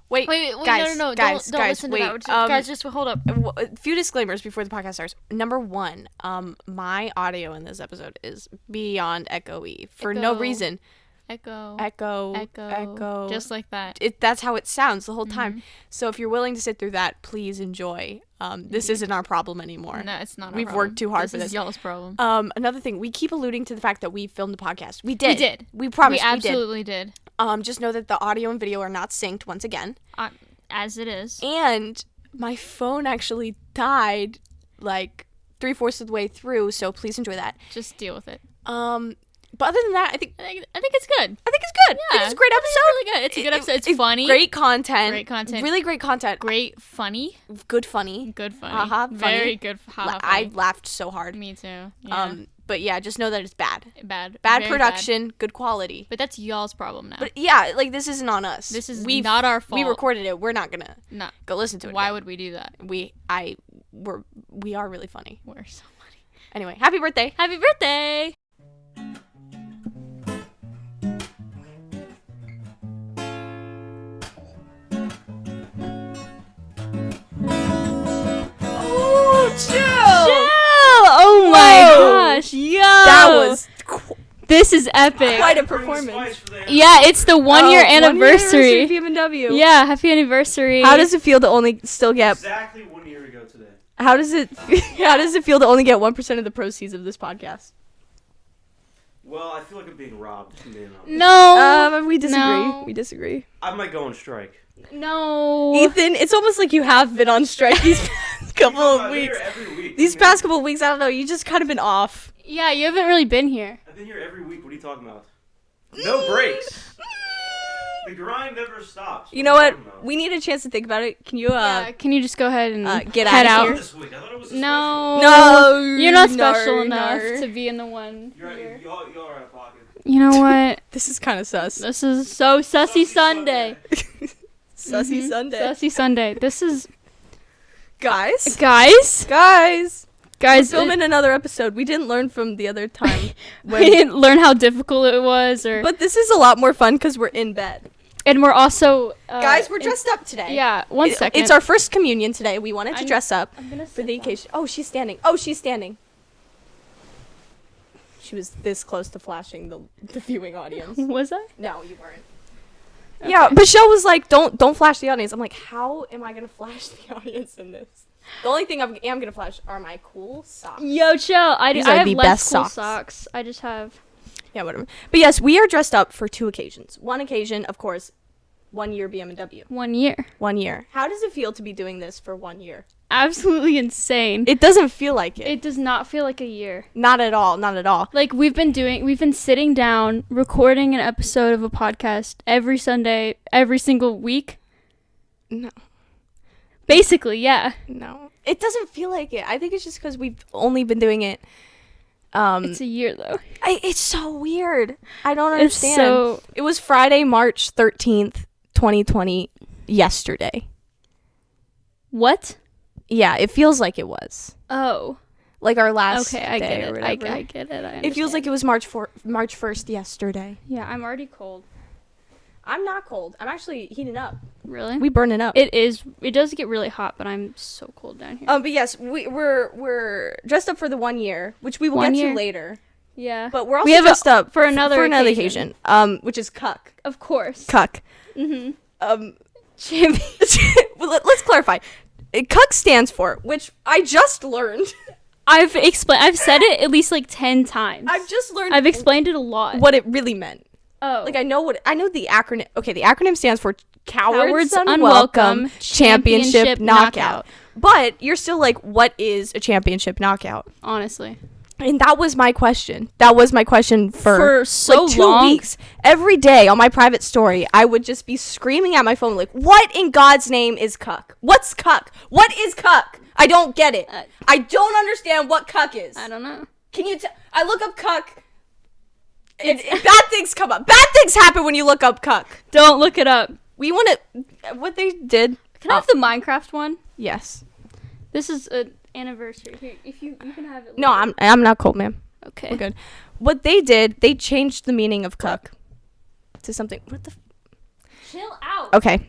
Wait, guys, no. Guys, don't listen wait. to that. Guys, just hold up. A few disclaimers before the podcast starts. Number one, my audio in this episode is beyond echoey for no reason. Echo. Just like that. That's how it sounds the whole time. So if you're willing to sit through that, please enjoy. This isn't our problem anymore. No, it's not. We've worked too hard for this. This is y'all's problem. Another thing, we keep alluding to the fact that we filmed the podcast. We did. We promised. We absolutely did. Just know that the audio and video are not synced once again. As it is. And my phone actually died like 3/4 of the way through, so please enjoy that. Just deal with it. But other than that, I think it's good. I think it's good. Yeah, I think it's a great episode. It's really good. It's a good episode. It's funny. Great content. Really great content. Great funny. Good funny. Funny. Very good. Funny. I laughed so hard. Me too. Yeah. But yeah, just know that it's bad. Bad Production, good quality. But that's y'all's problem now. But yeah, like this isn't on us. This is not our fault. We recorded it. We're not gonna go listen to it. Why would we do that? We are really funny. We're so funny. Anyway, happy birthday. Happy birthday. Chill! Oh my gosh! Yo! That was this is epic. Quite a performance. Yeah, it's the 1 year anniversary. BM&W. Yeah, happy anniversary. How does it feel to only still get exactly 1 year ago today? How does it feel to only get 1% of the proceeds of this podcast? Well, I feel like I'm being robbed. No. We disagree. No. We disagree. I might go on strike. No. Ethan, it's almost like you have been on strike these past couple of weeks. Every week. These past couple of weeks, I don't know, you just kind of been off. Yeah, you haven't really been here. I've been here every week. What are you talking about? No breaks. The grind never stops. You know what? We need a chance to think about it. Can you can you just go ahead and get head out out? of here? This week. I thought it was No, you're not special enough to be in the one. Y'all are out of pocket. You know what? This is kind of sus. This is so Sussy Sunday. Sussy Sunday. Sussy Sunday. This is... Guys. We're filming another episode. We didn't learn from the other time. We didn't learn how difficult it was. But this is a lot more fun because we're in bed. And we're also... Guys, we're dressed up today. Yeah, one second. It's our first communion today. We wanted to dress up for the occasion. Oh, she's standing. She was this close to flashing the viewing audience. Was I? No, you weren't. Okay. Yeah, Michelle was like, "Don't flash the audience." I'm like, "How am I gonna flash the audience in this?" The only thing I am gonna flash are my cool socks. Yo, chill. I have the less best cool socks. I just have. Yeah, whatever. But yes, we are dressed up for two occasions. One occasion, of course, 1 year BM&W. 1 year. 1 year. How does it feel to be doing this for 1 year? Absolutely insane. It doesn't feel like it. It does not feel like a year. Not at all. Not at all. Like we've been sitting down, recording an episode of a podcast every Sunday, every single week. No. Basically, yeah. No. It doesn't feel like it. I think it's just because we've only been doing it. It's a year though. It's so weird. I don't understand. So it was Friday, March 13th, 2020, yesterday. What? Yeah, it feels like it was. Oh. Like our last day. I get it. Or whatever. I get it. It feels like it was March 1st yesterday. Yeah, I'm already cold. I'm not cold. I'm actually heating up. Really? We burning up. It does get really hot, but I'm so cold down here. But yes, we're dressed up for the 1 year, which we will get to later. Yeah. But we're also dressed up for another occasion. Which is cuck. Of course. Cuck. Mhm. Let's clarify. Cuck stands for, which I just learned. I've said it at least like 10 times. I've explained it a lot. What it really meant. Oh. Like I know the acronym. Okay, the acronym stands for Cowards Unwelcome Championship Knockout. But you're still like, what is a championship knockout? Honestly. And that was my question. That was my question for so like 2 long. weeks. Every day on my private story, I would just be screaming at my phone like, what in God's name is cuck? What's cuck? What is cuck? I don't get it. I don't understand what cuck is. I don't know. Can you I look up cuck. Bad things come up. Bad things happen when you look up cuck. Don't look it up. We want to... What they did... Can I have the Minecraft one? Yes. This is an anniversary. Here, if you can have it later. No, I'm not cold, ma'am. Okay. We're good. What they did, they changed the meaning of cuck to something... What the... Chill out. Okay.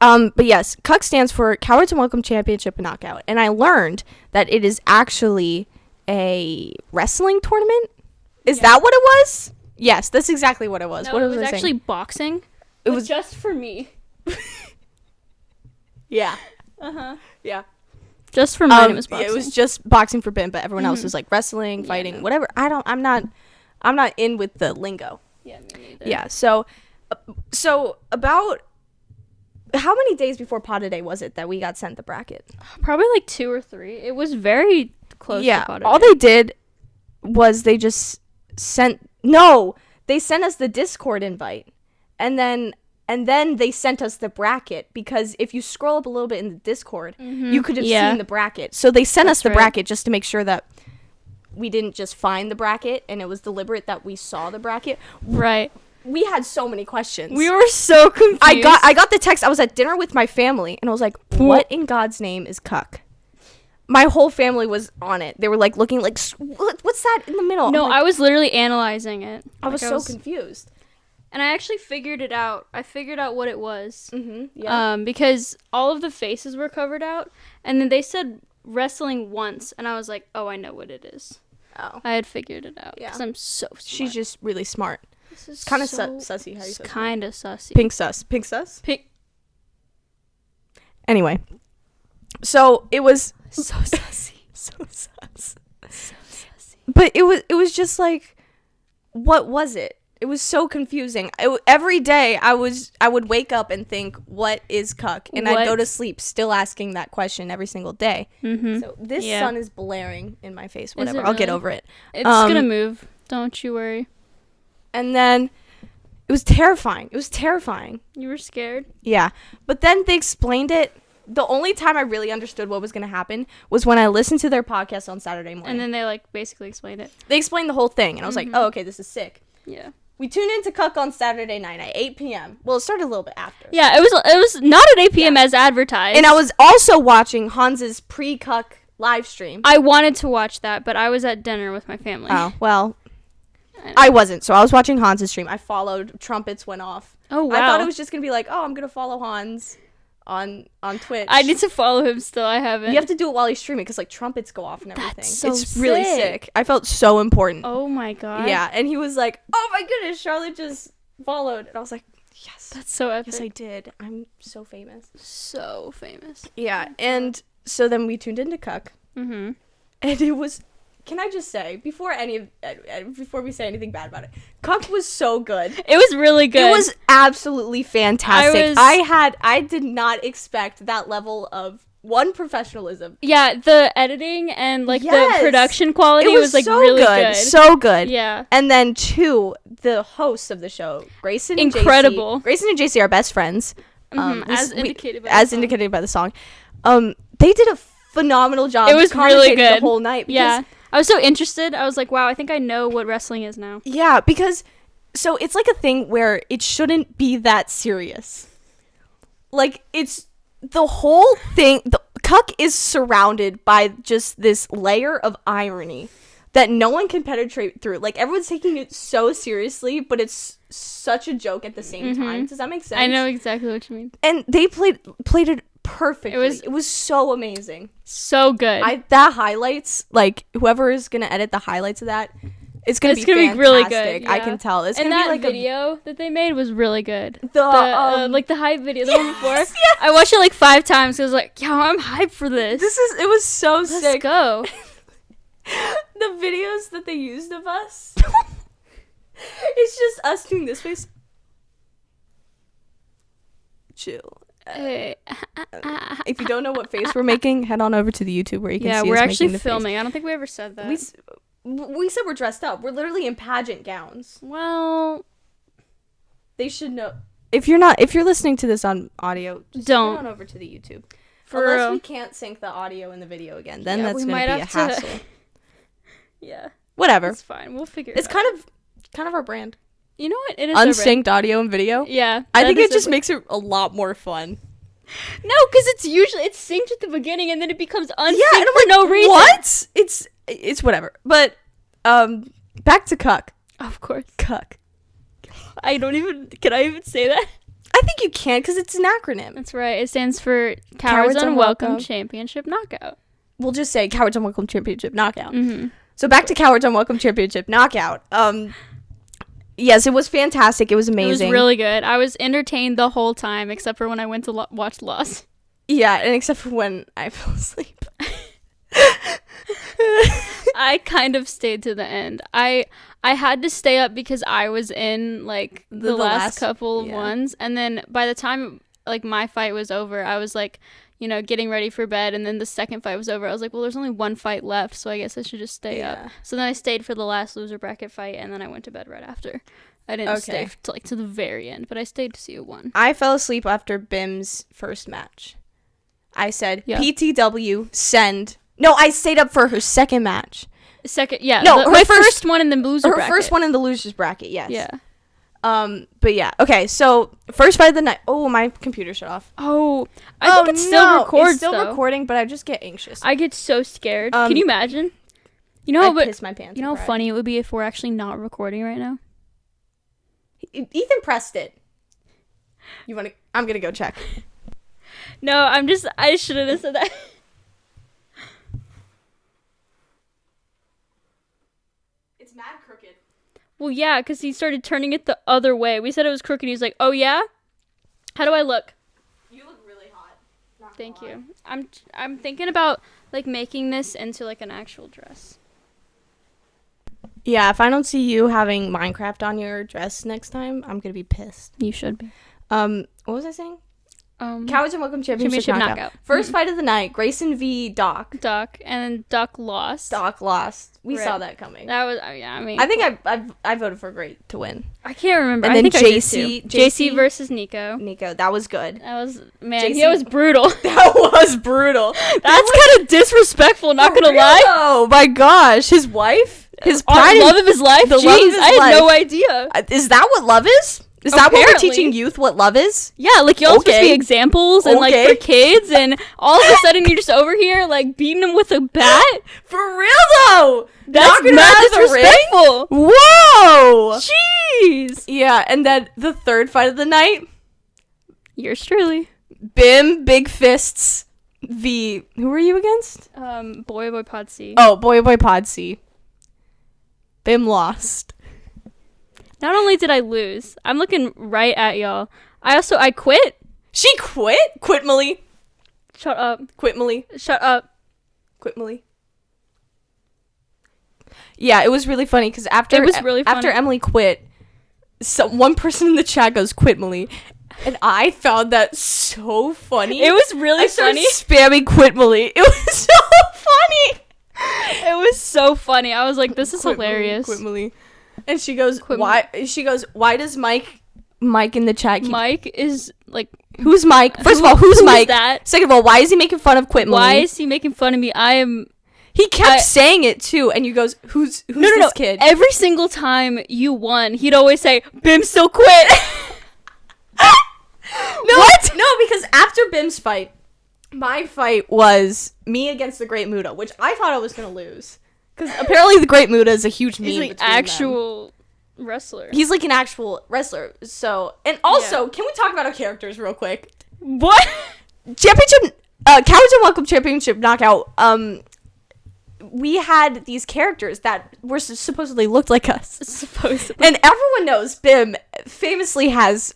But yes, CUCK stands for Cowards Unwelcome Championship Knockout. And I learned that it is actually a wrestling tournament. Is that what it was? Yes, that's exactly what it was. No, What it was I actually saying? boxing. It was just for me. Yeah. Uh-huh. Yeah. Just for mine, it was boxing. Yeah, it was just boxing for Ben, but everyone else was like wrestling, fighting, no. whatever. I'm not in with the lingo. Yeah, me neither. Yeah. So about how many days before Pod Day was it that we got sent the bracket? Probably like 2 or 3. It was very close to Pod all they did was they just they sent us the Discord invite, and then they sent us the bracket, because if you scroll up a little bit in the Discord, you could have seen the bracket. So they sent us the bracket just to make sure that we didn't just find the bracket and it was deliberate that we saw the bracket. Right. We had so many questions. We were so confused. I got the text. I was at dinner with my family, and I was like, what in God's name is CUCK? My whole family was on it. They were like looking like, what's that in the middle? No, I'm like, I was literally analyzing it. I was so confused. And I actually figured it out. I figured out what it was. Yeah. Because all of the faces were covered out. And then they said wrestling once. And I was like, oh, I know what it is. Oh. I had figured it out. Yeah. Because I'm so smart. She's just really smart. This is Kind of so sussy. How you say kind of sussy. Pink sus. Pink sus? Pink. Anyway. So it was So sussy. so sus. So sussy. But it was just like, what was it? It was so confusing. Every day I would wake up and think, what is CUCK? And I'd go to sleep still asking that question every single day. Mm-hmm. So this sun is blaring in my face. Whatever. it I'll get really? over it. It's going to move. Don't you worry. And then it was terrifying. You were scared? Yeah. But then they explained it. The only time I really understood what was going to happen was when I listened to their podcast on Saturday morning. And then they, like, basically explained it. They explained the whole thing. And I was like, oh, okay, this is sick. Yeah. We tuned into CUCK on Saturday night at 8 p.m. Well, it started a little bit after. Yeah, it was not at 8 p.m. as advertised. And I was also watching Hans's pre-CUCK live stream. I wanted to watch that, but I was at dinner with my family. Oh, well, I wasn't. So I was watching Hans's stream. I followed. Trumpets went off. Oh, wow. I thought it was just going to be like, oh, I'm going to follow Hans on Twitch. I need to follow him still. I haven't. You have to do it while he's streaming because, like, trumpets go off and everything. That's so it's really sick. sick. I felt so important. Oh, my God. Yeah, and he was like, oh, my goodness, Charlotte just followed. And I was like, yes. That's so epic. Yes, I did. I'm so famous. So famous. Yeah, and so then we tuned into CUCK. Mm-hmm. And it was, can I just say, before we say anything bad about it, CUCK was so good. It was really good. It was absolutely fantastic. I I did not expect that level of, one, professionalism. Yeah, the editing and, like, Yes. the production quality It was like, so really good. So good. Yeah. And then, two, the hosts of the show, Grayson and Incredible. JC. Grayson and JC are best friends. As indicated by as the song. indicated by the song. They did a phenomenal job. It was really commentating good. the whole night. Yeah. I was so interested. I was like, wow, I think I know what wrestling is now. Yeah, because so it's like a thing where it shouldn't be that serious. Like, it's the whole thing. The CUCK is surrounded by just this layer of irony that no one can penetrate through. Like, everyone's taking it so seriously, but it's such a joke at the same time. Does that make sense? I know exactly what you mean. And they played it perfectly. It was so amazing. So good. That highlights, like, whoever is gonna edit the highlights of that, it's gonna be really good. fantastic. Yeah. I can tell. It's and gonna that be like video that they made was really good. The like the hype video, the one before. Yes. I watched it like 5 times. I was like, yo, I'm hyped for this. it was so Let's sick. go. The videos that they used of us, it's just us doing this face. Chill. Hey. If you don't know what face we're making, head on over to the YouTube where you can Yeah, see we're us actually making the filming. I don't think we ever said that. face. We said we're dressed up. We're literally in pageant gowns. Well, They should know. If you're listening to this on audio, just Don't. head on over to the YouTube. for Unless real. we can't sync the audio and the video again, then Yeah, that's we gonna might be a have to- hassle. Yeah, Whatever. it's fine. We'll figure it It's out. kind of our brand. You know what? It is our brand. Unsynced audio and video. Yeah. I that think is it just our- makes it a lot more fun. No, because it's synced at the beginning and then it becomes unsynced And I'm for no reason. What? It's whatever. But back to CUCK. Of course. CUCK. Can I even say that? I think you can because it's an acronym. That's right. It stands for Cowards Cowards Unwelcome. Unwelcome Championship Knockout. We'll just say Cowards Unwelcome Championship Knockout. Mm-hmm. So back to Cowards Unwelcome Championship Knockout. Yes, it was fantastic. It was amazing. It was really good. I was entertained the whole time, except for when I went to watch Lost. Yeah, and except for when I fell asleep. I kind of stayed to the end. I had to stay up because I was in like the last couple of ones, and then by the time like my fight was over, I was like, getting ready for bed, and then the second fight was over. I was like, well, there's only one fight left, so I guess I should just stay up. So then I stayed for the last loser bracket fight, and then I went to bed right after. I didn't stay to the very end, but I stayed to see who won. I fell asleep after Bim's first match. I said, PTW, send. No, I stayed up for her second match. Second, yeah. No, my first one in the loser bracket. Her first one in the losers bracket, yes. Yeah. But yeah, okay, so first fight of the night. Oh, my computer shut off. Oh, I think it still records, it's still recording, but I just get anxious. I get so scared. Can you imagine? I piss my pants. You know how funny it would be if we're actually not recording right now? Ethan pressed it. I'm gonna go check. No, I shouldn't have said that. It's mad crooked. Well, yeah, because he started turning it the other way. We said it was crooked. He's like, oh, yeah? How do I look? You look really hot. Thank you. I'm thinking about, like, making this into, like, an actual dress. Yeah, if I don't see you having Minecraft on your dress next time, I'm gonna be pissed. You should be. What was I saying? Cowards Unwelcome Championship Knockout. First fight of the night, Grayson v. Doc. And then Doc lost. Doc lost. We saw that coming. That was, I mean. I think I voted for Great to win. I can't remember. And then I think JC versus Nico. That was good. That was, man, that was brutal. That was brutal. That's kind of disrespectful, not gonna lie. Oh my gosh, his wife? His pride, love of his life? The love of his life. I had no idea. Is that what love is? Is that what we're teaching youth what love is? Yeah, like y'all supposed to be examples and like for kids, and all of a sudden you're just over here like beating them with a bat. For real though, that's mad disrespectful. Whoa, jeez. Yeah, and then the third fight of the night, yours truly, Bim Big Fists v. Who were you against? Boy Pod C. Oh, Boy Pod C. Bim lost. Not only did I lose, I'm looking right at y'all. I quit. She quit? Quit Millie. Shut up. Quit Millie. Shut up. Quit Millie. Yeah, it was really funny because after Emily quit, one person in the chat goes, "Quit Millie," and I found that so funny. It was really funny. I started spamming "Quit Millie." It was so funny. It was so funny. I was like, "This is hilarious." Quit Millie. And she goes, "Why?" She goes, "Why does Mike in the chat Mike is like, who's Mike? First of all, who's Mike? That? Second of all, why is he making fun of Quit Millie? Why is he making fun of me? He kept saying it too, and you goes, "Who's this kid?" Every single time you won, he'd always say, "Bim still quit." What? No, because after Bim's fight, my fight was me against the Great Muda, which I thought I was gonna lose. Because apparently the Great Muda is a huge meme. He's like actual wrestler. He's like an actual wrestler. So, and also, can we talk about our characters real quick? What? Championship, Cowards Unwelcome Championship Knockout. We had these characters that were supposedly looked like us. Supposedly. And everyone knows Bim famously has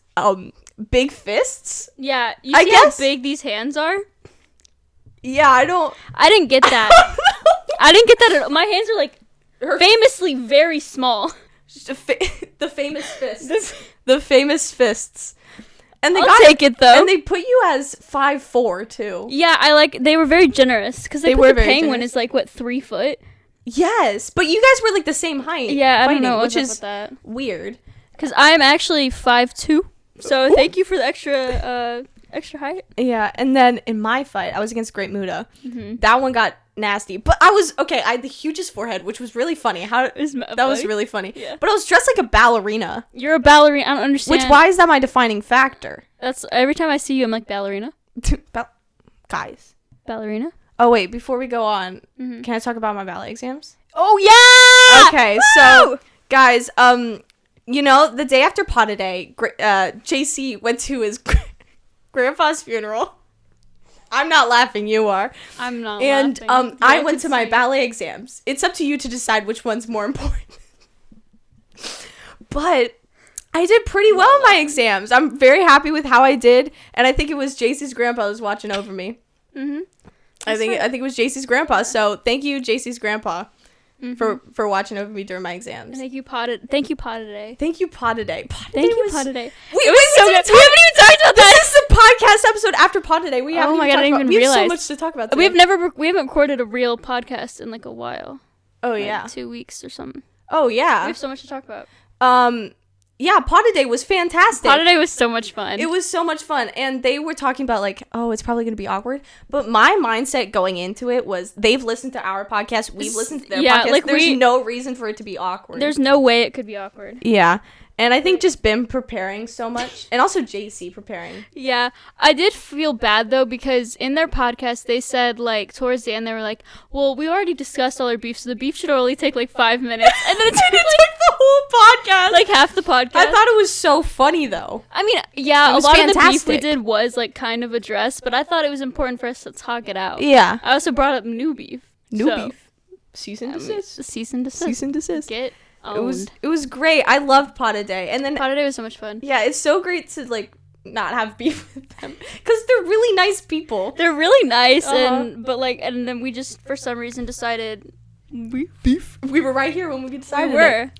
big fists. Yeah, you see how big these hands are? Yeah, I didn't get that. I didn't get that at all. My hands are like famously very small. The famous fists. The famous fists. And I'll take it though. And they put you as 5'4" too. Yeah, they were very generous because they put the penguin generous. Is like what 3 foot. Yes, but you guys were like the same height. Yeah, I don't know which what's is up with that. Weird. Because I'm actually 5'2", so thank you for the extra height. Yeah, and then in my fight, I was against Great Muda. Mm-hmm. That one got nasty, but I had the hugest forehead, which was really funny. That was really funny. Yeah. But I was dressed like a ballerina. You're a ballerina. I don't understand. Why is that my defining factor? That's every time I see you, I'm like ballerina. Guys. Ballerina. Oh wait, before we go on, can I talk about my ballet exams? Oh yeah. Okay, so guys, You know, the day after Pata Day, JC went to his grandpa's funeral. I'm not laughing, you are. I'm not and, laughing. I went to my ballet exams. It's up to you to decide which one's more important. But I did pretty well in my exams. I'm very happy with how I did, and I think it was JC's grandpa that was watching over me. Mm-hmm. I think it was JC's grandpa. So thank you, JC's grandpa, for watching over me during my exams. Thank you, Pata Day. Thank you, Pata Day. Thank you, Pata Day. It was so good. We haven't even talked about that. This is the podcast episode after Pata Day. We haven't even realize. We have so much to talk about today. We haven't recorded a real podcast in like a while. Oh, like yeah. 2 weeks or something. Oh, yeah. We have so much to talk about. Yeah, Pata Day was fantastic. Pata Day was so much fun. It was so much fun. And they were talking about like, oh, it's probably going to be awkward. But my mindset going into it was they've listened to our podcast. We've listened to their podcast. Like there's no reason for it to be awkward. There's no way it could be awkward. Yeah. And I think just Bim preparing so much. And also JC preparing. Yeah. I did feel bad, though, because in their podcast, they said, like, towards the end, they were like, well, we already discussed all our beef, so the beef should only take, like, 5 minutes. And then it took the whole podcast. Like, half the podcast. I thought it was so funny, though. I mean, yeah, a lot fantastic. of the beef we did was, like, kind of addressed, but I thought it was important for us to talk it out. Yeah. I also brought up new beef. Beef. Cease and desist. Cease and desist. Cease and desist. Get owned. It was great. I loved Pata Day. And then Pata Day was so much fun. Yeah, it's so great to like not have beef with them because they're really nice people. They're really nice, and then we just for some reason decided beef. We were right here when we decided.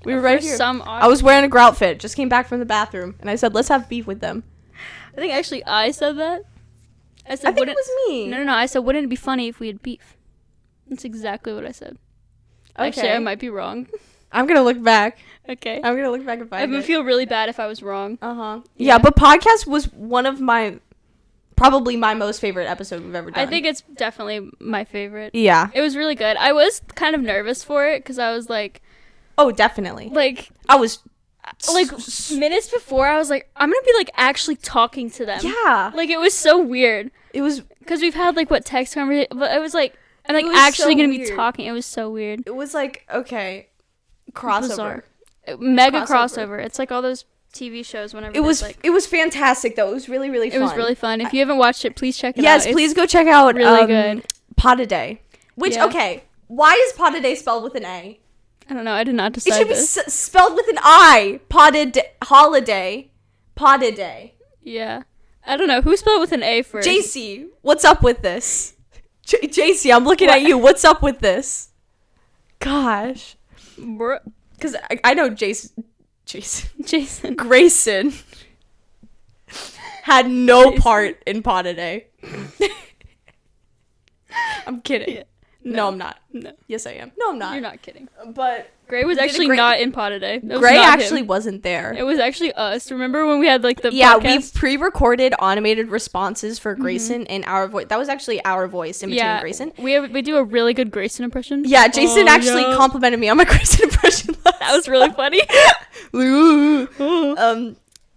We were right here. I was wearing a girl outfit. Just came back from the bathroom, and I said, "Let's have beef with them." I think actually I said that. I think it was me. No. I said, wouldn't it be funny if we had beef? That's exactly what I said. Okay. Actually, I might be wrong. I'm gonna look back. Okay. I'm gonna look back and find it. I would feel really bad if I was wrong. Yeah, but podcast was one of probably my most favorite episode we've ever done. I think it's definitely my favorite. Yeah. It was really good. I was kind of nervous for it because I was like... Oh, definitely. Like... I was... Like, minutes before, I was like, I'm gonna be, like, actually talking to them. Yeah. Like, it was so weird. It was... Because we've had, like, text conversation... But it was like... I'm, like, actually gonna be talking. It was so weird. It was like, okay... Crossover. Mega crossover. It's like all those TV shows whenever it was fantastic though. It was really, really fun. It was really fun. If you haven't watched it, please check it out. Yes, please go check out really good. Pata Day. Which okay, why is Pata Day spelled with an A? I don't know. I did not decide. It should be spelled with an I. Holiday. Pata Day. Yeah. I don't know. Who spelled with an A first? JC, what's up with this? JC, I'm looking at you. What's up with this? Gosh. Because I know Jason Grayson had no part in Pata Day. I'm kidding. Yeah. No, I'm not. No. Yes, I am. No, I'm not. You're not kidding. But Gray was actually not in Pata Day. Gray actually wasn't there. It was actually us. Remember when we had like the podcast? We pre-recorded automated responses for Grayson in our voice. That was actually our voice in between Grayson. We do a really good Grayson impression. Yeah, Jason actually complimented me on my Grayson impression. That was really funny.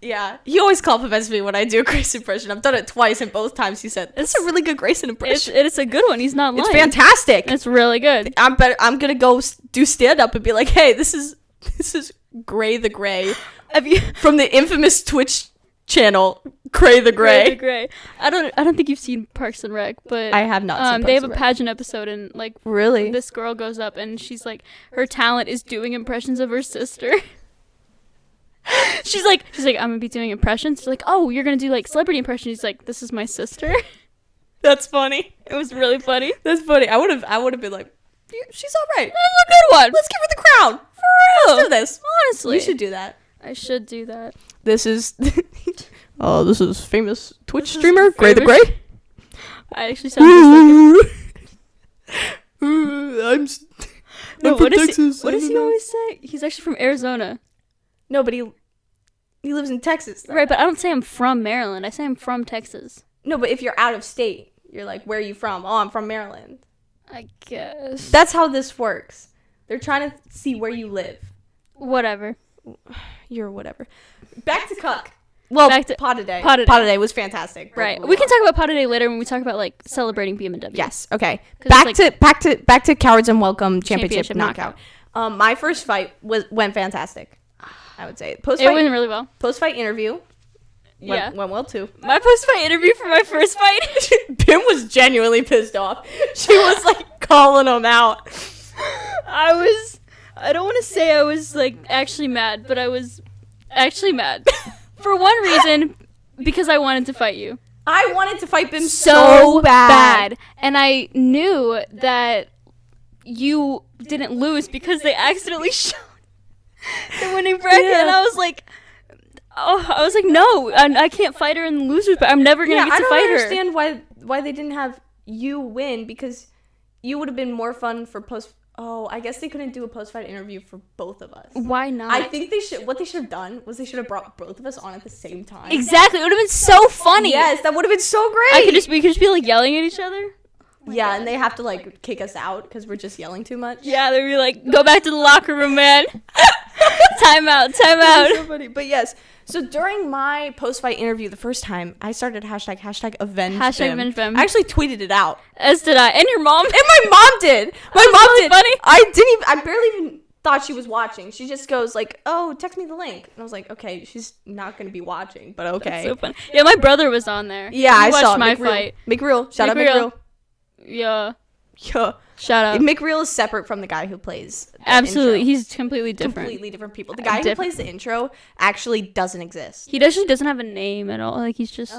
Yeah, he always compliments me when I do a Grayson impression. I've done it twice, and both times he said, "It's a really good Grayson impression." It's a good one. He's not lying. It's fantastic. It's really good. I'm gonna go do stand up and be like, "Hey, this is Gray the Gray from the infamous Twitch channel, Gray the Gray." Gray. I don't think you've seen Parks and Rec, but I have not. Seen they have a pageant episode, and like really, this girl goes up and she's like, her talent is doing impressions of her sister. She's like, I'm gonna be doing impressions. She's like, oh, you're gonna do like celebrity impressions. She's like, this is my sister. That's funny. It was really funny. That's funny. I would have been like, she's all right. That's a good one. Let's give her the crown. For real. Let's do this. Honestly, you should do that. I should do that. This is famous Twitch streamer Gray the Gray. I actually sound just I'm from Texas. What does he always say? He's actually from Arizona. No, but he lives in Texas. Though. Right, but I don't say I'm from Maryland. I say I'm from Texas. No, but if you're out of state, you're like, where are you from? Oh, I'm from Maryland. I guess. That's how this works. They're trying to see where you live. Whatever. You're whatever. Back to Cuck. Well, back to Pata Day. Pata Day was fantastic. Right. We can talk about Pata Day later when we talk about like celebrating BM&W. Yes. Okay. Back to Cowards and Welcome Championship Knockout. My first fight went fantastic. I would say It went really well. Post-fight interview. Yeah. Went well too. My post-fight interview for my first fight. Pim was genuinely pissed off. She was like calling him out. I don't want to say I was like actually mad, but I was actually mad. For one reason, because I wanted to fight you. I wanted to fight Bim so bad. And I knew that you didn't lose because they accidentally showed the winning bracket. Yeah. And I was like, no, I can't fight her in the losers, but I'm never going to get to fight her. I don't understand why they didn't have you win, because you would have been more fun for post. Oh, I guess they couldn't do a post-fight interview for both of us. Why not? I think what they should have done was they should have brought both of us on at the same time. Exactly. It would have been so funny. Yes, that would have been so great. We could just be like yelling at each other. Yeah, and they have to like kick us out because we're just yelling too much. Yeah, they'd be like, go back to the locker room, man. Time out. So funny. But yes, so during my post-fight interview the first time, I started hashtag avenge Bim. I actually tweeted it out. As did I. And your mom. And my mom did. My mom really did. Funny. I barely even thought she was watching. She just goes like, oh, text me the link. And I was like, okay, she's not going to be watching, but okay. That's so funny. Yeah, my brother was on there. Yeah, I saw my fight. McReal. Shout out McReal. Yeah. Yeah. Shout out. McReal is separate from the guy who plays the Absolutely. intro. He's completely different. Completely different people. The guy who plays the intro actually doesn't exist. He actually doesn't have a name at all. Like, he's just...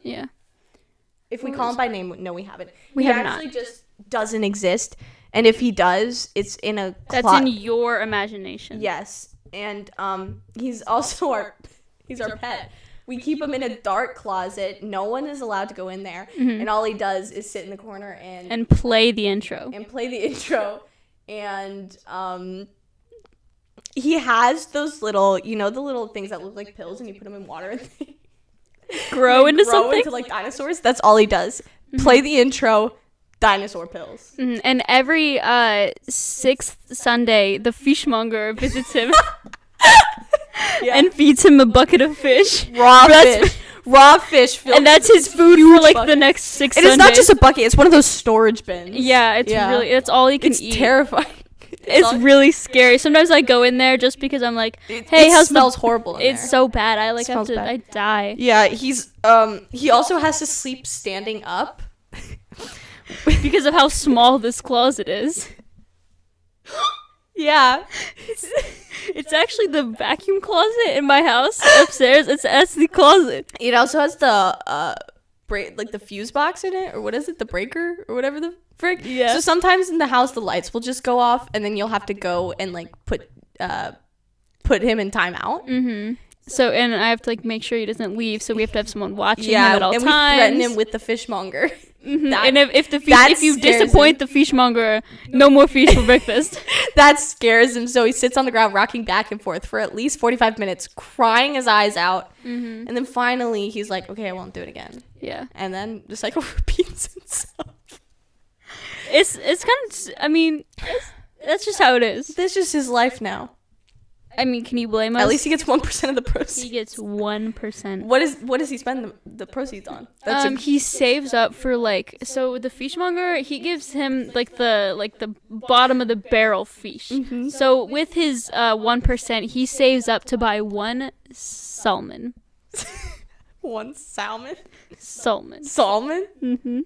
Yeah. If we call him by name, no, we haven't. He actually just doesn't exist. And if he does, it's in a That's in your imagination. Yes. And he's also he's our pet. We keep him in a dark closet. No one is allowed to go in there. Mm-hmm. And all he does is sit in the corner and play the intro. And he has those little, the little things that look like pills, and you put them in water and they grow into something? Into like dinosaurs. That's all he does. Mm-hmm. Play the intro, dinosaur pills. Mm-hmm. And every 6th Sunday, the fishmonger visits him. And feeds him a bucket of fish. Raw fish. And that's his food for like the next 6 Sundays. And it's not just a bucket. It's one of those storage bins. Yeah, it's all he can eat. It's terrifying. It's really scary. Sometimes I go in there just because I'm like, hey, it smells horrible in there. It's so bad. I die. Yeah, he also has to sleep standing up. Because of how small this closet is. Yeah. It's actually the vacuum closet in my house upstairs. That's the closet. It also has the the fuse box in it, or what is it? The breaker or whatever the frick. Yeah. So sometimes in the house the lights will just go off, and then you'll have to go and like put him in timeout. Mm-hmm. So and I have to like make sure he doesn't leave. So we have to have someone watching him at all times. We threaten him with the fishmonger. Mm-hmm. And if you disappoint the fishmonger, no more fish for breakfast. That scares him, so he sits on the ground rocking back and forth for at least 45 minutes, crying his eyes out. Mm-hmm. And then finally he's like, okay, I won't do it again. Yeah. And then the cycle repeats itself. It's kind of, that's just how it is. This is just his life now. I mean, can you blame us? At least he gets 1% of the proceeds. He gets 1%. What does he spend the proceeds on? He saves up for so the fishmonger, he gives him the bottom of the barrel fish. Mm-hmm. So with his 1%, he saves up to buy one salmon. One salmon? Salmon. Salmon? Mm-hmm.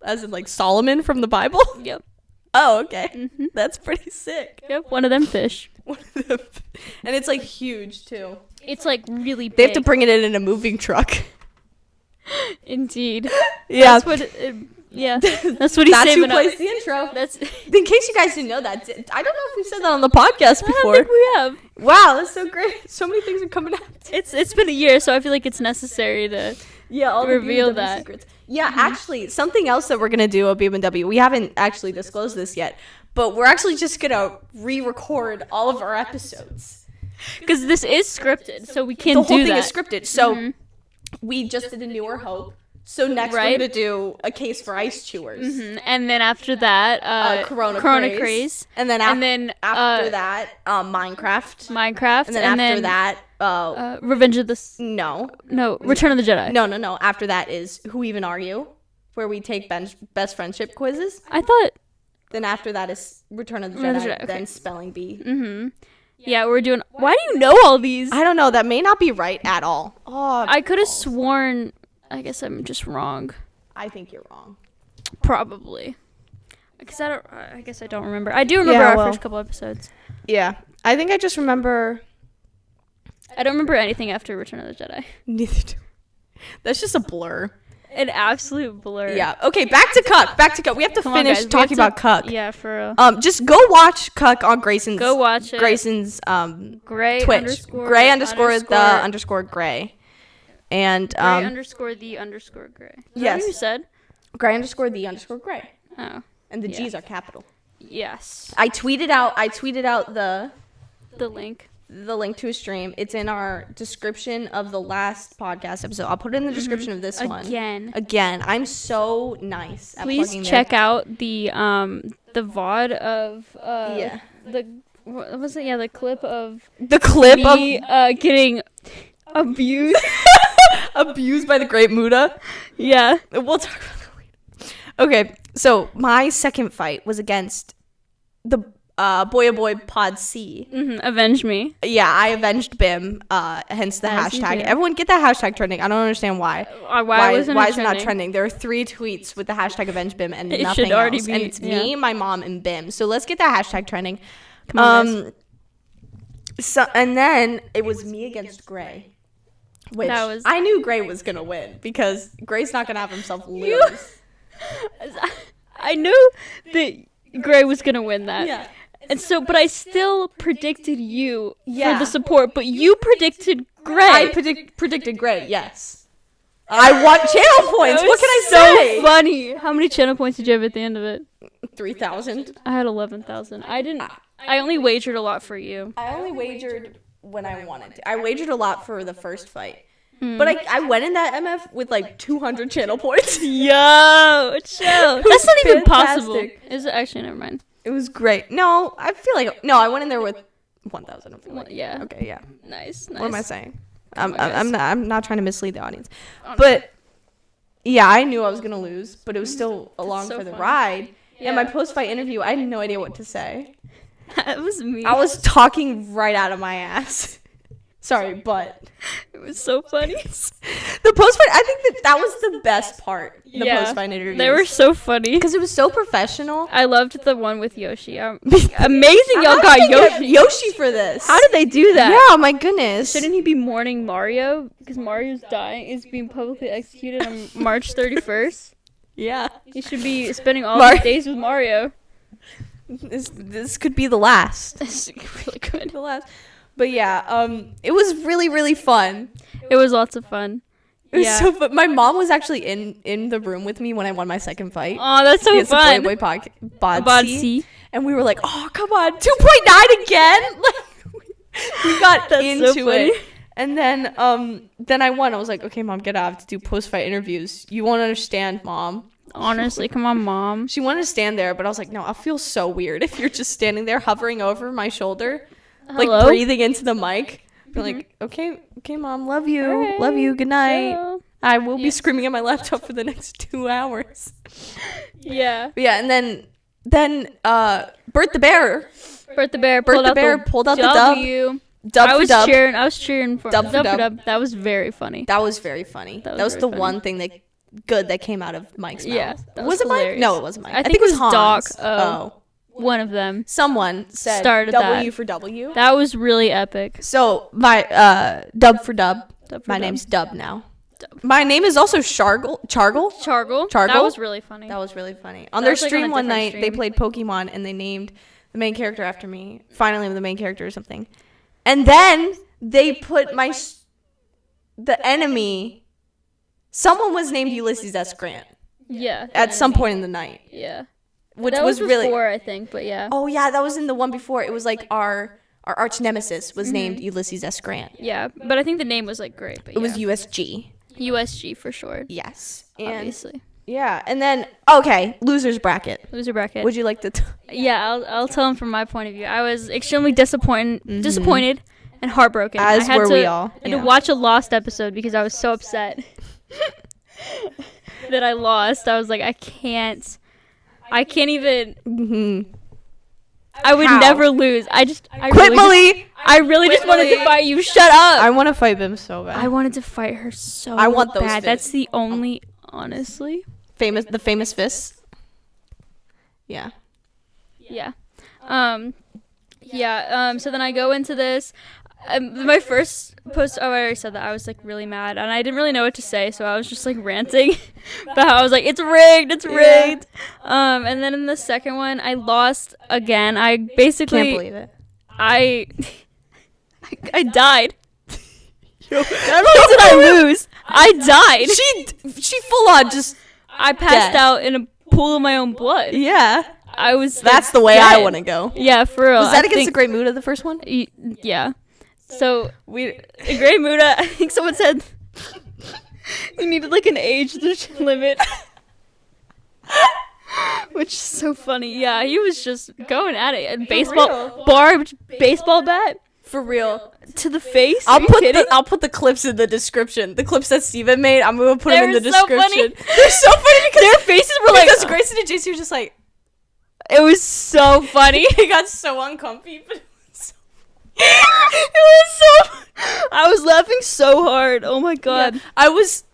As in Solomon from the Bible? Yep. Oh, okay. Mm-hmm. That's pretty sick. Yep, one of them fish. And it's huge too. It's really big. They have to bring it in a moving truck. Indeed. Yeah. That's what that's what he's saving up. That's who plays the intro. In case you guys didn't know that. I don't know if we said that on the podcast before. I don't think we have. Wow, that's so great. So many things are coming out. It's been a year, so I feel like it's necessary to reveal that. Secrets. Yeah, actually, something else that we're going to do at BM&W, we haven't actually disclosed this yet, but we're actually just going to re-record all of our episodes. Because this is scripted, so we can't do that. The whole thing is scripted, so we just did A Newer Hope. So next we're going to do A Case for Ice Chewers. Mm-hmm. And then after that, Corona Craze. And then after that, Minecraft. And then after that... Revenge of the... No, Return of the Jedi. No. After that is Who Even Are You? Where we take best friendship quizzes. I thought... Then after that is Return of the Jedi, okay. then Spelling Bee. Mm-hmm. Yeah, we're doing. Why do you know all these? I don't know. That may not be right at all. Oh, I could have sworn. I guess I'm just wrong. I think you're wrong. Probably. Because I guess I don't remember. I do remember our first couple episodes. Yeah. I think I just remember. I don't remember anything after Return of the Jedi. Neither do. That's just a blur. An absolute blur. Yeah. Okay, back to Cuck. We have to finish talking about Cuck. Yeah, for real. Just go watch Cuck on Grayson's. Go watch it. Grayson's Gray Twitch. Gray _ Gray. And Gray _ Gray. Is that what you said? Gray _ Gray. Oh. And the G's are capital. Yes. I tweeted out the link to a stream. It's in our description of the last podcast episode. I'll put it in the description of this one. Again. I'm so nice at Please check out the VOD of what was it? Yeah, the clip of me getting abused. Abused by the Great Muda. Yeah. We'll talk about that later. Okay, so my second fight was against the Boy Pod C. Avenge me. Yeah, I avenged BIM, hence the hashtag. Everyone get that hashtag trending. I don't understand why. Why is it not trending? There are 3 tweets with the hashtag avenge BIM and nothing else. And it's me, my mom, and BIM. So let's get that hashtag trending. Come on, so and then it was me against Gray. Which I knew Gray was going to win because Gray's not going to have himself lose. I knew that Gray was going to win that. Yeah. And so, but I still predicted you for the support, but you predicted Gray. I predicted Gray, yes. I want channel points. What can I say? So funny. How many channel points did you have at the end of it? 3,000. I had 11,000. I only wagered a lot for you. I only wagered when I wanted to. I wagered a lot for the first fight. But I went in that MF with like 200 channel points. Yo, chill. That's not even possible. Is it actually? Never mind. It was great. No, I feel like I went in there with 1,000. Yeah. Okay. Yeah. Nice. What am I saying? I'm not trying to mislead the audience, but yeah, I knew I was gonna lose, but it was still along for the ride. Yeah. And my post-fight interview, I had no idea what to say. That was me. I was talking right out of my ass. Sorry, but it was so funny. The post-fight, I think that was the best part. The post-fight interviews. They were so funny because it was so professional. I loved the one with Yoshi. Amazing, y'all got Yoshi for this. How did they do that? Yeah, my goodness. Shouldn't he be mourning Mario because Mario's dying? Is being publicly executed on March 31st. Yeah, he should be spending all his days with Mario. This could be the last. This really could be the last. But yeah, it was really, really fun. It was lots of fun. It was so fun. My mom was actually in the room with me when I won my second fight. Oh, that's so fun. Boy Bod C. And we were like, oh, come on, 2.9 again? Like, we got into it. And then I won. I was like, okay, Mom, get out. I have to do post-fight interviews. You won't understand, Mom. Honestly, come on, Mom. She wanted to stand there, but I was like, no, I'll feel so weird if you're just standing there hovering over my shoulder. Hello? Like breathing into the mic. Be like, okay, Mom, love you. Right, love you. Good night. Chill. I will be screaming at my laptop for the next 2 hours. Yeah. But yeah, and then Bert the Bear pulled out the dub. I was cheering for dub. That was very funny. That was very funny. That was the one thing that came out of Mike's mouth. Yeah. Was it Mike? No, it wasn't Mike. I think it was Hans. Doc. One of them. Someone said started W for W. That was really epic. So my dub for dub. My name's Dub now. My name is also Chargle. That was really funny. On their stream one night, they played Pokemon and they named the main character after me. Finally, the main character or something. And then they put the enemy. Someone was named Ulysses S. Grant. Yeah. At some point in the night. Yeah. Which that was really before, I think, but yeah. Oh yeah, that was in the one before. It was like our arch nemesis was named Ulysses S. Grant. Yeah, but I think the name was like great. But it was USG. USG for short. Yes, obviously. Yeah, and then losers bracket. Would you like to? Yeah, I'll tell them from my point of view. I was extremely disappointed and heartbroken. As were we all. I had to watch a lost episode because I was so upset that I lost. I was like, I can't even. I would never lose. I quit, Malie. I really just wanted to fight you. Shut up. I want to fight Bim so bad. I wanted to fight her so I want those bad. fists. That's the only, honestly. The famous fists. Yeah. Yeah. So then I go into this. My first post, I already said that I was like really mad and I didn't really know what to say, so I was just like ranting about how I was like, it's rigged. And then in the second one, I lost again. I basically Can't believe it. I died. Not only did I lose, I died. She full on just. I passed out in a pool of my own blood. Yeah. I was. That's the way dead. I want to go. Yeah, for real. Was that against the Great Muda, the first one? Yeah. So a Great Muda, I think someone said you needed like an age limit. Which is so funny. Yeah, he was just going at it. And barbed baseball bat. For real. To the face? I'll put the clips in the description. The clips that Steven made, I'm gonna put them in the description. Funny. They're so funny because their faces were like. Because Grayson and JC were just like. It was so funny. It got so uncomfy, but I was laughing so hard. Oh my god. Yeah, I was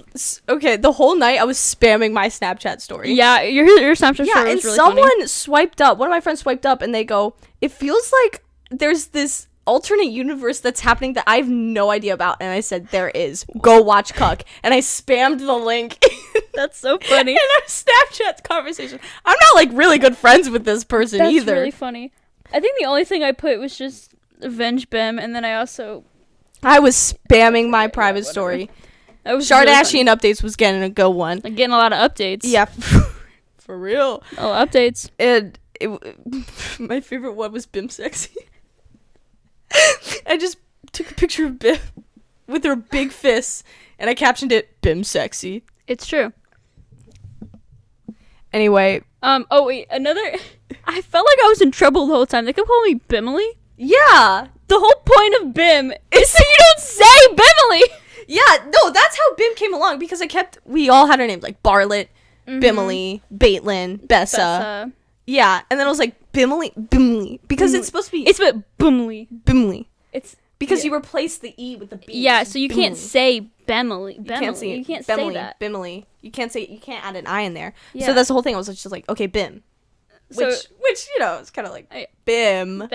okay. The whole night I was spamming my Snapchat story. Yeah, your Snapchat story was really funny. Someone swiped up. One of my friends swiped up, and they go, "It feels like there's this alternate universe that's happening that I have no idea about." And I said, "There is. Go watch Cuck." And I spammed the link. That's so funny. In our Snapchat conversation. I'm not like really good friends with this person either. That's really funny. I think the only thing I put was just Avenge Bim, and then I was spamming my private story. Shardashian really updates was getting a go one. Like getting a lot of updates. Yeah, for real. Oh, updates. And my favorite one was Bim sexy. I just took a picture of Bim with her big fists, and I captioned it Bim sexy. It's true. Anyway. Oh wait, another. I felt like I was in trouble the whole time. They kept calling me Bimily. Yeah. The whole point of Bim is that you don't say Bimily. Yeah, no, that's how Bim came along because we all had our names like Bartlett, Bimily, Baitlin, Bessa. Yeah, and then I was like Bimily because it's supposed to be. It's but Bimily. It's because you replace the E with the B. Yeah, so you can't say Bimily. You can't say that. Bimily. You can't add an I in there. Yeah. So that's the whole thing. I was just like, okay, Bim. Which you know, it's kind of like Bim. But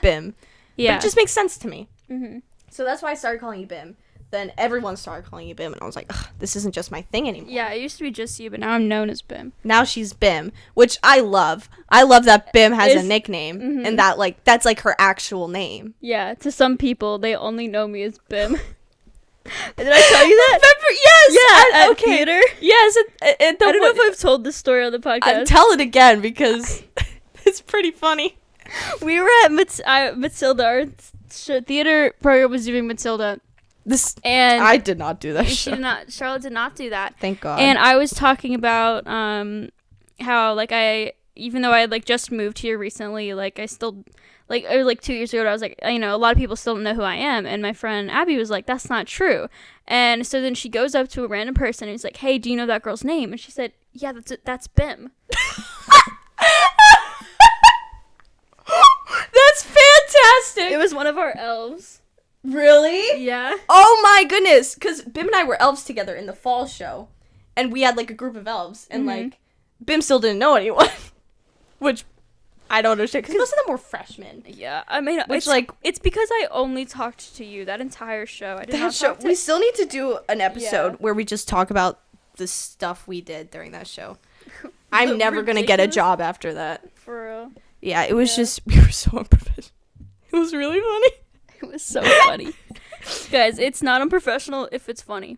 Bim. Yeah. But it just makes sense to me. Mm-hmm. So that's why I started calling you Bim. Then everyone started calling you Bim, and I was like, this isn't just my thing anymore. Yeah, it used to be just you, but now I'm known as Bim. Now she's Bim, which I love. I love that Bim has a nickname, and that that's like her actual name. Yeah, to some people, they only know me as Bim. Did I tell you that? Remember? Yes. Yeah. At theater. Yes. I don't know if I've told this story on the podcast. Tell it again because it's pretty funny. We were at Matilda. Our theater program was doing Matilda. And I did not do that. Charlotte did not do that. Thank God. And I was talking about how like even though I had like just moved here recently, like I still like 2 years ago, I was like, you know, a lot of people still don't know who I am. And my friend Abby was like, that's not true. And so then she goes up to a random person and is like, hey, do you know that girl's name? And she said, yeah, that's Bim. That's fantastic. It was one of our elves. Really? Yeah. Oh my goodness. Because Bim and I were elves together in the fall show. And we had like a group of elves. And like, Bim still didn't know anyone. Which I don't understand. Because most of them were freshmen. Yeah. I mean, it's because I only talked to you that entire show. We still need to do an episode where we just talk about the stuff we did during that show. I'm never going to get a job after that. For real. Yeah, it was just, we were so unprofessional. It was really funny. It was so funny. Guys, it's not unprofessional if it's funny.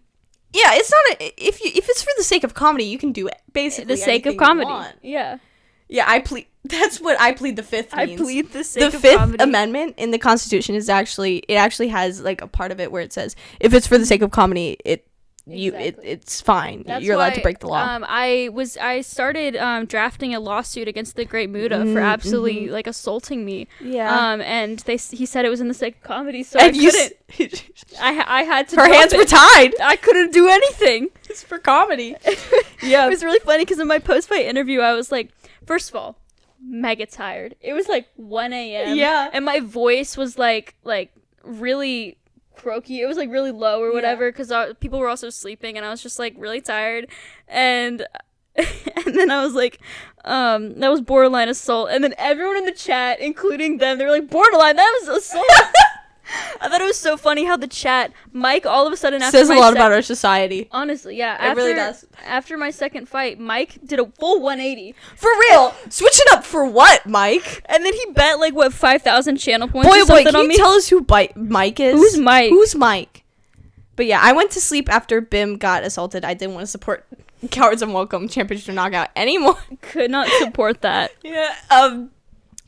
Yeah, it's not if it's for the sake of comedy, you can do it basically the sake of comedy. Yeah. Yeah, that's what I plead the fifth means. I plead the sake of comedy. The Fifth Amendment in the Constitution is actually has like a part of it where it says if it's for the sake of comedy, it's fine. That's You're allowed to break the law. I started drafting a lawsuit against the Great Muda for absolutely like assaulting me. Yeah. And he said it was in the sake of comedy, so and I couldn't. I had to. Her hands were tied. I couldn't do anything. It's for comedy. Yeah. It was really funny because in my post-fight interview, I was like, first of all, mega tired. It was like 1 a.m. Yeah. And my voice was like really croaky. It was like really low or whatever because people were also sleeping and I was just like really tired. And and then I was like, that was borderline assault. And then everyone in the chat, including them, they were like, borderline, that was assault. I thought it was so funny how the chat, Mike, all of a sudden after says a lot about our society. Honestly, yeah. It really does. After my second fight, Mike did a full 180. For real. Switch it up for what, Mike? And then he bet like, what, 5,000 channel points Boy, or something can on you me? tell us who Mike is? Who's Mike? Who's Mike? But yeah, I went to sleep after Bim got assaulted. I didn't want to support Cowards Unwelcome Championship Knockout anymore. Could not support that. Yeah.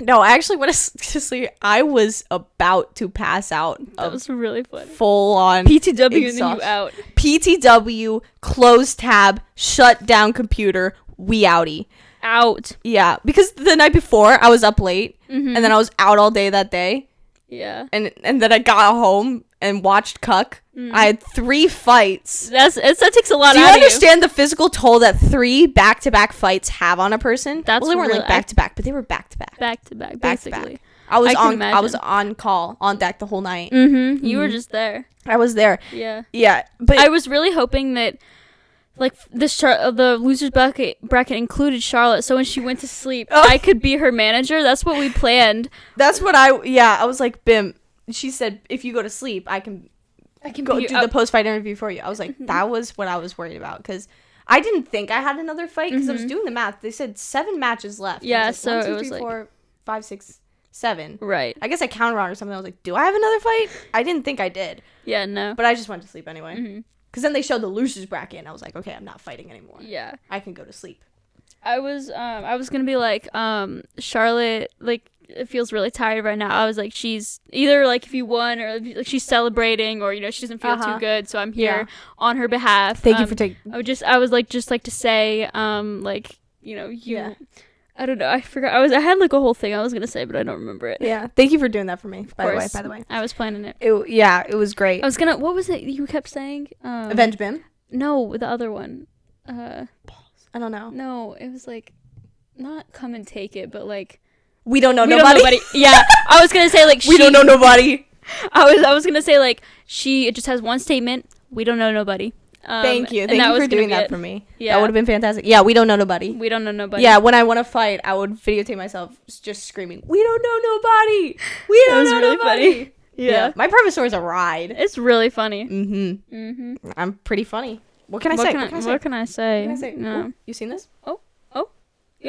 No, I actually went to sleep. I was about to pass out. That was really fun. Full on PTW and then you out. PTW, close tab, shut down computer, we outie. Out. Yeah, because the night before I was up late and then I was out all day that day. Yeah. And then I got home and watched Cuck. I had 3 fights. That takes a lot Do out you of understand the physical toll that 3 back-to-back fights have on a person? That's they weren't really- like back-to-back, but they were back-to-back. Back-to-back, Back-to-back. basically. I was can I was imagine. on call, on deck the whole night. You were just there. I was there. Yeah. Yeah, but I was really hoping that, like, the losers bracket included Charlotte, so when she went to sleep, I could be her manager. That's what we planned. that's what I was like, Bim. She said, if you go to sleep, I can go be- do the post-fight interview for you. I was like, that was what I was worried about, because I didn't think I had another fight, because I was doing the math. They said 7 matches left. And I Yeah, was so like, 1, 2, it was 3, like- 4, 5, 6, 7. Right. I guess I counted wrong or something. I was like, do I have another fight? I didn't think I did, Yeah, no. but I just went to sleep anyway. Because then they showed the losers bracket, and I was like, okay, I'm not fighting anymore. Yeah. I can go to sleep. I was gonna be like, Charlotte, like, it feels really tired right now. I was like, she's either like if you won or like she's celebrating or she doesn't feel too good, so I'm here on her behalf. Thank you for taking. I was like to say like I don't know, I forgot. I had like a whole thing I was gonna say, but I don't remember it. Yeah, thank you for doing that for me. By course. the way, I was planning it. It was great. I was gonna. What was it you kept saying? Avenge Bim. No, the other one. I don't know. No, it was like not come and take it, but like. We don't know We nobody. don't know nobody. Yeah, I was gonna say like We don't know nobody. I was gonna say like it just has one statement. We don't know nobody. Thank you. and Thank that you was for gonna doing be that it. for me. Yeah. That would have been fantastic. Yeah, we don't know nobody. We don't know nobody. Yeah, when I want to fight, I would videotape myself just screaming, "We don't know nobody. We That don't was know really nobody." funny. Yeah. My private story is a ride. It's really funny. I'm pretty funny. What can I say? What can I say? What can I say? No. Ooh, you seen this? Yo,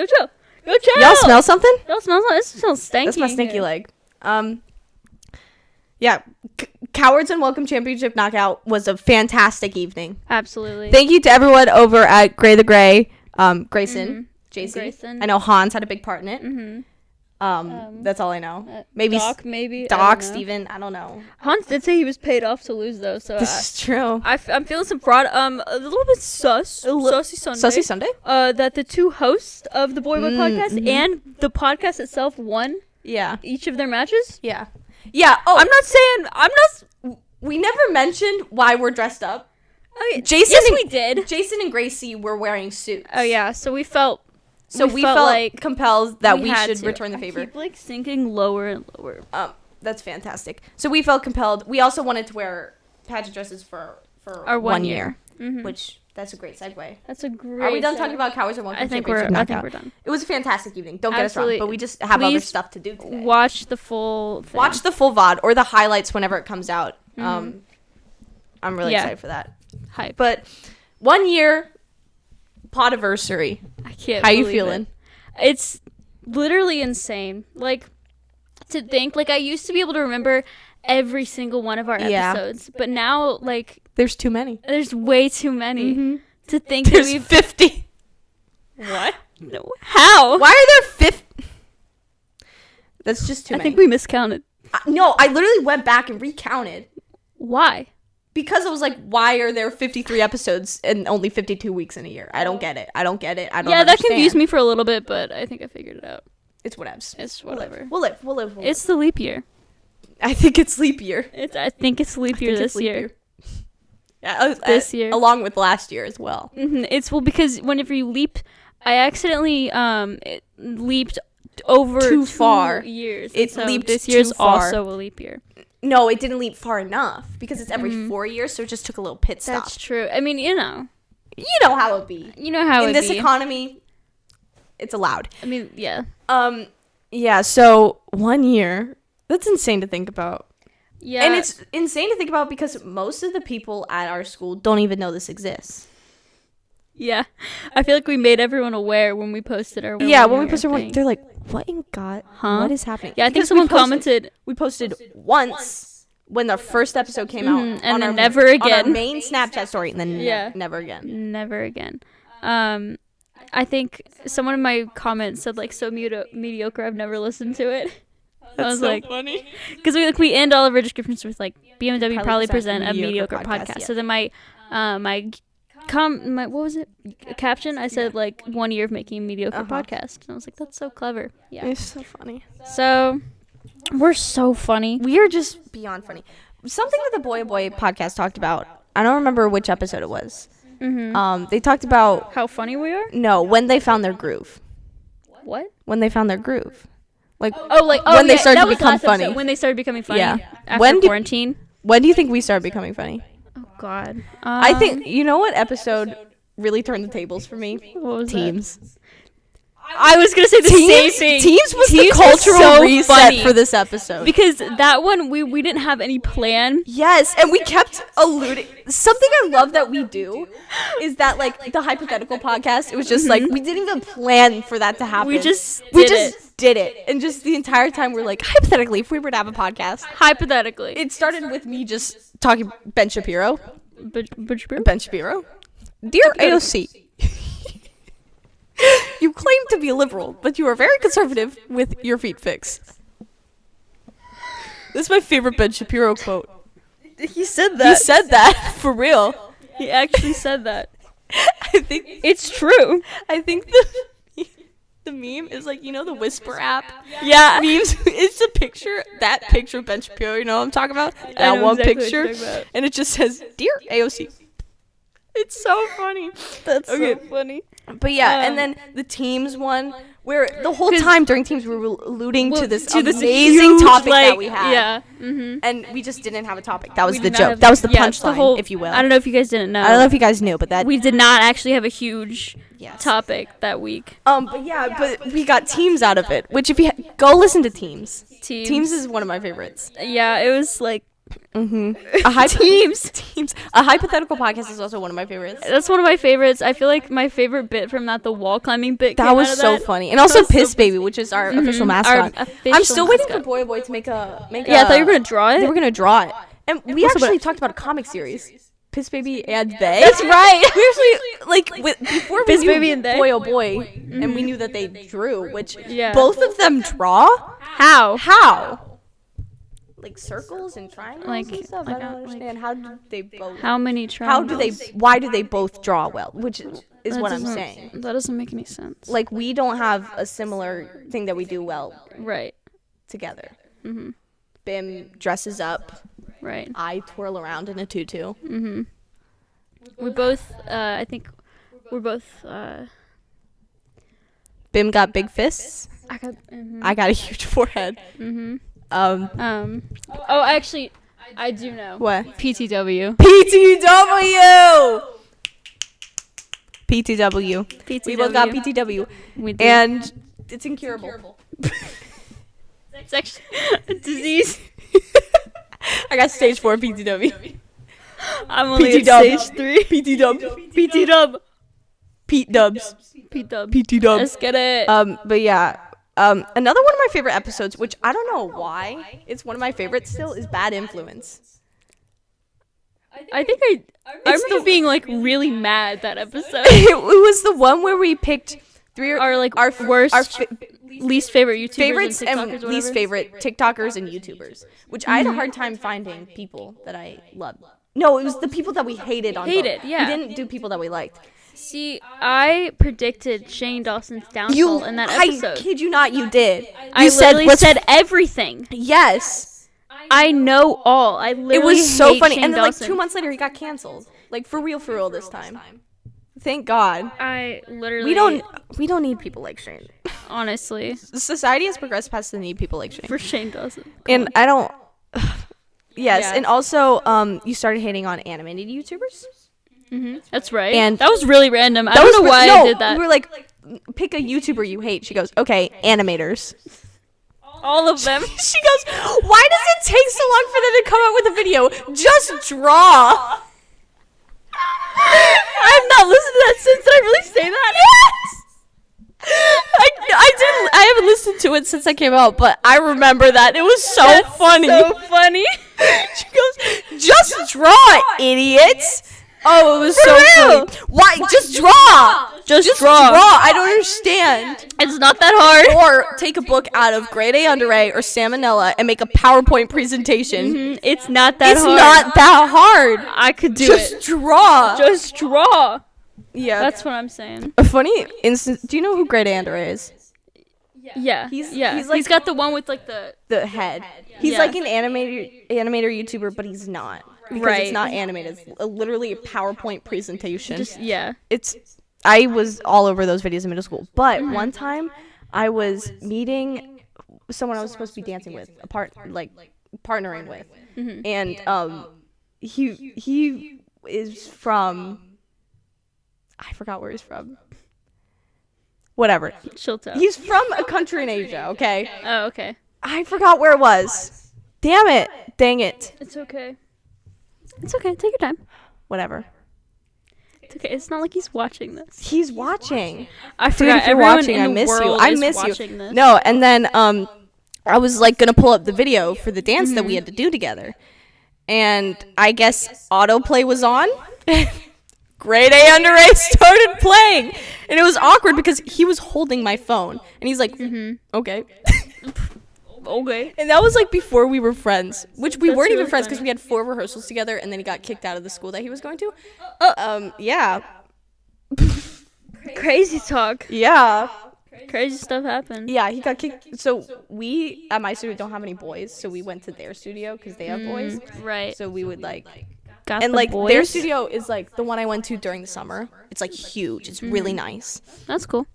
chill. Yo, chill. Y'all smell something? Y'all smell like it smells stanky. That's my stinky leg. Yeah, Cowards Unwelcome Championship Knockout was a fantastic evening. Absolutely. Thank you to everyone over at Gray the Gray, Grayson, JC. Grayson. I know Hans had a big part in it. That's all I know. Maybe Doc, maybe. Doc, Steven, I don't know. Hans did say he was paid off to lose though, so This is true. I'm feeling some fraud. A little bit Sussy Sunday. Sussy Sunday? That the 2 hosts of the Boy podcast and the podcast itself won Yeah. each of their matches. Yeah. Yeah. Oh, I'm not saying we never mentioned why we're dressed up. Oh, yeah. Jason yes, and- we did. Jason and Gracie were wearing suits. Oh yeah, so we felt like compelled that we had should to. return the favor. I keep like sinking lower and lower. That's fantastic. So we felt compelled. We also wanted to wear pageant dresses for Our 1 1 year, Mhm. which that's a great segue. That's a great. Are we done talking about Cowards Unwelcome I think Championship we're Knockout? done. It was a fantastic evening. Don't get us wrong, Absolutely. but we just have other Please stuff to do today. Watch the full thing. Watch the full VOD or the highlights whenever it comes out. I'm really Yeah. excited for that. hype. But 1 year podiversary. I can't. How you believe feeling? it. It's literally insane. Like to think. Like I used to be able to remember every single one of our Yeah. episodes, but now like There's too many. there's way too many. To think that There's we've 50. what? No. How? Why are there 50? That's just too I many. think we miscounted. No, I literally went back and recounted. Why? Because I was like, why are there 53 episodes and only 52 weeks in a year? I don't get it. I don't Yeah, that understand. confused me for a little bit, but I think I figured it out. It's whatevs. It's We'll whatever. live. We'll live. It's the leap year. I think it's leap year. I think it's leap year I think it's this year. Yeah, This year. along with last year as well. It's because whenever you leap, I accidentally leaped over too 2 far. years. It so leaped this year's too far. also a leap year. No, it didn't leap far enough because it's every 4 years, so it just took a little pit stop. That's true. I mean, you know how it be. You know how in it this be. economy, it's allowed. I mean, yeah. Yeah, so 1 year. That's insane to think about. Yeah. And it's insane to think about because most of the people at our school don't even know this exists. Yeah. I feel like we made everyone aware when we posted our When we posted one, they're like, what in God? Huh? What is happening? Yeah, I think Because someone commented. We posted once when the first episode came out. And on then our, never on our again. main Snapchat story, and then never again. Never again. I think someone in my comments said, like, so mediocre, I've never listened to it. I was so like, funny. Because we end all of our descriptions with, like, BM&W probably present a mediocre podcast. Yeah. So then my what was it? Caption, I said, like, 1 year of making a mediocre podcast. And I was like, that's so clever. Yeah. It's so funny. So, we're so funny. We are just beyond funny. Something that the Boy podcast talked about, I don't remember which episode it was. They talked about how funny we are? No, when they found their groove. What? When they found their groove. When they started to become funny. Episode, when they started becoming funny. Yeah. After quarantine. When do you think we started becoming funny? Oh, God. I think, you know what episode really turned the tables for me? What was Teams. That? I was going to say the same thing. Teams was the cultural reset for this episode. Because that one, we didn't have any plan. Yes, and we kept alluding. Something I love that we do is that, like, the hypothetical podcast, it was just like, we didn't even plan for that to happen. We just did it. And just the entire time we're like, hypothetically, if we were to have a podcast. Hypothetically. It started with me just talking Ben Shapiro. Ben Shapiro? Dear AOC. You claim to be a liberal, but you are very conservative with your feet fixed. This is my favorite Ben Shapiro quote. He said that. For real. He actually said that. I think it's true. I think the meme is like, you know, the Whisper app? Yeah. Memes. It's a picture, that picture of Ben Shapiro, you know what I'm talking about? That one picture. And it just says, Dear AOC. It's so funny. That's so funny. But yeah, and then the Teams one, where the whole time during Teams we were alluding to this amazing topic that we had. Yeah. And we just didn't have a topic. That was the joke. That was the punchline, if you will. I don't know if you guys didn't know. I don't know if you guys knew, but that... We did not actually have a huge topic that week. But we got Teams out of it, which if you... Go listen to Teams. Teams is one of my favorites. Yeah, it was like... Teams. A hypothetical podcast is also one of my favorites. That's one of my favorites. I feel like my favorite bit from that, the wall climbing bit. That was so funny, and also Piss Baby, which is our official mascot. I'm still waiting for Boy to make a. Yeah, I thought you were gonna draw it. They were gonna draw it, and we actually talked about a comic series. Piss Baby and They. That's right. We actually before Piss we knew Baby and They. Boy Oh Boy, and we knew that they drew, which both of them draw. How? Like circles and triangles and stuff. I don't understand. How do they both? How many triangles? Why do they both draw well? Which is what I'm saying. That doesn't make any sense. Like, we don't have a similar thing that we do well. Right. Together. Bim dresses up. Right. I twirl around in a tutu. We both. I think we're both. Bim got big fists. I got a huge forehead. Oh, actually, I do know. What? PTW. We both got PTW. We did. And it's incurable. It's actually a disease. I got stage 4 PTW. I'm only at stage 3. PTW. Pete Dubs. Let's get it. But yeah. Another one of my favorite episodes, which I don't know why it's one of my favorites still, is Bad Influence. I think I remember being like really mad that episode. It was the one where we picked our least favorite YouTubers favorites and least favorite TikTokers and YouTubers, which I had a hard time finding people that I loved. No, it was the people that we hated on. Yeah. We didn't do people that we liked. See, I predicted Shane Dawson's downfall in that episode. I kid you not, you did. I literally said everything. Yes. I know all. I literally It was so funny. Shane and then Dawson. like 2 months later, he got canceled. Like for real this time. Thank God. I literally. We don't need people like Shane. honestly. Society has progressed past the need people like Shane. For Shane Dawson. And I don't. Yes, Yeah. and also, you started hating on animated YouTubers. That's right. And that was really random. I don't know why I did that. We were like, pick a YouTuber you hate. She goes, okay, animators. All of them. She goes, why does it take so long for them to come out with a video? Just draw. I've not listened to that since. Did I really say that? Yes. I haven't listened to it since I came out, but I remember that. It was so funny. So funny. She goes, just draw, idiots. Oh, it was so funny. Why? Just draw. Just draw. I don't understand. It's not that hard. Or take a book out of grade A under A or salmonella and make a PowerPoint presentation. It's not that hard. It's not that hard. I could do Just it. draw. Just draw. Yeah. That's what I'm saying. A funny instance. Do you know who grade A under A is? Yeah. He's He's got the one with like the head. He's Yeah. like an animator YouTuber, but he's not. Because Right. it's not animated. It's literally a PowerPoint presentation. I was all over those videos in middle school. But one time I was meeting someone I was supposed to be dancing with, partnering with. And he is from, I forgot where he's from. Whatever. Chill out. He's from a country in Asia, okay? Oh, okay. I forgot where it was. Damn it. Dang it. It's okay. It's okay. Take your time. Whatever. It's okay. It's not like he's watching this. He's watching. I Dude, forgot. if you're Everyone watching, in I the miss you. world I is miss you. watching this. No, and then I was like gonna pull up the video for the dance that we had to do together. And I guess autoplay was on. Grade A under A started playing. And it was awkward because he was holding my phone. And he's like, okay. Okay. And that was like before we were friends, which we That's weren't even really friends because funny. we had 4 rehearsals together, and then he got kicked out of the school that he was going to. Yeah. Crazy talk. Yeah. Crazy stuff happened. Yeah, he got kicked. So we, at my studio, don't have any boys, so we went to their studio because they have boys. Right. So we would like, Got and the like boys. their studio is like the one I went to during the summer. It's like huge. It's really nice. That's cool.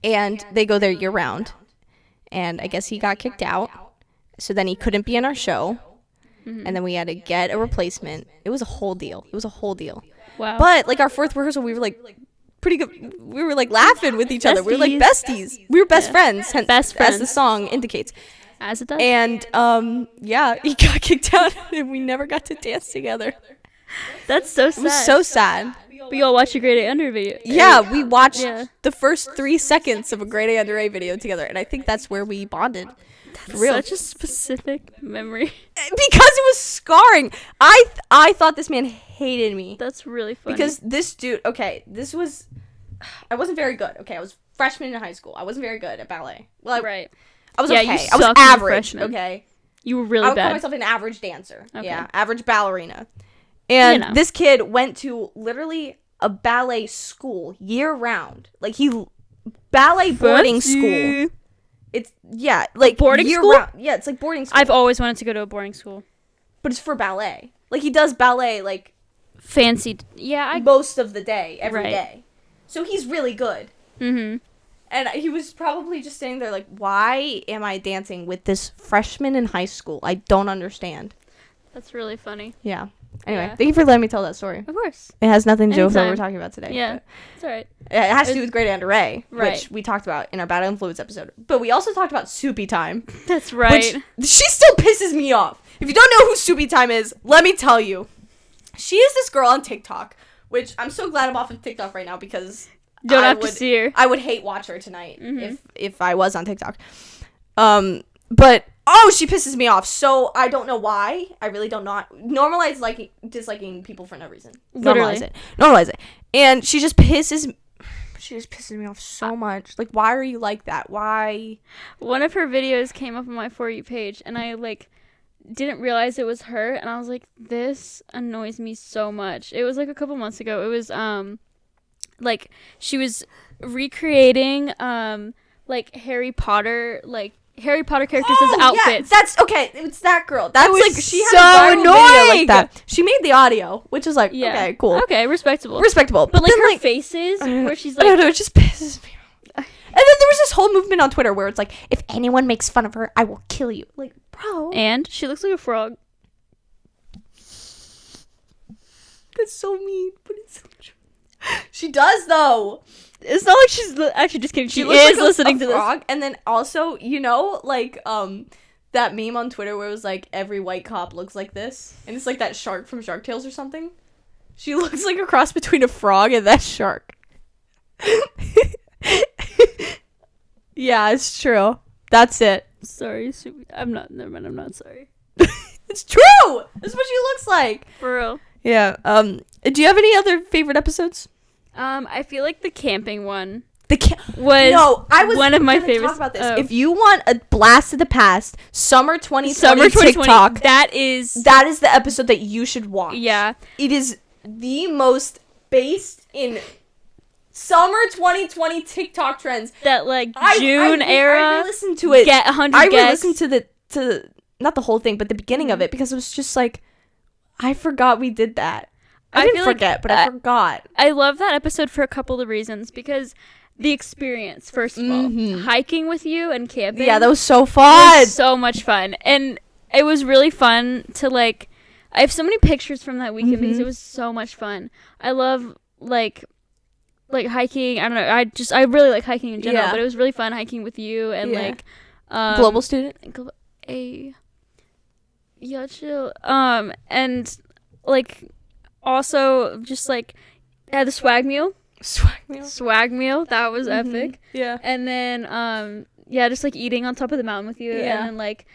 And they go there year round. And I guess he got kicked out. So then he couldn't be in our show. And then we had to get a replacement. It was a whole deal. Wow. But like our 4th rehearsal, we were like pretty good. We were like laughing with each other. We were like Besties. besties. We were best friends. Hence, Best as the friends. song indicates. As it does. And yeah, he got kicked out, and we never got to dance together. That's so sad. It was so sad. We all watched a grade A under video. Yeah, we watched Yeah. the first 3 seconds of a grade A under A video together, and I think that's where we bonded. For real. Such a specific memory. Because it was scarring. I thought this man hated me. That's really funny. Because this dude, okay, I wasn't very good. Okay, I was freshman in high school. I wasn't very good at ballet. Well, right. I was Yeah, okay. you I was sucked as a average. freshman. Okay, You were I really would call bad. myself an average dancer. Okay. Yeah, average ballerina. And You know. this kid went to literally a ballet school year round. Like ballet boarding school. It's like boarding year school? round. Yeah, it's like boarding school. I've always wanted to go to a boarding school. But it's for ballet. Like he does ballet like Fancy. Yeah, most of the day, every day. Right. So he's really good. Mm-hmm. And he was probably just sitting there like, why am I dancing with this freshman in high school? I don't understand. That's really funny. Yeah. Anyway, Yeah. thank you for letting me tell that story. Of course. It has nothing to do with what we're Anytime. talking about today. Yeah. but It's alright. It has to do with grade A under A, Right. which we talked about in our Bad Influence episode. But we also talked about Soupy Time. That's right. Which she still pisses me off. If you don't know who Soupy Time is, let me tell you. She is this girl on TikTok, which I'm so glad I'm off of TikTok right now because Don't have to see her. I would hate watch her tonight if I was on TikTok. But she pisses me off. So I don't know why. I really don't know. Normalize disliking people for no reason. Literally. Normalize it. And she just pisses me off so much. Like, why are you like that? Why? One of her videos came up on my For You page, and I didn't realize it was her, and I was like, this annoys me so much. It was a couple months ago. It was she was recreating Harry Potter characters as outfits. Yeah, that's okay. It's that girl. That's was she so had a viral video annoying. like that. She made the audio, which is okay, cool, Okay, respectable. respectable. But then, her faces, where she's I don't know, it just pisses me off. And then there was this whole whole movement on Twitter where it's like, if anyone makes fun of her, I will kill you. Like, bro. And she looks like a frog. That's so mean, but it's so true. She does, though. It's not like she's actually just kidding. She is like listening to frog. this. And then also, you know, like, that meme on Twitter where it was like, every white cop looks like this. And it's like that shark from Shark Tales or something. She looks like a cross between a frog and that shark. Yeah, it's true. That's it. Sorry, I'm not. Never mind. I'm not sorry. It's true. That's what she looks like. For real. Yeah. Do you have any other favorite episodes? I feel like the camping one was one of my gonna favorites. Talk about this. If you want a blast of the past, summer 2020 TikTok. That is the episode that you should watch. Yeah. It is the most based in summer 2020 TikTok trends. That like June era. I listened to it. Get 100 I guests. listened to not the whole thing, but the beginning of it because it was just like, I forgot we did that. I didn't forget, but I forgot. I love that episode for a couple of reasons because the experience, first of all, hiking with you and camping. Yeah, that was so fun. Was so much fun, and it was really fun to like. I have so many pictures from that weekend because it was so much fun. I love like hiking. I don't know. I really like hiking in general, but it was really fun hiking with you and like global student. Yeah, chill. And like also just like the swag meal. That was epic. Yeah. And then just like eating on top of the mountain with you and then like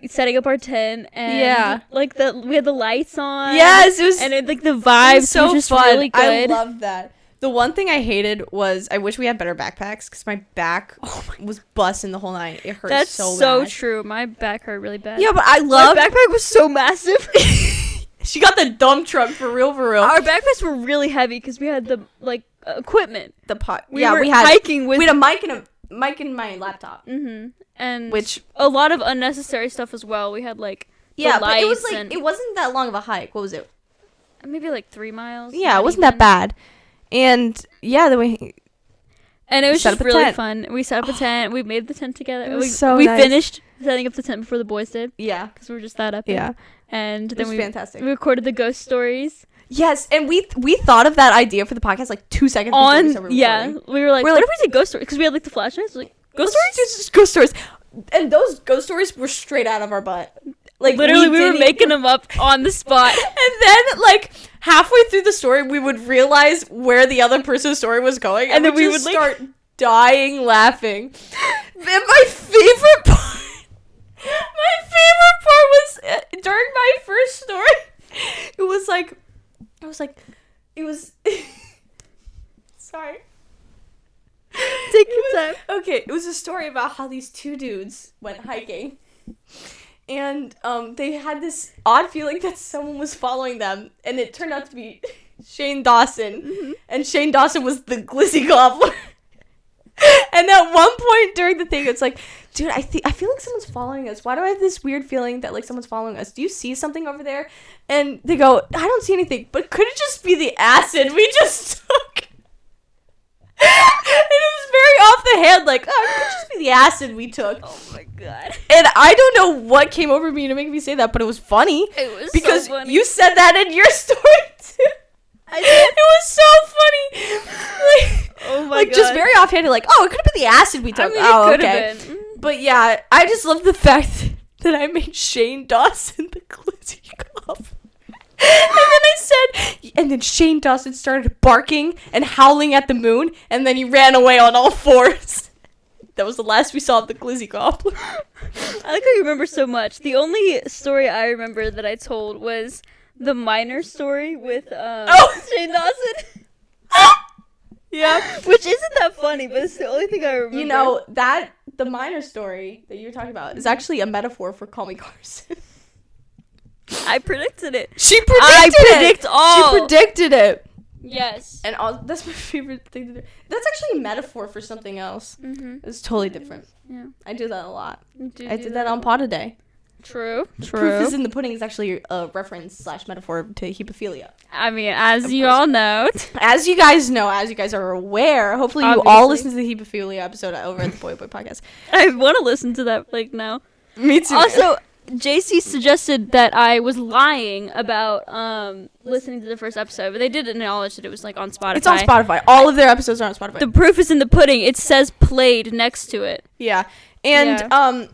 setting up our tent and like we had the lights on. Yes, it was, and like the vibes so were just fun. really good. I loved that. The one thing I hated was I wish we had better backpacks because my back was busting the whole night. It hurt That's so bad. so true. My back hurt really bad. Yeah, but I love my backpack was so massive. She got the dump truck for real. Our backpacks were really heavy because we had the like equipment. The pot. We had hiking with. We had a mic and my laptop. And which a lot of unnecessary stuff as well. We had like but lights it was like it wasn't that long of a hike. What was it? Maybe like 3 miles. Yeah, it wasn't that bad. And and it was just really fun. We set up a tent. We made the tent together. It was so we nice. finished setting up the tent before the boys did. Yeah, because we were just that epic. Yeah, and then fantastic. We recorded the ghost stories. Yes, and we thought of that idea for the podcast like 2 seconds before we started recording. We were like, what if we did ghost stories? Because we had like the flashlights. Like ghost stories. Just ghost stories, and those ghost stories were straight out of our butt. Like literally, we were making them up on the spot. And then, like halfway through the story, we would realize where the other person's story was going, and then we would start dying laughing. And my favorite part was during my first story. It was sorry. Take your time. Okay, it was a story about how these two dudes went hiking. And they had this odd feeling that someone was following them, and it turned out to be Shane Dawson. And Shane Dawson was the glizzy gobbler. And at one point during the thing, it's like, dude, I feel like someone's following us. Why do I have this weird feeling that like someone's following us? Do you see something over there? And they go, I don't see anything, but could it just be the acid we just took? And it was very off the hand, like, oh, it could just be the acid we took. Oh my god. And I don't know what came over me to make me say that, but it was funny. It was because so funny. You said that in your story too. It was so funny. Oh my god. Just very offhanded, like, oh, it could have been the acid we took. I mean, it could okay. have been. But yeah, I just love the fact that I made Shane Dawson the glizzy goblin. And then Shane Dawson started barking and howling at the moon, and then he ran away on all fours. That was the last we saw of the glizzy goblin. I like how you remember so much. The only story I remember that I told was the minor story with Shane Dawson. Yeah. Which isn't that funny, but it's the only thing I remember. You know, the minor story that you were talking about is actually a metaphor for Call Me Carson. I predicted it. She predicted all. She predicted it. Yes. And that's my favorite thing to do. That's actually a metaphor for something else. It's totally different. Yeah. I do that a lot. I did that on Pot a Day. True. Proof is in the pudding is actually a reference / metaphor to hemophilia. I mean, as you all know. As you guys know, as you guys are aware, hopefully you all listen to the hemophilia episode over at the Boy Podcast. I want to listen to that, like, now. Me too. Also, JC suggested that I was lying about listening to the first episode, but they did acknowledge that it was, like, on Spotify. It's on Spotify. All of their episodes are on Spotify. The proof is in the pudding. It says played next to it. Yeah. And,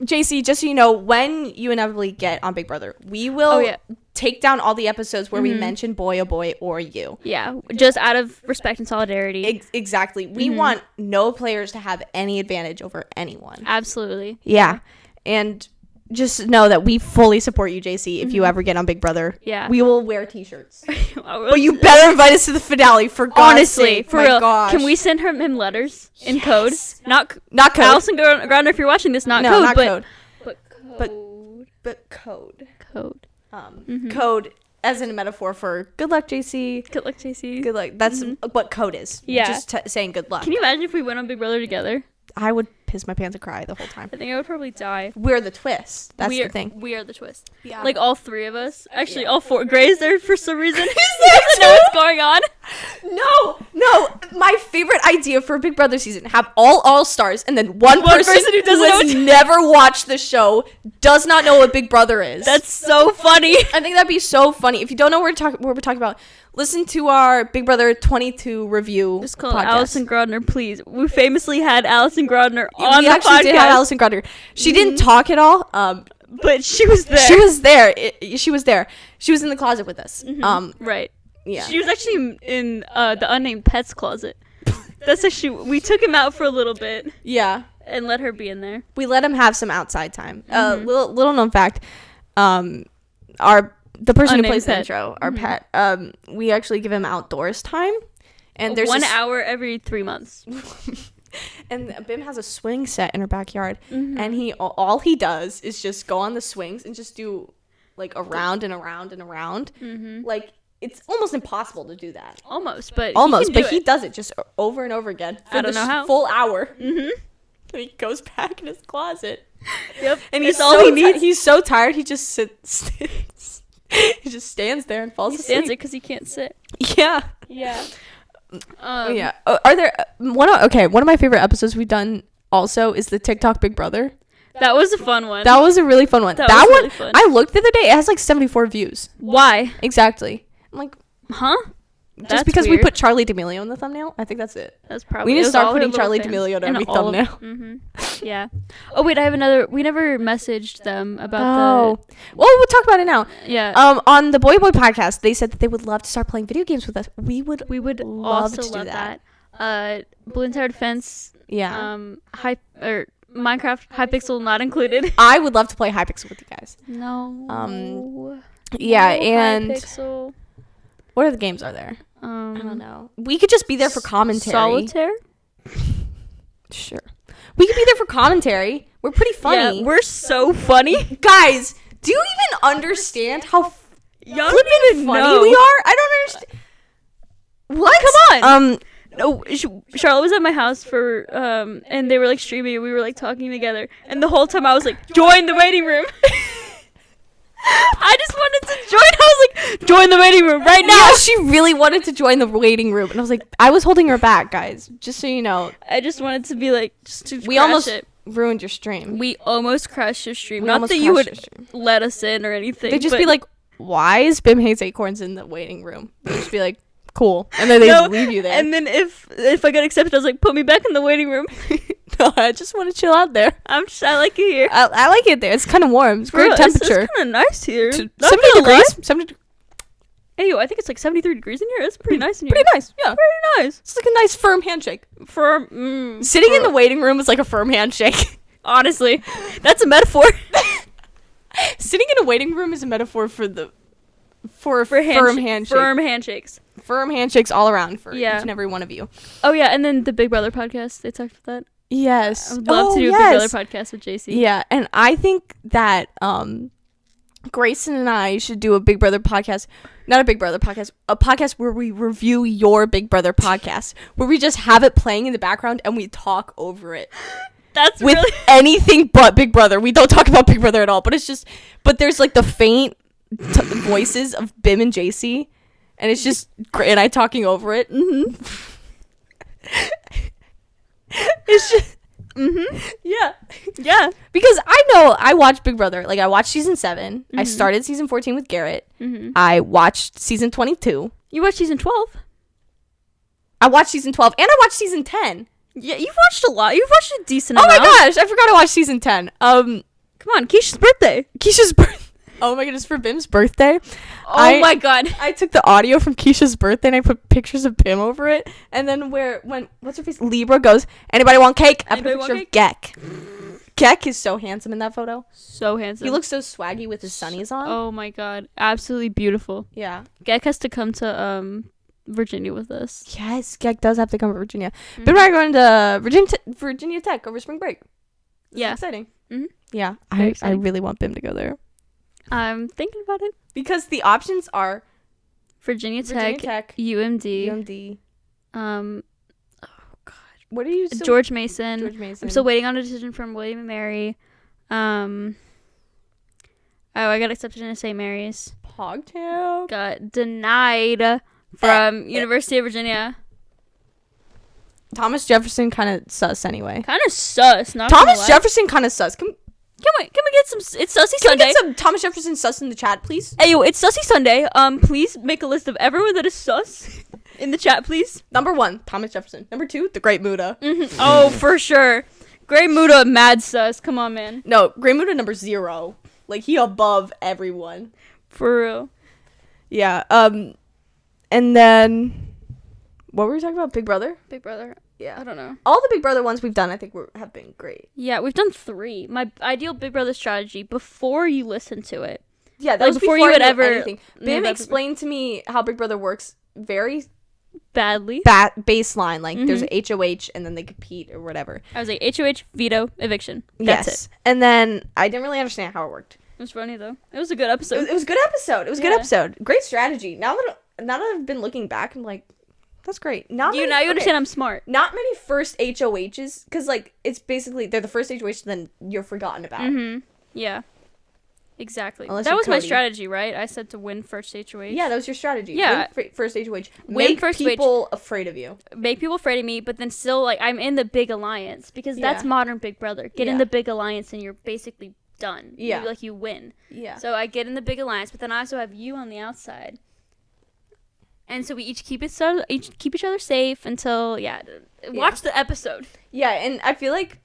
JC, just so you know, when you inevitably get on Big Brother, we will take down all the episodes where we mention boy, oh boy, or you. Yeah, just out of respect and solidarity. Exactly. We want no players to have any advantage over anyone. Absolutely. Yeah. And just know that we fully support you, JC, if you ever get on Big Brother. Yeah. We will wear t-shirts. But you better invite us to the finale, for God's sake. For real. Gosh. Can we send him letters in code? Not code. Allison Groundner, if you're watching this, not code. But code. Code. Code as in a metaphor for good luck, JC. Good luck, JC. Good luck. That's what code is. Yeah. Just saying good luck. Can you imagine if we went on Big Brother together? I would piss my pants and cry the whole time. I think I would probably die. We're the twist. That's the thing. We are the twist. Yeah. Like, all three of us. Actually, all four. Gray's there for some reason. He doesn't know what's going on. No. My favorite idea for a Big Brother season, have all stars, and then one person who has never watched the show, does not know what Big Brother is. That's so funny. I think that'd be so funny. If you don't know what we're talking about, listen to our Big Brother 22 review. Just call Allison Grodner, please. We famously had Allison Grodner on the podcast. We actually did have Allison Grodner. She didn't talk at all, but she was there. She was there. She was there. She was in the closet with us. Right. Yeah. She was actually in the unnamed pets closet. That's actually, we took him out for a little bit. Yeah. And let her be in there. We let him have some outside time. Little known fact, the person who plays the intro, our pet, we actually give him outdoors time, and there's 1 hour every 3 months. And Bim has a swing set in her backyard, and all he does is just go on the swings and just do like around and around and around. Like, it's almost impossible to do that. He does it just over and over again for the full hour. And he goes back in his closet. Yep. And he's all he needs. He's so tired. He just sits. He just stands there and falls asleep. He stands there because he can't sit. Yeah. Yeah. Yeah. Are there one of my favorite episodes we've done also is the TikTok Big Brother. That was a fun one. That was a really fun one. That was one, really fun. I looked the other day. It has like 74 views. Why? Exactly. I'm like, huh? Just because we put Charlie D'Amelio in the thumbnail? I think that's it. That's probably. We need to start putting Charlie D'Amelio in every thumbnail. Yeah. Oh wait, I have another. We never messaged them about the. Well, we'll talk about it now. Yeah. On the Boy podcast, they said that they would love to start playing video games with us. We would love to do that. Blue and Tower Defense. Yeah. Minecraft Hypixel not included. I would love to play Hypixel with you guys. No. Yeah, and Hypixel. What other games are there? I don't know. We could just be there for commentary. Solitaire? Sure. We could be there for commentary. We're pretty funny. Yeah, we're so funny. Guys, do you even understand how flippin' funny know. we are? I don't understand. What? Come on. No, Charlotte was at my house for, and they were, like, streaming, and we were, like, talking together. And the whole time I was like, join the waiting room. I just wanted to join. I was like, join the waiting room right now. Yeah, she really wanted to join the waiting room. And I was like, I was holding her back, guys. Just so you know. I just wanted to be like, we almost ruined your stream. We almost crashed your stream. Not that you would let us in or anything. They'd just be like, why is Bim Hates Acorns in the waiting room? They'd just be like, cool. And then they'd leave you there. And then if I got accepted, I was like, put me back in the waiting room. No, I just want to chill out there. I like it here. I like it there. It's kind of warm. It's great temperature. It's kind of nice here. 70 degrees. 70. Hey, I think it's like 73 degrees in here. It's pretty nice in here. Pretty nice. Yeah. Pretty nice. It's like a nice firm handshake. Sitting in the waiting room is like a firm handshake. Honestly, that's a metaphor. Sitting in a waiting room is a metaphor for firm handshakes. Firm handshakes. Firm handshakes all around for each and every one of you. Oh yeah, and then the Big Brother podcast. They talked about that. Yes. I would love to do a Big Brother podcast with JC. Yeah, and I think that Grayson and I should do a Big Brother podcast. Not a Big Brother podcast. A podcast where we review your Big Brother podcast. Where we just have it playing in the background and we talk over it. That's with really anything but Big Brother. We don't talk about Big Brother at all, but it's just, but there's like the faint voices of Bim and JC, and it's just great. And I talking over it. It's just, yeah. Because I know I watched Big Brother. Like I watched season 7. I started season 14 with Garrett. I watched season 22. You watched season 12? I watched season 12, and I watched season 10. Yeah, you've watched a lot. You've watched a decent Oh amount. my gosh, I forgot to watch season 10. Come on, Keisha's birthday. Keisha's birthday. Oh my goodness, for Bim's birthday. Oh my god. I took the audio from Keisha's birthday and I put pictures of Bim over it. And then when what's her face? Libra goes, anybody want cake? I put a picture of Gek. Gek is so handsome in that photo. So handsome. He looks so swaggy with his sunnies on. Oh my god. Absolutely beautiful. Yeah. Gek has to come to Virginia with us. Yes, Gek does have to come to Virginia. Bim and I are going to Virginia Tech over spring break. Yeah. Exciting. Mm-hmm. Yeah. I really want Bim to go there. I'm thinking about it. Because the options are Virginia Tech, UMD. Oh god. What are you still George Mason. Mason. I'm still waiting on a decision from William and Mary. I got accepted into St. Mary's. Pogtail. Got denied from University of Virginia. Thomas Jefferson kind of sus anyway. Kind of sus. Not Thomas Jefferson kind of sus. Can we get some? It's Sussy Can Sunday. we get some Thomas Jefferson sus in the chat, please? Hey, yo, it's Sussy Sunday. Please make a list of everyone that is sus in the chat, please. Number 1, Thomas Jefferson. Number 2, the Great Muda. Oh, for sure. Great Muda, mad sus. Come on, man. No, Great Muda number 0. Like, he above everyone. For real. Yeah, and then, what were we talking about? Big Brother? Big Brother. Yeah. I don't know. All the Big Brother ones we've done, I think, have been great. Yeah, we've done 3. My ideal Big Brother strategy before you listen to it. Yeah, that Like, was before before you would I knew ever anything. know Bim about explained to me how Big Brother works very Badly. baseline. Like, there's a HOH, and then they compete or whatever. I was like, HOH, veto, eviction. That's it. And then I didn't really understand how it worked. It was funny, though. It was a good episode. It was a good episode. It was a good episode. Great strategy. Now that I've been looking back, I'm like, that's great. Now you understand I'm smart. Not many first HOHs, because, like, it's basically, they're the first HOH, then you're forgotten about. Yeah. Exactly. Unless that you're was my Cody. strategy, right? I said to win first HOH. Yeah, that was your strategy. Yeah. Win first HOH. Win Make first people afraid of you. Make people afraid of me, but then still, like, I'm in the big alliance, because that's modern Big Brother. Get in the big alliance and you're basically done. Yeah. You win. Yeah. So I get in the big alliance, but then I also have you on the outside. And so we each keep each other safe until watch the episode. Yeah, and I feel like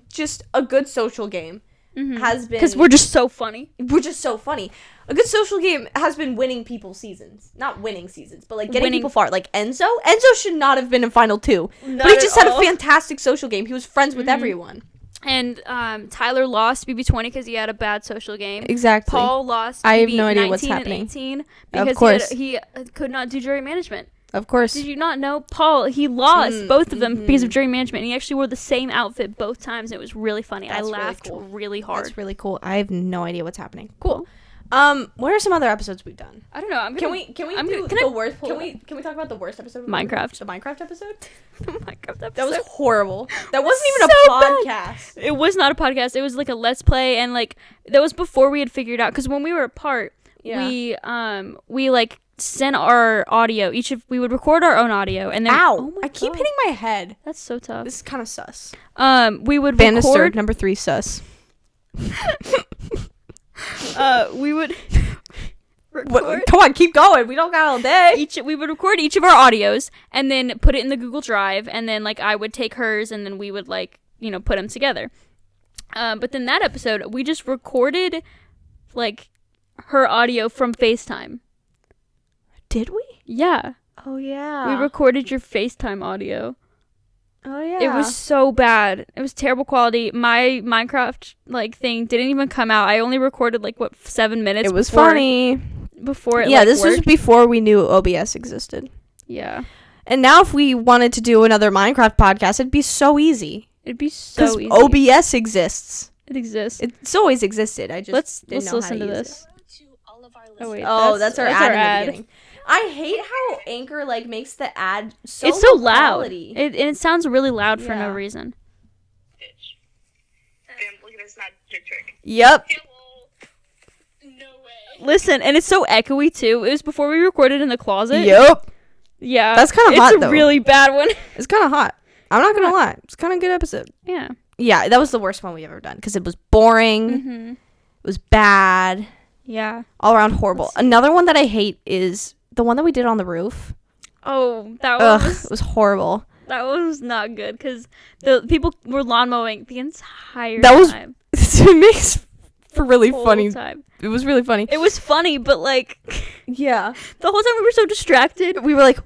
just a good social game has been, because we're just so funny. We're just so funny. A good social game has been winning people seasons, not winning seasons, but like getting people far. Like Enzo should not have been in final 2, but he just had a fantastic social game. He was friends with everyone. And Tyler lost BB20 because he had a bad social game. Exactly. Paul lost. I have BB no idea what's 19 and happening. 18 because Of course. he could not do jury management. Of course. Did you not know? Paul, he lost both of them because of jury management. And he actually wore the same outfit both times. It was really funny. I laughed really hard. That's really cool. I have no idea what's happening. Cool. What are some other episodes we've done? I don't know. Can we talk about the worst episode? Minecraft. The Minecraft episode? The Minecraft episode. That was horrible. That wasn't even a podcast. It was not a podcast. It was like a let's play, and like that was before we had figured out, because when we were apart, we like sent our audio. We would record our own audio, and then I keep hitting my head. That's so tough. This is kind of sus. We would Bannister, record number 3 sus. we would record. Come on, keep going. We don't got all day. We would record each of our audios and then put it in the Google Drive, and then like I would take hers, and then we would like put them together. But then that episode, we just recorded like her audio from FaceTime. Did we? Yeah. Oh yeah. We recorded your FaceTime audio. Oh yeah. It was so bad. It was terrible quality. My Minecraft like thing didn't even come out. I only recorded like 7 minutes. It was funny. Before it this was before we knew OBS existed. Yeah. And now if we wanted to do another Minecraft podcast, it'd be so easy. It'd be so easy. OBS exists. It exists. It's always existed. I just let's didn't listen know to how this. Oh wait, that's our ad in the beginning. I hate how Anchor like makes the ad so it's so low loud. quality. It sounds really loud for no reason. trick. Yep. Hello. No way. Listen, and it's so echoey too. It was before we recorded in the closet. Yep. Yeah. That's kind of hot, It's though. a really bad one. It's kind of hot. I'm not gonna lie. It's kind of a good episode. Yeah. Yeah, that was the worst one we've ever done because it was boring. Mm-hmm. It was bad. Yeah. All around horrible. Another one that I hate is the one that we did on the roof. Oh, that Ugh, was it was horrible. that was not good because the people were lawn mowing the entire That was- time. It makes for really Whole funny. time. It was really funny. It was funny, but like Yeah. the whole time we were so distracted. We were like,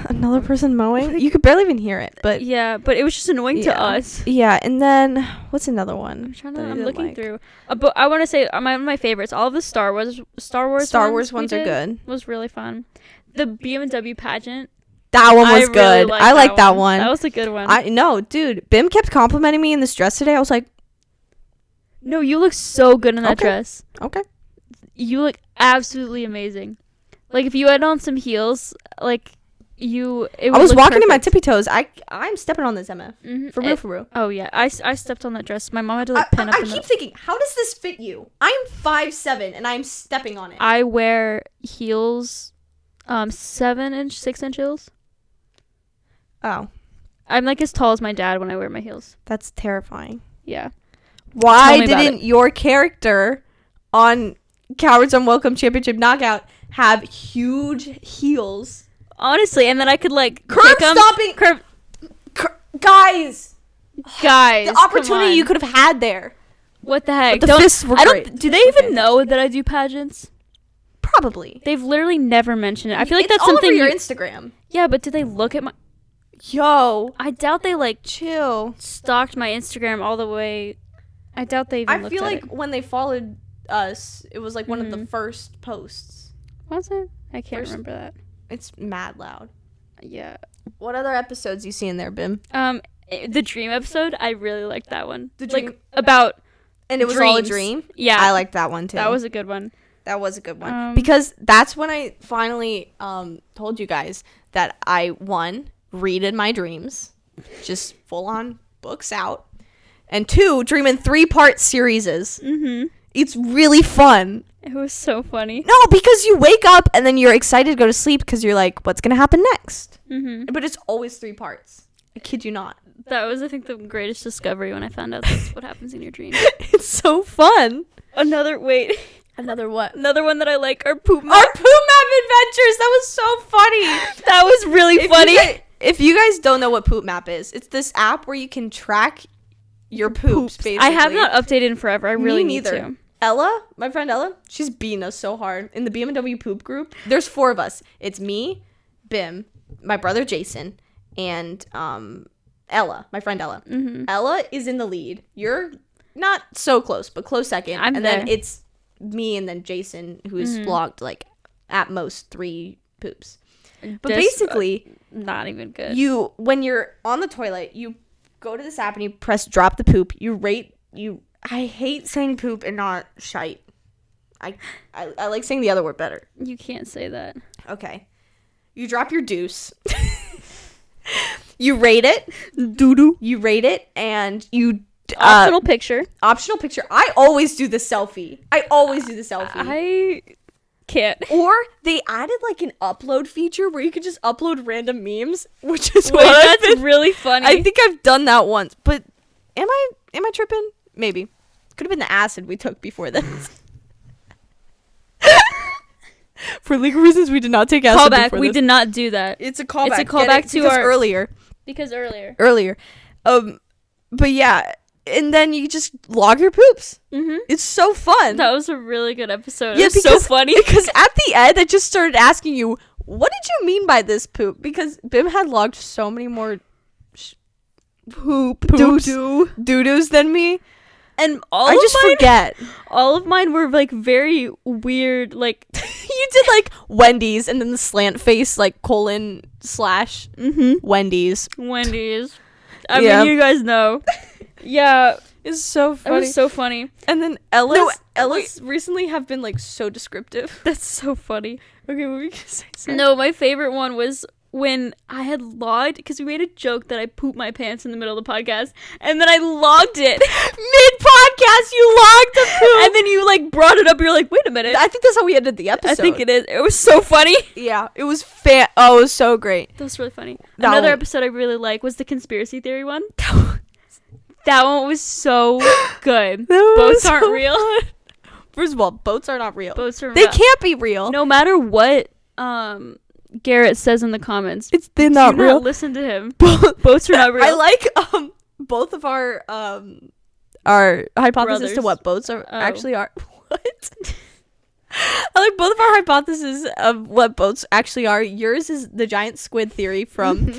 another person mowing? You could barely even hear it, but Yeah, but it was just annoying to us. yeah. And then what's another one? I'm trying that to. I I'm didn't looking like? through. But I want to say one of my favorites. All of the Star Wars Star Wars we ones are did good. Was really fun. The BM&W pageant. That one I was really good. liked I like that one. That was a good one. I no, dude. Bim kept complimenting me in this dress today. I was like, No, you look so good in that Okay. dress. okay. You look absolutely amazing. Like if you had on some heels, like you. It would I was look walking in my perfect. tippy toes. I'm stepping on this MF Mhm. for real, for real. Oh yeah, I stepped on that dress. My mom had to like pin up. I in keep the, thinking, how does this fit you? I'm 5'7" and I'm stepping on it. I wear heels, 7-inch, 6-inch heels. Oh, I'm like as tall as my dad when I wear my heels. that's terrifying. Yeah. Why me about didn't your character on Cowards Unwelcome Championship Knockout have huge heels? Honestly, and then I could like Curb kick 'em. stomping, guys. Guys, The opportunity come you on. could have had there. What the heck? But the fists were I don't. great. Do they Fists were even know that I do pageants? Probably. They've literally never mentioned it. I feel like It's that's all something. over your you- Instagram. yeah, but did they look at my? Yo, I doubt they like chill. stalked my Instagram all the way. I doubt they even. I looked feel at like it. when they followed us, it was like one of the Mhm. first posts. Was it? I can't First- remember that. It's mad loud. Yeah. What other episodes you see in there, Bim? The dream episode. I really liked that one. The dream- like about. And it was all a Dreams. dream. Yeah. I liked that one too. That was a good one. That was a good one Um, because that's when I finally told you guys that I read in my dreams, just full on books out, and 2 dream in 3-part series. Mhm. It's really fun. It was so funny. No, because you wake up and then you're excited to go to sleep because you're like, what's gonna happen next? Mhm. But it's always 3 parts. I kid you not. That was, I think, the greatest discovery when I found out that's what happens in your dreams. It's so fun. Another Another what? another one that I like are poop Our map. Poop Map Adventures. That was so funny. That was really funny. If you guys don't know what Poop Map is, it's this app where you can track your poops. Basically, I have not updated in forever. I really Me need neither. to. Ella, my friend Ella, she's beating us so hard in the BM&W poop group. There's 4 of us. It's me, Bim, my brother Jason, and Ella, my friend Ella. Mhm. Ella is in the lead. You're not so close, but close second. I'm and there. then it's me and then Jason, who's logged like at most 3 poops. But basically, not even good. when you're on the toilet, you go to this app and you press drop the poop. You rate you. I hate saying poop and not shite. I like saying the other word better. You can't say that. Okay. You drop your deuce. You rate it. Doo-doo. You rate it and you Optional picture. optional picture. I always do the selfie. I can't. Or they added like an upload feature where you could just upload random memes, which is Wait, what I've that's been really funny. I think I've done that once, but am I tripping? Maybe. Could have been the acid we took before this. For legal reasons, we did not take acid callback. before We this. did not do that. It's a callback. It's a Get callback it? to Because our- earlier. Because earlier. But yeah, and then you just log your poops. Mm-hmm. It's so fun. That was a really good episode. Yeah, It was so funny. Because at the end, I just started asking you, what did you mean by this poop? Because Bim had logged so many more poops, doo-doos than me. And all I of just mine, forget. all of mine were like very weird. Like, You did like Wendy's and then the slant face, like colon / Wendy's. Wendy's. I Yeah. mean, you guys know. Yeah, It's so that funny. was so funny. And then Ella's recently have been like so descriptive. That's so funny. Okay, what were you gonna say? Sorry. No, my favorite one was when I had logged, because we made a joke that I pooped my pants in the middle of the podcast, and then I logged it Mid-podcast, you logged the poop. and then you like brought it up. You're like, wait a minute. I think that's how we ended the episode. I think it is. It was so funny. Yeah, it was it was so great. That was really funny. That Another one- episode I really like was the conspiracy theory one. That one was so good. Boats aren't real. First of all, boats are not real. Boats are They not. can't be real. No matter what Garrett says in the comments, They're do not real. not listen to him. Boats are not real. I like both of our hypotheses to Brothers. what boats are Oh. actually are. What? I like both of our hypotheses of what boats actually are. Yours is the giant squid theory from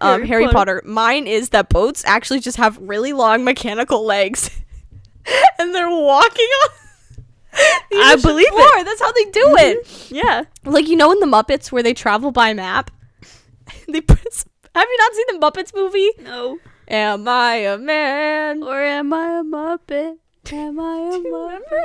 Harry Potter. Mine is that boats actually just have really long mechanical legs and they're walking on the I ocean believe floor. it. That's how they do it. Yeah. Like, you know, in the Muppets where they travel by map, have you not seen the Muppets movie? No. Am I a man? Or am I a Muppet? Am I a Do you Muppet? remember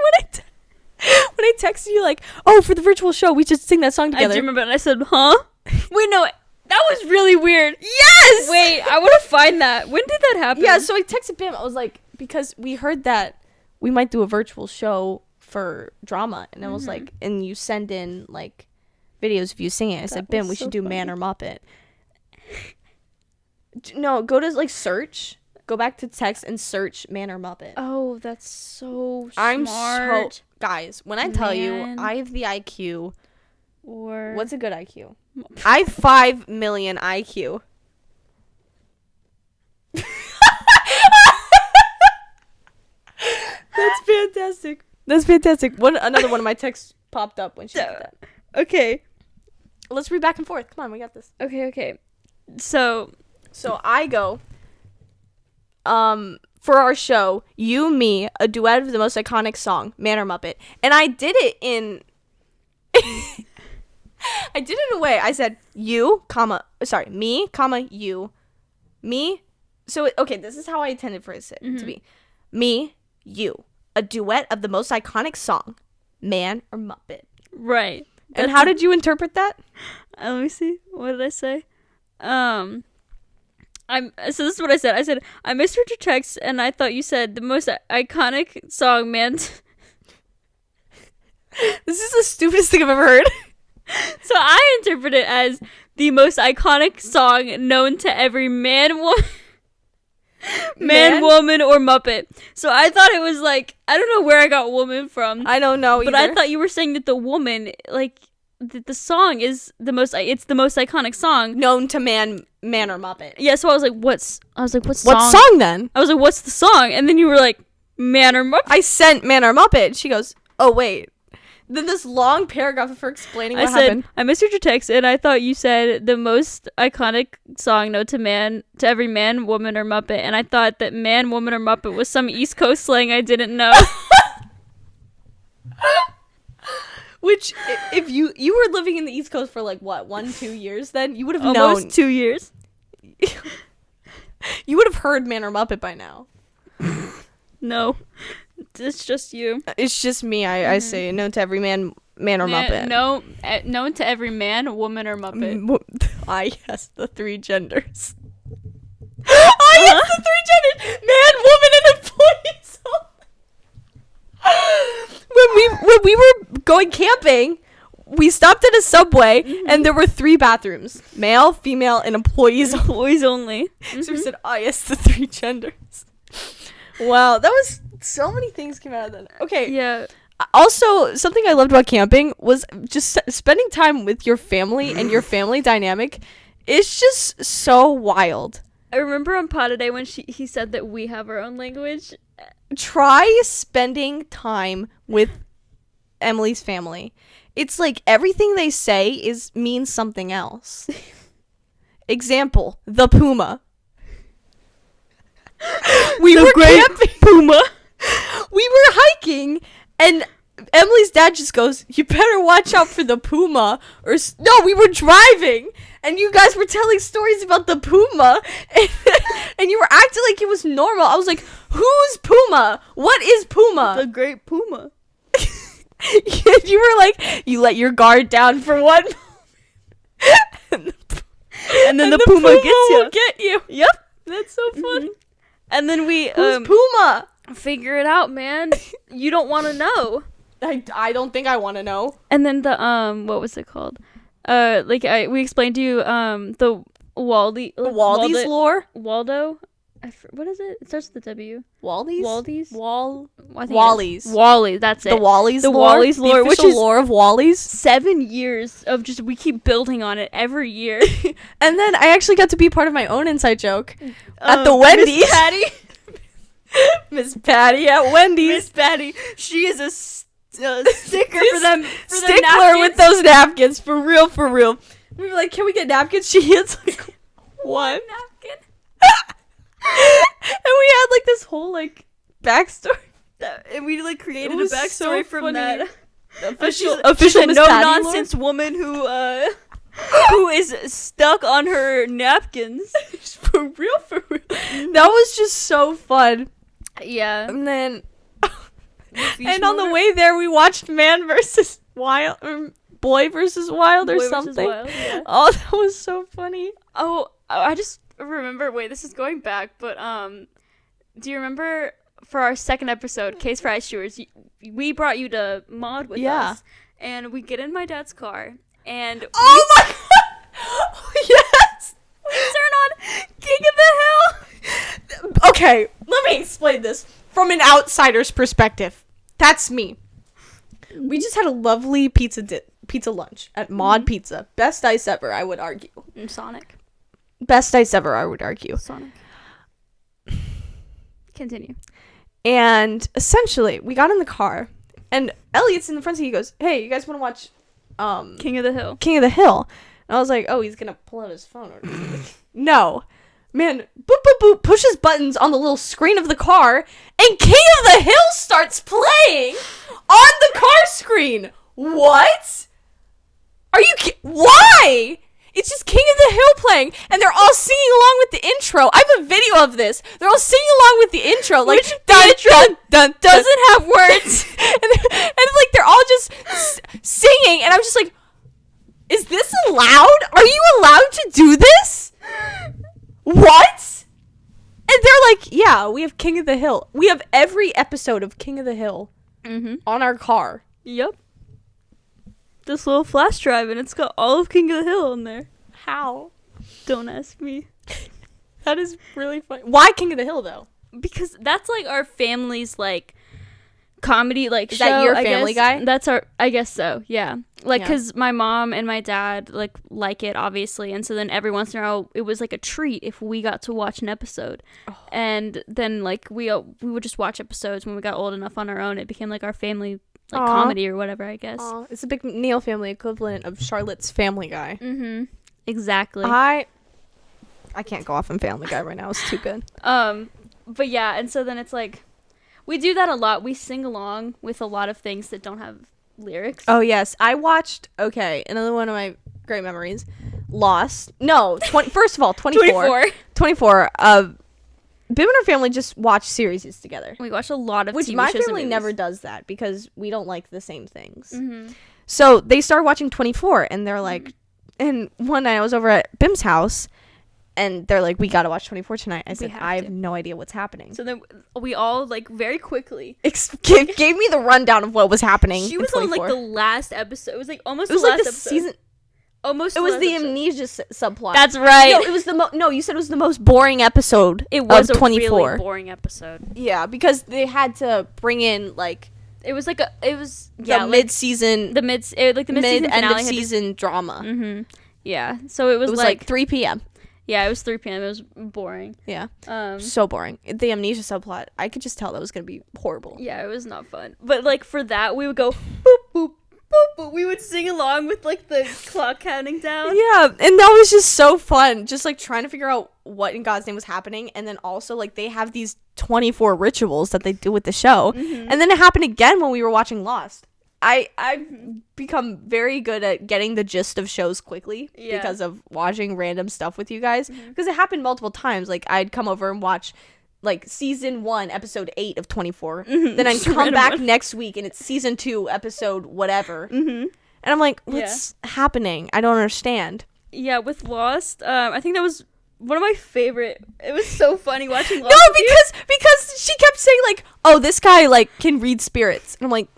when I texted you like, oh, for the virtual show we should sing that song I together? do remember, and I said, huh? Wait, no, that was really weird. Yes. Wait, I want to find that. When did that happen? Yeah. So I texted Bim. I was like, because we heard that we might do a virtual show for drama, and I was like, and you send in like videos of you singing. I said, Bim, we should do Man or Muppet. No, go to like search. Go back to text and search Man or Muppet. Oh, that's so I'm smart. so guys. When I tell you, Man. I have the IQ. Or What's a good IQ? I have 5 million IQ. That's fantastic. That's fantastic. Another one of my texts popped up when she did that. Okay. Let's read back and forth. Come on, we got this. Okay. So I go. For our show, you, me, a duet of the most iconic song, Man or Muppet, and I did it in. I did it in a way. I said you, me, you, me. So okay, this is how I intended for it to be. Me, you, a duet of the most iconic song, Man or Muppet. right. And how did you interpret that? Let me see. What did I say? So this is what I said. I said, I misread your text and I thought you said the most iconic song, man. This is the stupidest thing I've ever heard. So I interpret it as the most iconic song known to every man, Man? woman, or Muppet. So I thought it was like, I don't know where I got woman from. I don't know But either. I thought you were saying that the woman, like, the song is it's the most iconic song. known to man or Muppet. Yeah, so I was like, what song? What song then? I was like, what's the song? And then you were like, Man or Muppet? I sent Man or Muppet. She goes, oh, wait. Then this long paragraph of her explaining I what said, happened. I misread your text, and I thought you said the most iconic song known to every man, woman, or Muppet. And I thought that man, woman, or Muppet was some East Coast slang I didn't know. Which, if you were living in the East Coast for like, what, 1-2 years then? You would have Almost known. 2 years. You would have heard Man or Muppet by now. No. It's just you. It's just me. I say known to every man or Muppet. No, known to every man, woman, or Muppet. Yes, the 3 genders. Yes, the 3 genders. Man, woman, and employees. When we were going camping, we stopped at a Subway and there were 3 bathrooms: male, female, and employees. Employees only. So we said, "Oh yes, the 3 genders." Wow, that was so many things came out of that. Okay. Yeah. Also, something I loved about camping was just spending time with your family and your family dynamic. It's just so wild. I remember on Pod a Day when he said that we have our own language. Try spending time with Emily's family. It's like everything they say means something else. Example, the puma. We were camping. Puma. We were hiking, and Emily's dad just goes, "You better watch out for the puma." No, we were driving, and you guys were telling stories about the puma, and you were acting like it was normal. I was like, "Who's Puma? What is Puma?" The great puma. You were like, you let your guard down for one moment. And the and then the Puma gets you. will get you. Yep. That's so funny. And then we Who's Puma? figure it out, man. You don't want to know. I don't think I want to know. And then the what was it called? We explained to you the Waldy's lore? Waldo. What is it? It starts with the W. Waldy's? Waldy's? Wally's. Wally, that's it. The Wally's The lore? Wally's lore, the which official is lore of Wally's. 7 years of just, we keep building on it every year. And then I actually got to be part of my own inside joke at the Wendy's. Miss Patty. Miss Patty at Wendy's. Miss Patty. She is a sticker for them. For Stickler with those napkins. For real, for real. We were like, can we get napkins? She hits like one napkin. And we had like this whole like backstory. And we like created It a was backstory so from funny. that. Official She's a Miss no Patty lore? nonsense woman who is stuck on her napkins. For real, for real. That was just so fun. Yeah. And then and on the way there we watched Man versus Wild, or Boy versus Wild, or Boy versus something. Wild, yeah. Oh, that was so funny. Oh, I just remember. Wait, this is going back, but do you remember for our second episode, Case for Ice Stewards? We brought you to mod with us, and we get in my dad's car, and Oh my god! Yes! we turn on King of the Hill. Okay, let me explain this from an outsider's perspective. That's me. We just had a lovely pizza lunch at Mod Pizza. Best ice ever, I would argue. Sonic. Best ice ever, I would argue. Sonic. Continue. And essentially, we got in the car, and Elliot's in the front seat. He goes, "Hey, you guys want to watch King of the Hill." King of the Hill?" And I was like, "Oh, he's gonna pull out his phone." Or no, man, boop boop boop, pushes buttons on the little screen of the car, and King of the Hill starts playing on the car screen. What? Are you why? It's just King of the Hill playing, and they're all singing along with the intro. I have a video of this. They're all singing along with the intro, like dun dun dun. Doesn't have words, and like they're all just singing, and I'm just like, is this allowed? Are you allowed to do this? What? And they're like, yeah, we have King of the Hill. We have every episode of King of the Hill on our car. Yep. This little flash drive, and it's got all of King of the Hill in there. How? Don't ask me. That is really funny. Why King of the Hill though? Because that's like our family's like comedy like Is show. that your I Family guess. Guy? That's our. I guess so. Yeah. Like, Yeah. because my mom and my dad like it obviously, and so then every once in a while it was like a treat if we got to watch an episode, and then like we would just watch episodes when we got old enough on our own. It became like our family like comedy or whatever, I guess. It's a big Neil family equivalent of Charlotte's Family Guy. Mm-hmm. Exactly. I can't go off on Family Guy right now. It's too good. But yeah, and so then it's like we do that a lot. We sing along with a lot of things that don't have lyrics. Oh yes, I watched. Okay, another one of my great memories. Lost. No, first of all, 24. 24. Bim and her family just watch series together. We watch a lot of Which TV my shows and family movies. never does that because we don't like the same things. Mm-hmm. So they started watching 24, and they're like, and one night I was over at Bim's house, and they're like, we gotta watch 24 tonight. I said, I have no idea what's happening. So then we all like very quickly gave me the rundown of what was happening. She was on like the last episode. It was like almost it was the like last the episode. season. Almost. It was the episode. amnesia subplot. That's right. No, it was no. You said it was the most boring episode. It was of a 24. really boring episode. Yeah, because they had to bring in like It was like the mid-season, the mid-season end finale of season drama. Mm-hmm. Yeah. So it was like 3 p.m. Yeah, it was 3 p.m. It was boring. Yeah. So boring. The amnesia subplot. I could just tell that was gonna be horrible. Yeah, it was not fun. But like for that, we would go boop boop boop boop. We would sing along with like the clock counting down. Yeah, and that was just so fun. Just like trying to figure out what in God's name was happening, and then also like they have these 24 rituals that they do with the show, and then it happened again when we were watching Lost. I've become very good at getting the gist of shows quickly because of watching random stuff with you guys, because it happened multiple times. Like I'd come over and watch like season 1 episode 8 of 24, then I'd come back next week and it's season 2 episode whatever, and I'm like, what's happening? I don't understand. Yeah, with Lost, I think that was one of my favorite. It was so funny watching Lost. No, because she kept saying like, "Oh, this guy like can read spirits," and I'm like,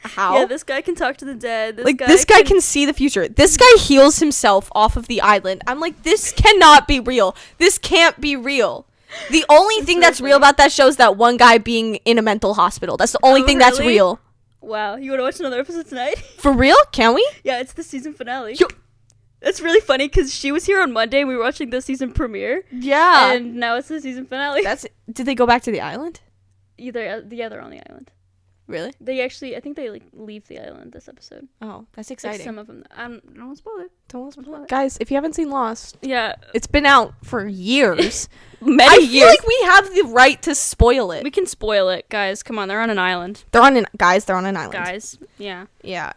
"How?" Yeah, this guy can talk to the dead. This guy can see the future. This guy heals himself off of the island. I'm like, this cannot be real. This can't be real. The only thing that's real about that show is that one guy being in a mental hospital. That's the only thing that's really? real. Wow, you want to watch another episode tonight? For real? Can we? Yeah, it's the season finale. Yo- It's really funny because she was here on Monday and we were watching the season premiere. Yeah. And now it's the season finale. Did they go back to the island? They're on the island. Really? They actually, I think they like leave the island this episode. Oh, that's Like, exciting. some of them. I don't want to spoil it. Don't spoil it. Guys, if you haven't seen Lost, Yeah, it's been out for years. many I years. feel like we have the right to spoil it. We can spoil it, guys. Come on, they're on an island. They're on an island. Guys, yeah. Yeah.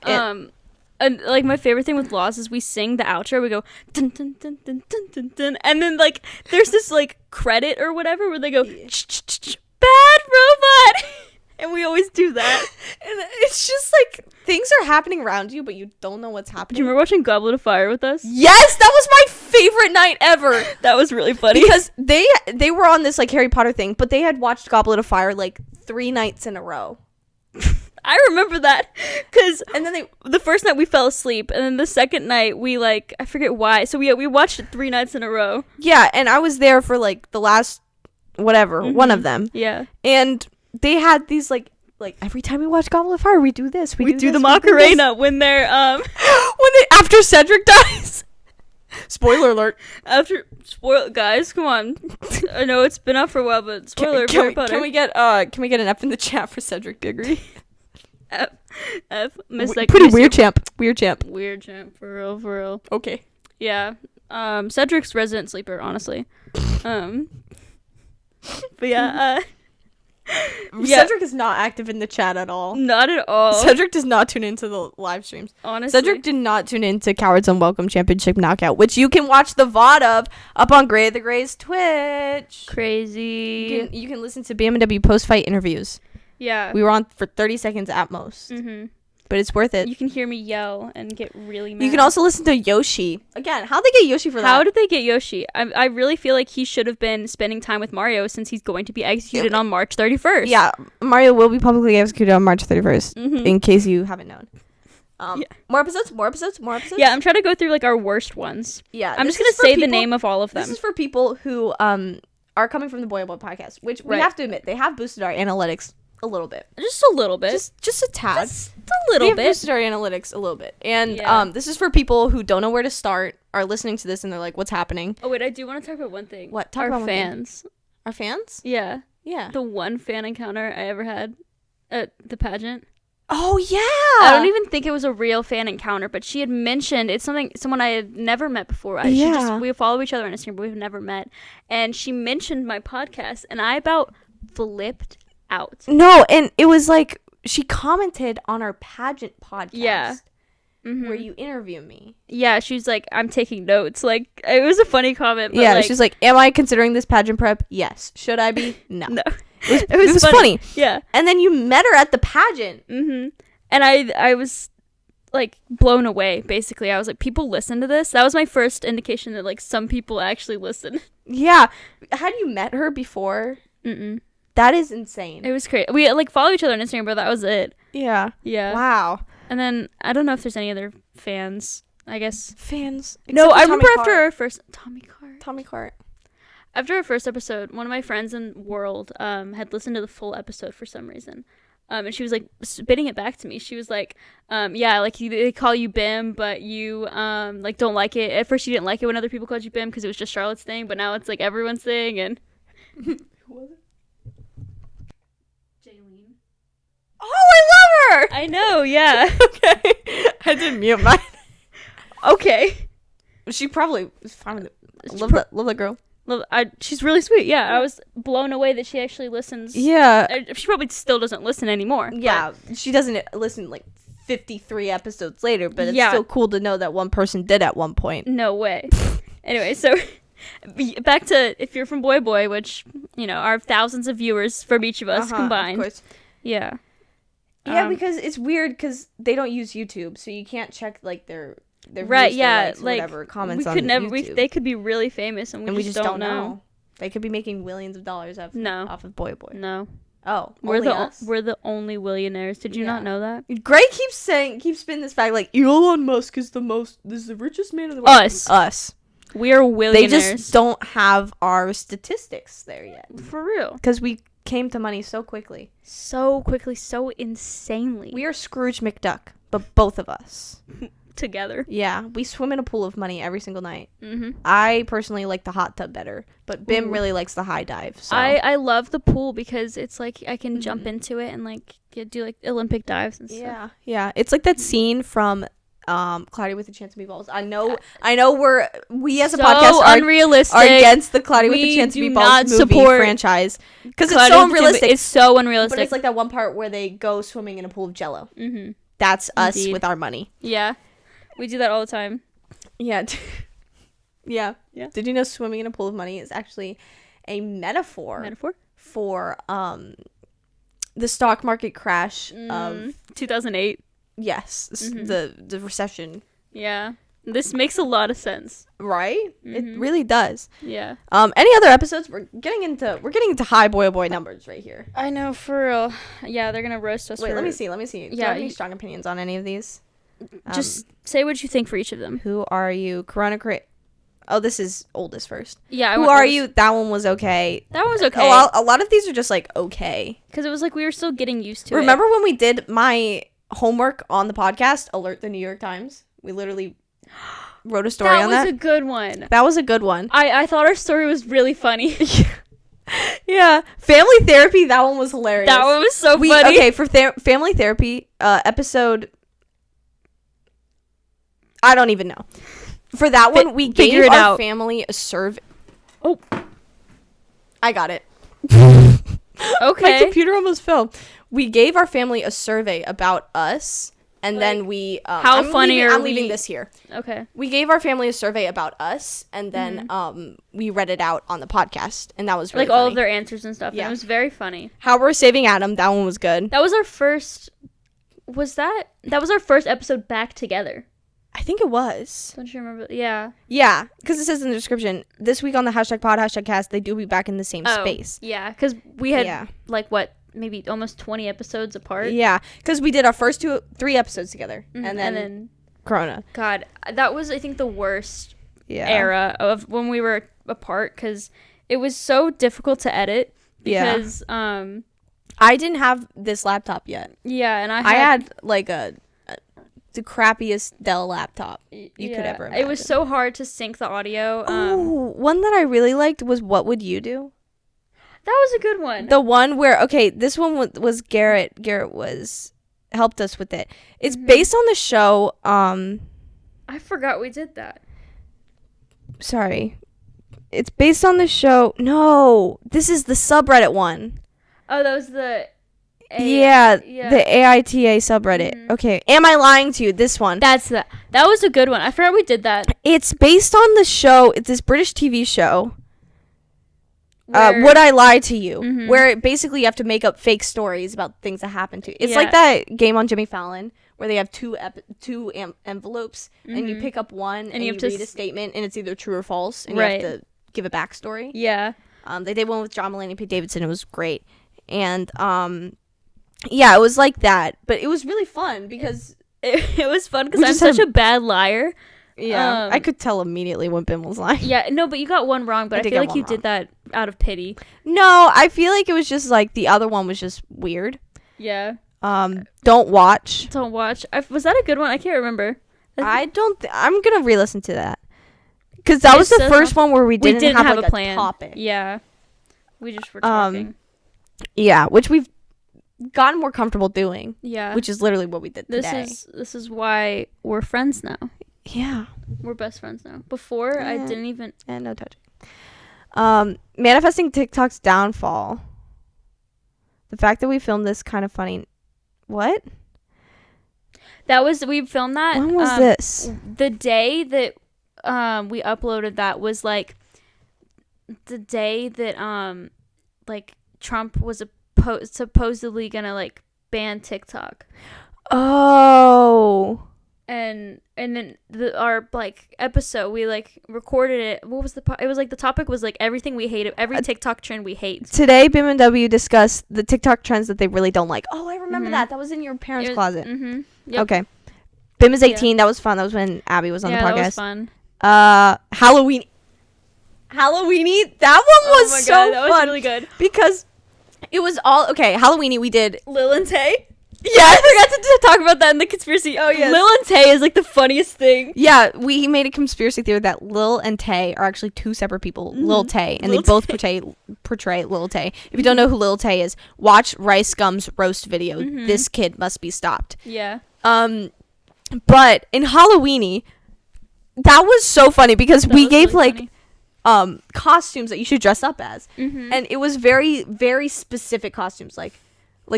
And like my favorite thing with Lost is we sing the outro. We go dun dun dun dun dun dun dun, and then like there's this like credit or whatever where they go bad robot, and we always do that. And it's just like things are happening around you, but you don't know what's Do happening. you remember watching Goblet of Fire with us? Yes, that was my favorite night ever. That was really funny Because they were on this like Harry Potter thing, but they had watched Goblet of Fire like 3 nights in a row. I remember that because And then the first night we fell asleep, and then the second night we like I forget why. So we watched it 3 nights in a row. yeah, and I was there for like the last whatever, one of them. Yeah, And they had these like every time we watch Goblet of Fire, we do this. we do this, the we do this. Macarena when they're after Cedric dies. Spoiler alert. after spoil guys. Come on, I know it's been up for a while, but spoiler Can Harry Potter. we get an F in the chat for Cedric Diggory? F miss like Pretty miss weird your- champ. Weird champ. Weird champ for real. Okay. Yeah. Cedric's resident sleeper, honestly. But yeah, yeah. Cedric is not active in the chat at all. Not at all. Cedric does not tune into the live streams. Honestly. Cedric did not tune into Cowards Unwelcome Championship Knockout, which you can watch the VOD of up on Gray of the Gray's Twitch. Crazy. You can listen to BM&W post-fight interviews. Yeah. We were on for 30 seconds at most, but it's worth it. You can hear me yell and get really mad. You can also listen to Yoshi. Again, how'd they get Yoshi for that? How did they get Yoshi? I really feel like he should have been spending time with Mario since he's going to be executed on March 31st. Yeah, Mario will be publicly executed on March 31st, in case you haven't known. More episodes? Yeah, I'm trying to go through like our worst ones. Yeah. I'm this just going is to for say the people- name of all of them. This is for people who are coming from the Boy Boy podcast, which we Right. have to admit, they have boosted our analytics a little bit. Just a little bit. Just a tad. Just a little We have bit. boosted our analytics a little bit. And Yeah. this is for people who don't know where to start, are listening to this and they're like, what's happening? Oh wait, I do want to talk about one thing. What? Talk Our about one thing. fans. Our fans? Yeah. Yeah. The one fan encounter I ever had at the pageant. Oh, yeah. I don't even think it was a real fan encounter, but she had mentioned it's someone I had never met before. We follow each other on Instagram, but we've never met. And she mentioned my podcast, and I about flipped out. No, and it was like, she commented on our pageant podcast. Yeah. Where you interview me. Yeah, she was like, I'm taking notes. Like, it was a funny comment. But Yeah, like, she's like, am I considering this pageant prep? Yes. Should I be? No. no. It was funny. Yeah. And then you met her at the pageant. And I was like blown away. Basically, I was like, people listen to this. That was my first indication that like some people actually listen. Yeah. Had you met her before? That is insane. It was crazy. We like follow each other on Instagram, but that was it. Yeah. Yeah. Wow. And then I don't know if there's any other fans. I guess Fans. no. Except for I remember Tommy after Clark. our first Tommy Clark. After our first episode, one of my friends in World had listened to the full episode for some reason. And she was like spitting it back to me. She was like, yeah, like they call you Bim, but you like don't like it. At first she didn't like it when other people called you Bim because it was just Charlotte's thing, but now it's like everyone's thing. And Who was it? Jaylene. Oh, I love her. I know, yeah. Okay. I didn't mute mine. Okay. She probably was fine with it. Love that girl. She's really sweet. Yeah, I was blown away that she actually listens. Yeah. She probably still doesn't listen anymore. Yeah. She doesn't listen like 53 episodes later, but it's Yeah. still cool to know that one person did at one point. No way. Anyway, so back to if you're from Boy Boy, which, you know, are thousands of viewers from each of us combined. Of course. Yeah. Yeah, because it's weird because they don't use YouTube, so you can't check like their their right, views, yeah, their likes, or like whatever comments we on could never. YouTube. They could be really famous, and we just don't know. They could be making millions of dollars off of Boy Boy. No, Oh, we're only the us? we're the only millionaires. Did you not know that? Gray keeps spinning this fact like Elon Musk is the richest man in the world. Us. We are millionaires. They just don't have our statistics there yet. For real. Because we came to money so quickly. So quickly, so insanely. We are Scrooge McDuck, but both of us. Together. Yeah, we swim in a pool of money every single night. Mm-hmm. I personally like the hot tub better, but Bim really likes the high dive. So. I love the pool because it's like I can jump into it and like do like Olympic dives and stuff. Yeah. It's like that scene from Cloudy with a Chance of Meatballs. I know we as a podcast are unrealistic. Are against the Cloudy with a Chance of Meatballs movie franchise because it's so unrealistic. It's so unrealistic. But it's like that one part where they go swimming in a pool of Jello. Mm-hmm. That's us with our money. Yeah. We do that all the time. Yeah. Yeah. Did you know swimming in a pool of money is actually a metaphor for the stock market crash of 2008? Yes, the recession. Yeah. This makes a lot of sense. Right? It really does. Yeah. Any other episodes? We're getting into high boy numbers right here. I know, for real. Yeah, they're gonna roast us. Wait, let me see. Do you have any strong opinions on any of these? Just say what you think for each of them. Who are you? Oh, this is oldest first. Yeah. Who are you? That one was okay. That one was okay. A lot of these are just like okay. Because it was like we were still getting used to it. Remember when we did my homework on the podcast, Alert the New York Times? We literally wrote a story on that. That was a good one. That was a good one. I thought our story was really funny. Yeah. Family therapy, that one was hilarious. That one was so funny. Okay, for family therapy, episode... I don't even know. For that one, we gave our family a survey. Oh. I got it. Okay. My computer almost fell. We gave our family a survey about us, and then we... how funny are we? I'm leaving this here. Okay. We gave our family a survey about us, and then we read it out on the podcast, and that was really funny. All of their answers and stuff. Yeah. And it was very funny. How we're saving Adam, that one was good. That was our first... That was our first episode back together. I think it was. Don't you remember? Yeah. Yeah, because it says in the description, this week on the #pod #cast, they do be back in the same space. Yeah, because we had maybe almost 20 episodes apart. Yeah, because we did our first 3 episodes together, and then Corona. God, that was, I think, the worst era of when we were apart, because it was so difficult to edit because I didn't have this laptop yet. Yeah, and I had like the crappiest Dell laptop you could ever imagine. It was so hard to sync the audio. One that I really liked was What Would You Do? That was a good one. The one where, this one was Garrett. Garrett helped us with it. It's based on the show. I forgot we did that. Sorry. It's based on the show. No, this is the subreddit one. Oh, that was the... the AITA subreddit. Okay, Am I Lying to You? This one. That was a good one. I forgot we did that. It's based on the show. It's this British TV show. Would I Lie to You? Where basically you have to make up fake stories about things that happen to you. It's like that game on Jimmy Fallon where they have two envelopes and you pick up one and you read a statement and it's either true or false and you have to give a backstory. Yeah. They did one with John Mulaney and Pete Davidson. It was great. And yeah, it was like that, but it was really fun because it was fun because I'm such a bad liar. Yeah, I could tell immediately when Bim was lying. Yeah, no, but you got one wrong, but I feel like you did that out of pity. No, I feel like it was just like the other one was just weird. Yeah. Don't watch. Was that a good one? I can't remember. I'm gonna re-listen to that because that was the first one where we didn't have like a plan. Topic. Yeah, we just were talking. Yeah, which we've gotten more comfortable doing. Yeah, which is literally what we did today. This is why we're friends now. Yeah, we're best friends now. Before I didn't even. And no touching. Manifesting TikTok's downfall. The fact that we filmed this kind of funny. What? We filmed that. When was this? The day that we uploaded that was like the day that like Trump was supposedly gonna like ban TikTok. Oh. and then our like episode, we like recorded it. What was it was like the topic was like everything we hate, every TikTok trend we hate. Today, BM&W discussed the TikTok trends that they really don't like. Oh, I remember that. That was in your parents' closet. Yep. Okay. BIM is 18. That was fun. That was when Abby was on the podcast. That was fun. Halloween. Halloweeny. That one was so God, that fun. was really good. Because it was all okay. Halloweeny, we did Lil and Tay. Yeah, I forgot to talk about that in the conspiracy. Oh yeah, Lil and Tay is like the funniest thing. Yeah, we made a conspiracy theory that Lil and Tay are actually two separate people. Lil Tay, and Lil they both portray Lil Tay. If you don't know who Lil Tay is, watch Rice Gum's roast video. This kid must be stopped. Yeah. But in Halloweeny, that was so funny because we gave really like costumes that you should dress up as, and it was very, very specific costumes, like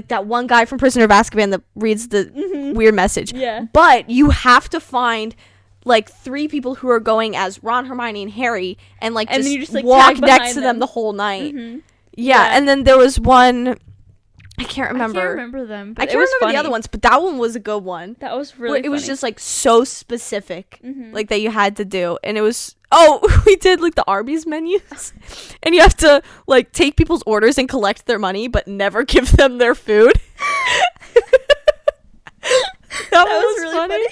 that one guy from Prisoner of Azkaban that reads the weird message. Yeah. But you have to find like 3 people who are going as Ron, Hermione, and Harry, and like and just, you just like walk tag next to them them the whole night. Yeah. Yeah, and then there was one. I can't remember. I can't remember them. But I can't remember the other ones, but that one was a good one. That was really. It was just like so specific, like that you had to do, and it was. Oh, we did like the Arby's menus, and you have to like take people's orders and collect their money, but never give them their food. that was really funny.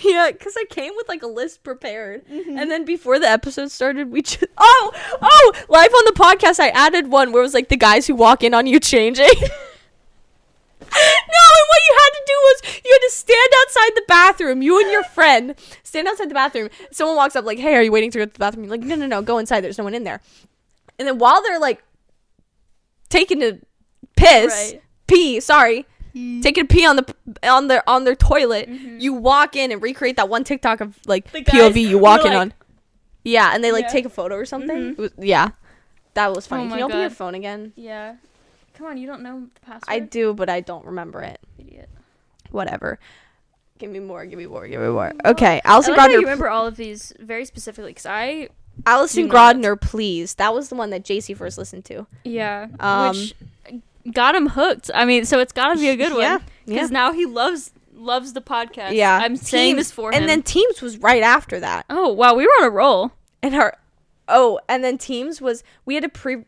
Yeah, because I came with like a list prepared, and then before the episode started, we just live on the podcast, I added one where it was like the guys who walk in on you changing. No, and what you had to do was you had to stand outside the bathroom. You and your friend stand outside the bathroom. Someone walks up like, "Hey, are you waiting to go to the bathroom?" You're like, "No, go inside. There's no one in there." And then while they're like taking a taking a pee on their toilet, you walk in and recreate that one TikTok of like the POV you walking on. Yeah, and they like take a photo or something. That was funny. Oh Can you open God. your phone again? Yeah. Come on, you don't know the password? I do, but I don't remember it. Idiot. Whatever. Give me more. Okay, Alison I like how you Grodner. remember all of these very specifically, because Alison do not. Grodner, please. That was the one that JC first listened to. which got him hooked. I mean, so it's got to be a good one. Yeah. Because now he loves the podcast. Yeah. I'm saying this for him. And then Teams was right after that. Oh, wow, we were on a roll. And then Teams was, we had to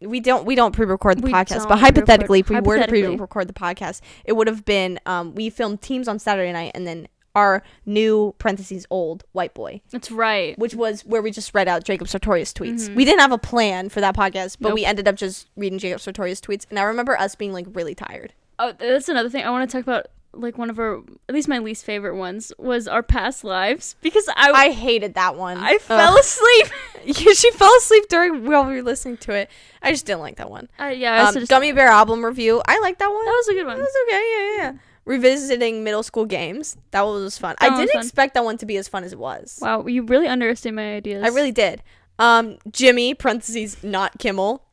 we don't pre-record the podcast, but don't hypothetically, if we were to hypothetically. pre-record the podcast, it would have been, we filmed Teams on Saturday night, and then our new, parentheses, old, white boy. That's right. Which was where we just read out Jacob Sartorius' tweets. We didn't have a plan for that podcast, but we ended up just reading Jacob Sartorius' tweets, and I remember us being, like, really tired. Oh, that's another thing I want to talk about. Like, one of our, at least my least favorite ones, was our past lives, because I hated that one. I fell asleep. Yeah, she fell asleep while we were listening to it. I just didn't like that one. Gummy Bear album review. I like that one. That was a good one. That was okay. Yeah. Revisiting middle school games. That one was fun. That I one was didn't fun. expect that one to be as fun as it was. Wow, you really underestimate my ideas. I really did. Jimmy, parentheses, not Kimmel.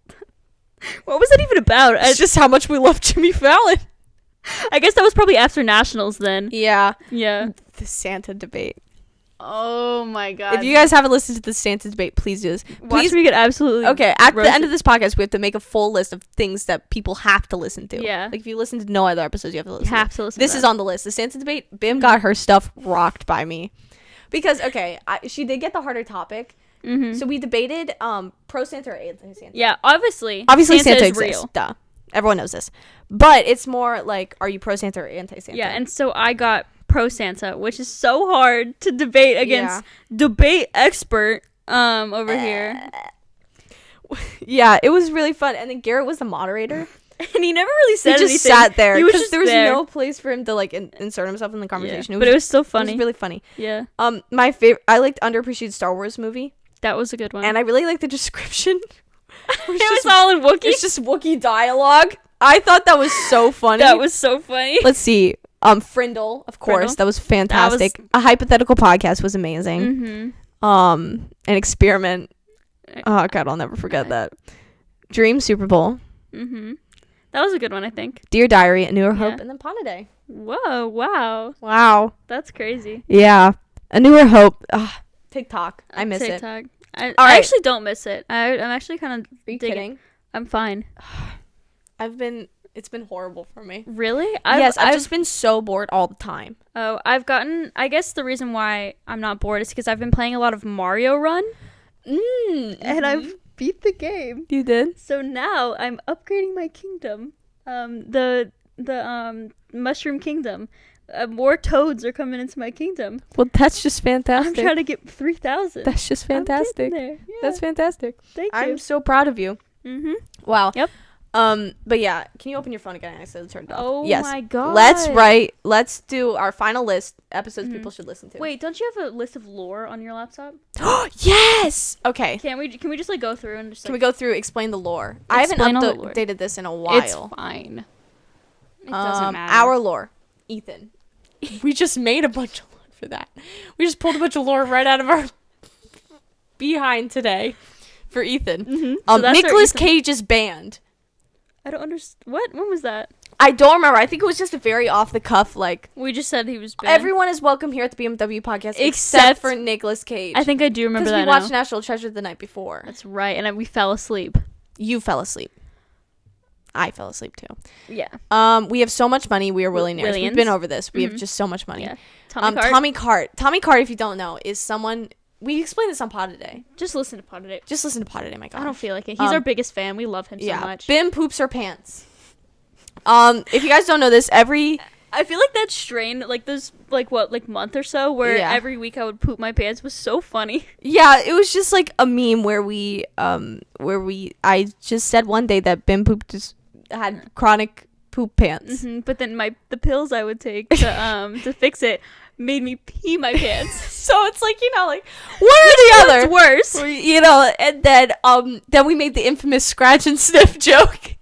What was that even about? It's just how much we love Jimmy Fallon. I guess that was probably after nationals then. Yeah. Yeah. The Santa debate. Oh my God. If you guys haven't listened to the Santa debate, please do this. Watch me get absolutely Okay, at the roasted. end of this podcast, we have to make a full list of things that people have to listen to. Yeah. Like, if you listen to no other episodes, you have to listen You have to listen This to is that. on the list. The Santa debate, Bim got her stuff rocked by me. Because, okay, she did get the harder topic. So we debated pro Santa or anti-Santa. Yeah, obviously. Obviously, Santa is exists. real. Duh. Everyone knows this. But it's more like, are you pro Santa or anti-Santa? Yeah, and so I got pro Santa, which is so hard to debate against debate expert over here. Yeah, it was really fun. And then Garrett was the moderator. And he never really said he anything. just sat there. He was Because just there was there. no place for him to, like, insert himself in the conversation. Yeah, but it was still funny. It was really funny. Yeah. My favorite, I liked underappreciated Star Wars movie. That was a good one. And I really liked the description. it was all in Wookiee. It's just Wookiee dialogue. I thought that was so funny. That was so funny. Let's see. Frindle, of course. Frindle. That was fantastic. A hypothetical podcast was amazing. An experiment. Oh God, I'll never forget that. Dream Super Bowl. That was a good one, I think. Dear Diary, A Newer Hope, Yeah. and then Panda Day. Whoa, wow. Wow. That's crazy. Yeah. A Newer Hope. TikTok. I miss it. TikTok. I right. actually don't miss it. I'm actually kind of Are you kidding? I'm fine. I've been It's been horrible for me. Really? I've just been so bored all the time. Oh, I guess the reason why I'm not bored is because I've been playing a lot of Mario Run. And I've beat the game. You did? So now I'm upgrading my kingdom. The Mushroom Kingdom. More toads are coming into my kingdom. Well, that's just fantastic. I'm trying to get 3,000. That's just fantastic. There. Yeah. That's fantastic. Thank you. I'm so proud of you. Mm-hmm. Wow. Yep. But yeah, can you open your phone again? I said turn it off. Oh yes. my god. Let's do our final list episodes people should listen to. Wait, don't you have a list of lore on your laptop? Yes. Okay. Can we just like go through and just Can we go through explain the lore? I haven't Explain all the lore. updated this in a while. It's fine. It doesn't matter. Our lore. Ethan. We just made a bunch of lore for that. We just pulled a bunch of lore right out of our behind today for Ethan. Mm-hmm. So Nicolas Cage's band. I don't understand. What? When was that? I don't remember. I think it was just a very off the cuff, like, We just said he was banned. everyone is welcome here at the BM&W podcast except for Nicolas Cage. I think I do remember that because we watched National Treasure the night before. That's right, and we fell asleep. You fell asleep. I fell asleep too. Yeah. We have so much money. We are millionaires. We've Williams. been over this. We have just so much money. Yeah. Tommy Cart. Tommy Cart, if you don't know, is someone. We explained this on Pod Today. Just listen to Pod Today. Just listen to Pod Today, my God. I don't feel like it. He's our biggest fan. We love him so much. Bim poops her pants. If you guys don't know this, I feel like that strain, like this, like month or so, where every week I would poop my pants was so funny. Yeah, it was just like a meme where I just said one day that Bim had chronic poop pants. Mm-hmm, but then the pills I would take to fix it made me pee my pants. So it's like, like one or the other. Worse. And then we made the infamous scratch and sniff joke.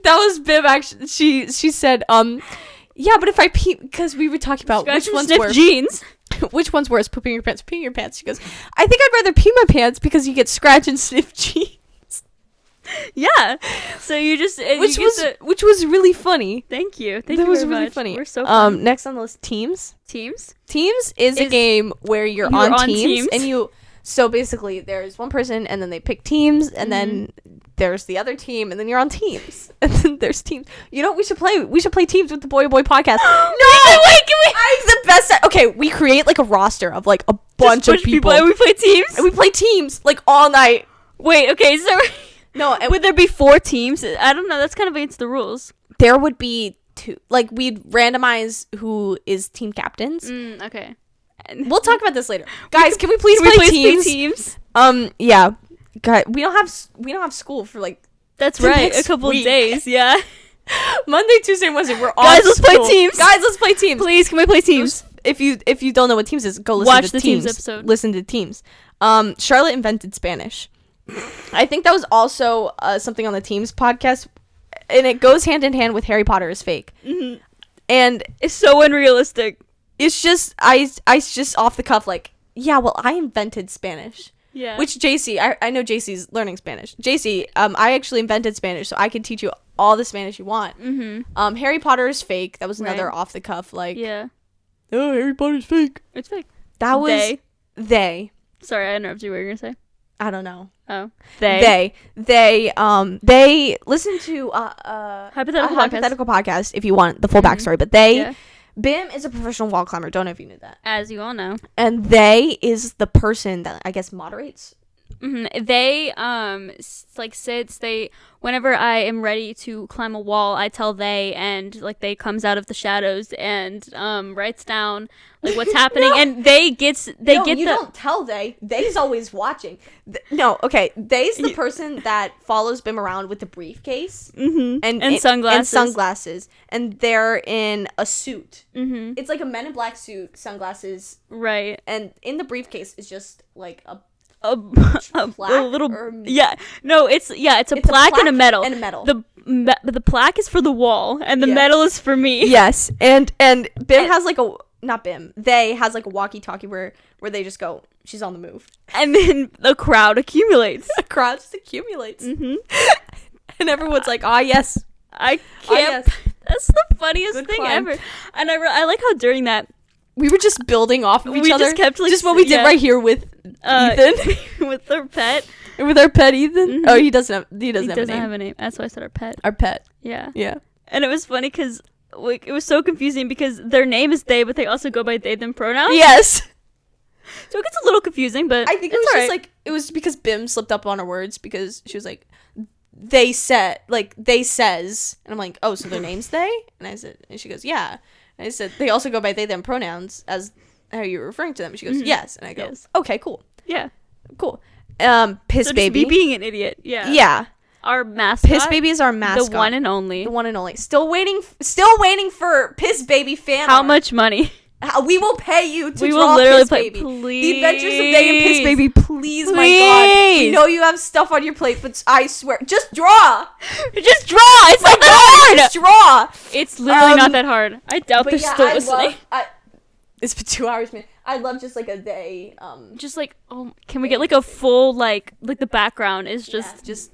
That was Bim actually. She said, yeah, but if I pee, because we were talking about scratch which one's sniff worse. Jeans. Which one's worse, pooping your pants, peeing your pants? She goes, I think I'd rather pee my pants because you get scratch and sniff jeans. Yeah. So you just which was really funny. Thank you. That was really funny. We're so fun. Next on the list, teams. Teams is a game where you're on teams and you. So basically, there's one person, and then they pick teams, and then there's the other team, and then you're on teams, and then there's teams. You know what we should play? We should play teams with the Boy podcast. No, wait, can we? I'm the best. Okay, we create like a roster of like a bunch of people, and we play teams. And we play teams like all night. Wait, okay, so no, and would there be 4 teams? I don't know. That's kind of against the rules. There would be 2. Like we'd randomize who is team captains. Okay. We'll talk about this later, guys. Can we please play teams? Yeah. God, we don't have school for like. That's right. A couple of days. Yeah. Monday, Tuesday, Wednesday. We're on. Guys, let's play teams. Guys, let's play teams. Please, can we play teams? If you don't know what teams is, go listen Watch to the teams episode. Listen to teams. Charlotte invented Spanish. I think that was also something on the Teams podcast, and it goes hand in hand with Harry Potter is fake. Mm-hmm. And it's so unrealistic. It's just I just off the cuff like, yeah, well, I invented Spanish. Yeah. Which JC, I know JC's learning Spanish. JC, I actually invented Spanish, so I could teach you all the Spanish you want. Mm-hmm. Harry Potter is fake. That was another off the cuff like. Yeah. Oh, Harry Potter's fake. It's fake. That was they. Sorry, I interrupted you. What were you gonna say? I don't know. Oh. They listen to hypothetical podcast if you want the full backstory, but Bim is a professional wall climber. Don't know if you knew that. As you all know. And they is the person that I guess moderates. Mm-hmm. They sits. Whenever I am ready to climb a wall, I tell and like they comes out of the shadows and writes down like what's happening, and you don't tell they's always watching. They's the person that follows Bim around with the briefcase and sunglasses and they're in a suit. Mm-hmm. It's like a Men in Black suit, sunglasses, right? And in the briefcase is just like a little it's a plaque and a medal. The plaque is for the wall and the medal is for me. Yes. And Bim has like they has like a walkie-talkie where they just go, she's on the move. And then the crowd accumulates. The crowd just accumulates. Mm-hmm. And everyone's like, yes. I can't. Yes. That's the funniest thing ever. And I like how during that we were just building off of each other. Just kept like just what we did right here with Ethan. with our pet. With our pet Ethan. Mhm. Oh, he doesn't have a name. That's why I said our pet. Our pet. Yeah. Yeah. And it was funny because like it was so confusing because their name is they, but they also go by they them pronouns. Yes. So it gets a little confusing, but I think it was just like it was because Bim slipped up on her words because she was like they says, and I'm like, oh, so their name's they? And I said, and she goes, yeah. And I said, they also go by they them pronouns as how you're referring to them. And she goes, yes. And I go, Yes. okay, cool, yeah. cool. Piss So baby, just me being an idiot. Yeah. yeah. Our mascot. Piss baby is our mascot, The one and only. the one and only. Still waiting for Piss baby fan. How art. much money? We will pay you to We draw will literally Piss pay. Baby. Please. The Adventures of They and Piss Baby, please, my God. We know you have stuff on your plate, but I swear, just draw. Just draw. It's not that hard. Just draw. It's literally not that hard. I doubt they're still listening. It's been 2 hours, man. I love just like a day. Just like, oh, can we get like a full like the background is just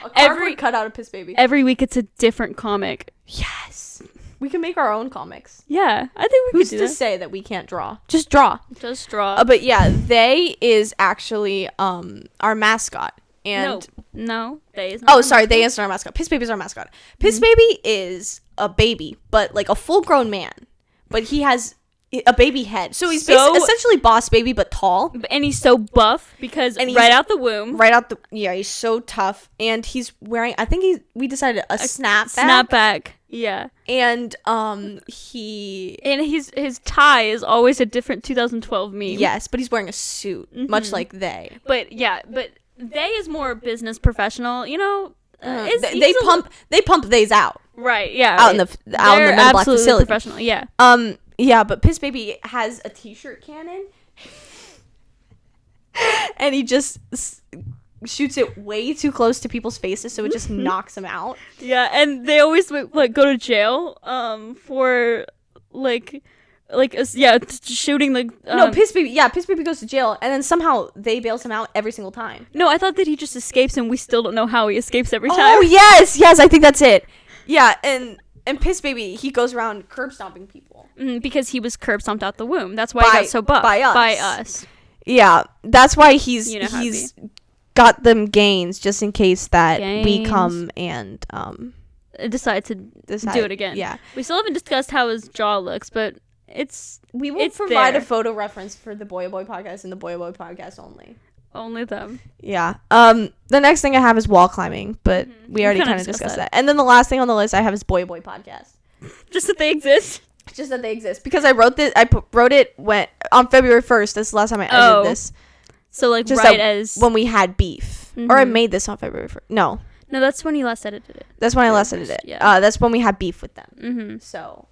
a cardboard cutout of Piss Baby. every week it's a different comic. Yes. We can make our own comics. Yeah, I think we Who's could to do that. say that we can't draw? Just draw. Just draw. But yeah, they is actually our mascot. And no, they is not. oh, sorry, they is our mascot. Piss Baby is our mascot. Piss Baby is a baby, but like a full-grown man. But he has a baby head. So he's essentially Boss Baby, but tall. And he's so buff because And he's right out the womb. Yeah, he's so tough. And he's wearing, I think we decided a snapback. Snapback. Yeah. And And his tie is always a different 2012 meme. yes, but he's wearing a suit, much like they. But they is more business professional, you know. They pump they's out. Right, yeah. Out in the Men in Black absolutely facility. Professional, yeah. Yeah, but Piss Baby has a t-shirt cannon. And he just shoots it way too close to people's faces, so it just knocks them out. Yeah, and they always like go to jail for shooting like No, Piss Baby goes to jail, and then somehow they bails him out every single time. No, I thought that he just escapes and we still don't know how he escapes every time. Oh, yes, I think that's it. Yeah, and Piss Baby, he goes around curb stomping people. Because he was curb stomped out the womb. That's why he got so buff. By By us. Yeah, that's why he's You know how it he's got them gains just in case that we Gains. come and Decide to do it again. Yeah, We still haven't discussed how his jaw looks, but we will it's provide there. a photo reference for the Boy podcast and the Boy podcast only. Only them. Yeah. The next thing I have is wall climbing, but we already kinda kind of discussed discussed that. that. And then the last thing on the list I have is Boy podcast. Just that they exist. Just that they exist because I wrote this. Wrote it on February 1st. That's the last time I edited this. So like Just right that as when we had beef, or I made this on February 1st. No, that's when you last edited it. that's when I last edited it. Yeah. That's when we had beef with them. Mm-hmm. So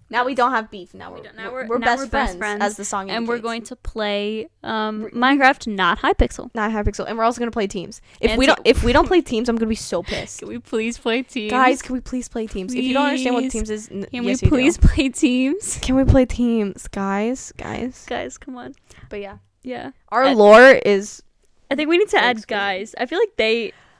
now we don't have beef. Now we're best friends, as the song indicates. And we're going to play Minecraft, not Hypixel. Not Hypixel, and we're also gonna play teams. If And we don't play teams, I'm gonna be so pissed. Can we please play teams? Guys, can we please play teams? If you don't understand what teams is, Can yes, we you please do. play teams? Can we play teams, guys? Guys, come on. But yeah, Yeah. our lore is. I think we need to add exquisite. guys. I feel like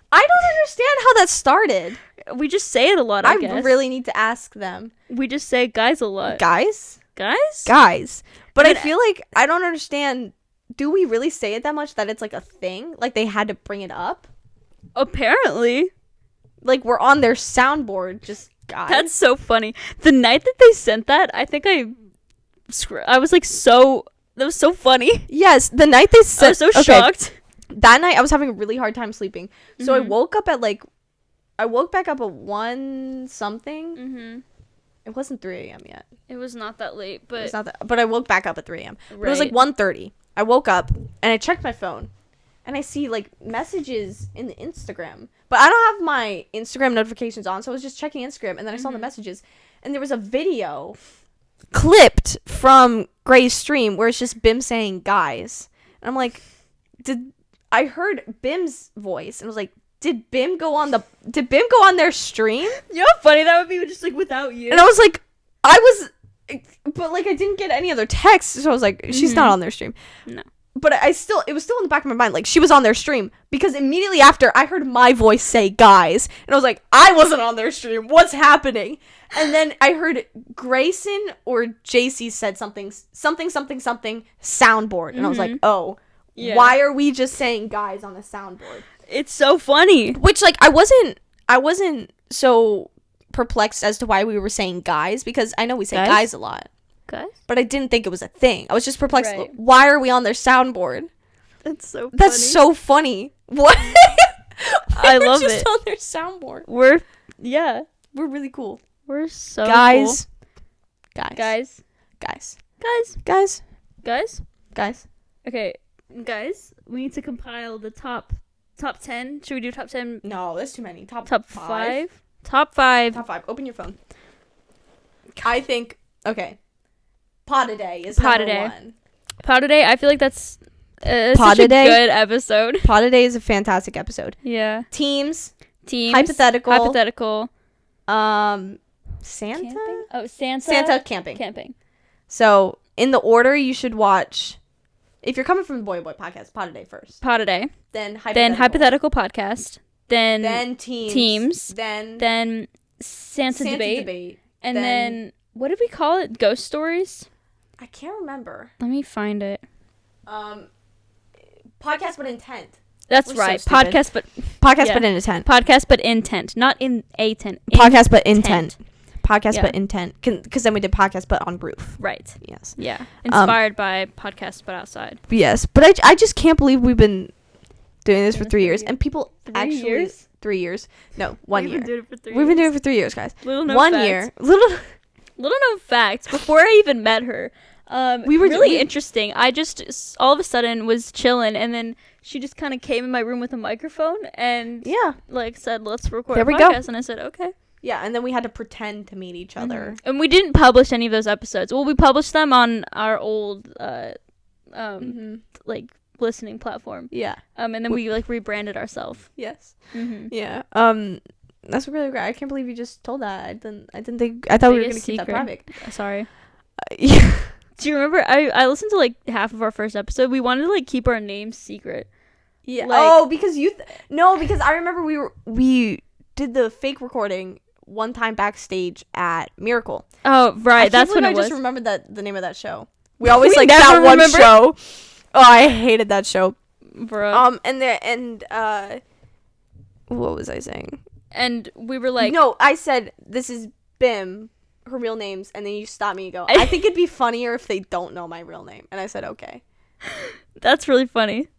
I don't understand how that started. we just say it a lot, I I guess. really need to ask them. We just say guys a lot. Guys? Guys? But I But- feel like I don't understand. Do we really say it that much that it's like a thing? Like they had to bring it up? Apparently. Like we're on their soundboard, just guys. That's so funny. The night that they sent that, I think I was like that was so funny. Yes, the night they I said. was so shocked. That night I was having a really hard time sleeping. So Mm-hmm. I woke back up at 1 something. Mm-hmm. It wasn't 3 a.m. yet. It was not that late, but It's not that, but I woke back up at 3 a.m. But it was like Right. 1:30. I woke up and I checked my phone, and I see like messages in the Instagram. But I don't have my Instagram notifications on, so I was just checking Instagram, and then I saw the messages, and there was a video clipped from Gray's stream where it's just Bim saying "guys," and I'm like, I heard Bim's voice, and I was like, did Bim go on their stream? you know how funny that would be just like without you. And I was like, but like I didn't get any other texts, so I was like, she's not on their stream. No. But it was still in the back of my mind, like she was on their stream, because immediately after I heard my voice say "guys," and I was like, I wasn't on their stream. What's happening? And then I heard Grayson or JC said something soundboard, and I was like, oh, Yeah. Why are we just saying guys on the soundboard? It's so funny. Which, like, I wasn't so perplexed as to why we were saying guys, because I know we say guys a lot. Guys? But I didn't think it was a thing. I was just perplexed. Right. Why are we on their soundboard? That's so funny. That's so funny. What? I love just it. on their soundboard. We're really cool. We're so Guys. cool. Guys. Guys. Guys. Guys. Guys. Guys. Okay, guys, we need to compile the top 10. Should we do top 10? No, there's too many. Top 5? Top 5. Top 5. Open your phone. I think, okay. Pod a day is Pod a number day. 1. Pod a day. I feel like that's Pod such a a day? good episode. Pod a day is a fantastic episode. Yeah. Teams. Hypothetical. Santa? Camping? Oh, Santa camping. Camping. So, in the order, you should watch, if you're coming from the Boy Podcast, Pod a Day first. Pod a day. Then Hypothetical podcast. Then teams. Then Santa debate. And then what did we call it? Ghost stories? I can't remember. Let me find it. Podcast but intent. That's We're so right. stupid. Podcast but Intent. Podcast but intent, not in a tent. Podcast but intent. Podcast Yeah. but intent. Because then we did podcast but on roof. Right. Yes. Yeah. Inspired by podcast but outside. Yes. But I just can't believe we've been doing this for 3 years. And people 3 actually... years? 3 years. No, 1 year. We've been doing it for 3 We've been doing it for 3 years, guys. Little known 1 facts. year. Little known facts. Before I even met her, we were really interesting. I just all of a sudden was chilling, and then she just kind of came in my room with a microphone and like said, "Let's record a podcast." And I said, "Okay." Yeah, and then we had to pretend to meet each other. And we didn't publish any of those episodes. Well, we published them on our old like listening platform. Yeah. And then we like rebranded ourselves. Yes. Mm-hmm. Yeah. That's really great. I can't believe you just told that. I didn't think. I thought we were gonna keep that private. Sorry. Yeah. Do you remember? I listened to like half of our first episode. We wanted to like keep our names secret. Yeah. Like, because because I remember we did the fake recording one time backstage at Miracle. Oh right, that's when I it was. just remembered the name of that show. We always like never that one remember. show. Oh, I hated that show. Bruh. What was I saying? And we were like, no, I said this is Bim, her real names, and then you stopped me and go, I think it'd be funnier if they don't know my real name. And I said, okay. That's really funny.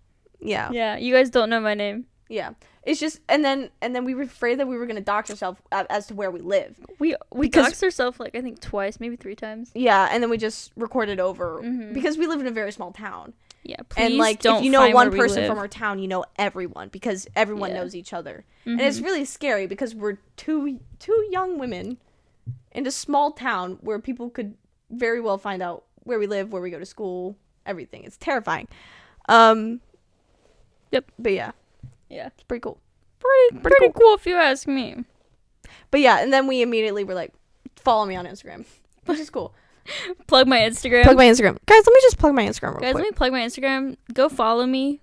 Yeah. Yeah, you guys don't know my name. Yeah. It's just, and then we were afraid that we were going to dox ourselves as to where we live. We doxed ourselves like I think twice, maybe 3 times. Yeah, and then we just recorded over because we live in a very small town. Yeah, please and like don't if you know find one where we person live. from our town, you know everyone because everyone knows each other. And it's really scary because we're two young women in a small town where people could very well find out where we live, where we go to school, everything. It's terrifying. Yep. But yeah. Yeah. It's pretty cool. Pretty cool if you ask me. But yeah, and then we immediately were like, follow me on Instagram. Which is cool. Plug my Instagram. Plug my Instagram. Guys, let me just plug my Instagram real Guys, quick. let me plug my Instagram. Go follow me.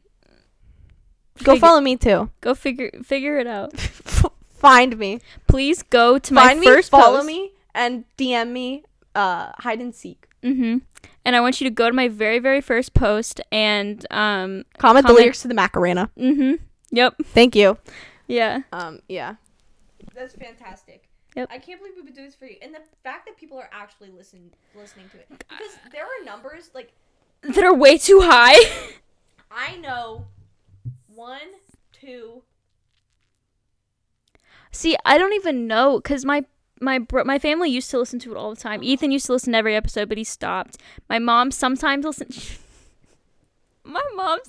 Go follow me too. Go figure it out. Find me. Please go to my first follow post. me, and DM me hide and seek. Mm-hmm. And I want you to go to my very, very first post and comment the lyrics to the Macarena. Mm-hmm. Yep. Thank you. Yeah. Yeah. That's fantastic. Yep. I can't believe we've been doing this for you. And the fact that people are actually listening to it. Because there are numbers, like... that are way too high. I know 1, 2... See, I don't even know, because my family used to listen to it all the time. Ethan used to listen to every episode, but he stopped. My mom sometimes listens... My mom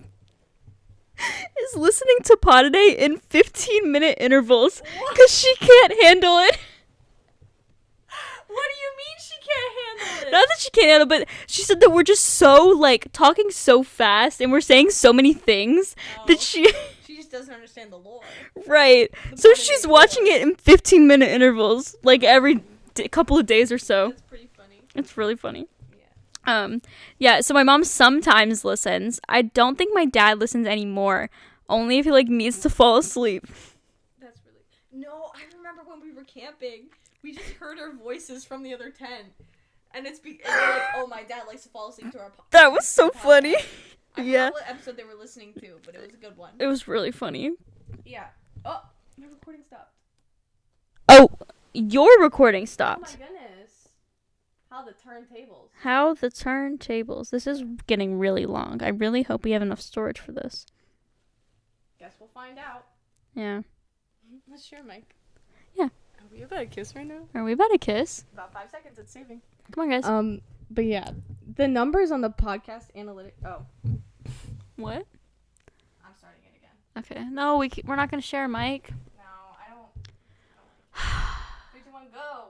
is listening to Pod a Day in 15-minute intervals because she can't handle it. What do you mean she can't handle it? Not that she can't handle it, but she said that we're just so, like, talking so fast and we're saying so many things that she just doesn't understand the lore. Right. So she's watching it in 15-minute intervals, like every couple of days or so. That's pretty funny. It's really funny. Yeah, so my mom sometimes listens. I don't think my dad listens anymore. Only if he, like, needs to fall asleep. That's really... No, I remember when we were camping, we just heard our voices from the other tent. And it's and we're like, oh, my dad likes to fall asleep to our podcast. That was so funny. I Yeah. forgot what episode they were listening to, but it was a good one. It was really funny. Yeah. Oh, my recording stopped. Oh, your recording Oh stopped. my goodness. How the turntables. How the turntables. This is getting really long. I really hope we have enough storage for this. Guess we'll find out. Yeah. Let's share, Mike. Yeah. Are we about to kiss right now? Are we about to kiss? About 5 seconds. It's saving. Come on, guys. But yeah, the numbers on the podcast analytic. Oh, What? I'm starting it again. Okay. No, we're not going to share, Mike. No, I don't. 3, 2, 1, go.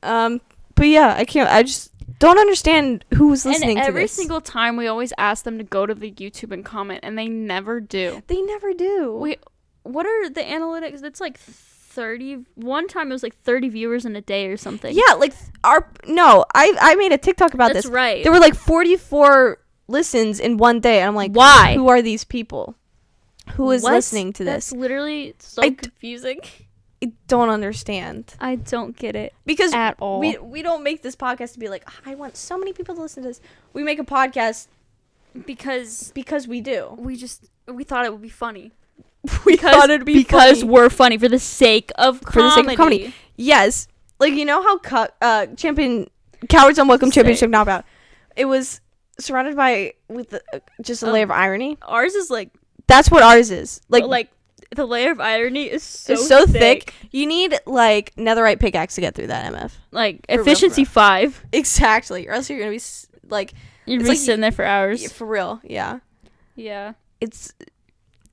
Oh. But yeah, I can't. I just don't understand who's listening and to every this. single time we always ask them to go to the YouTube and comment, and they never do. They never do. What are the analytics? It's like 30. One time it was like 30 viewers in a day or something. Yeah, like I made a TikTok about That's this. right. There were like 44 listens in one day, and I'm like, why? Who are these people? Who is listening to That's this? literally so confusing. I don't understand. I don't get it Because at all. we don't make this podcast to be like, I want so many people to listen to this. We make a podcast because we do. we thought it would be funny. Thought it'd be because funny. we're funny for the sake of For the sake of comedy. Yes. Like, you know how Cowards Unwelcome Championship Knockout, it was surrounded by just a layer of irony. Ours is like That's what ours is. Like the layer of irony is it's so thick. You need like netherite pickaxe to get through that, MF. Like For real, efficiency for 5. Exactly. Or else you're going to be like You'd it's be like sitting there for hours. for real. Yeah. Yeah. It's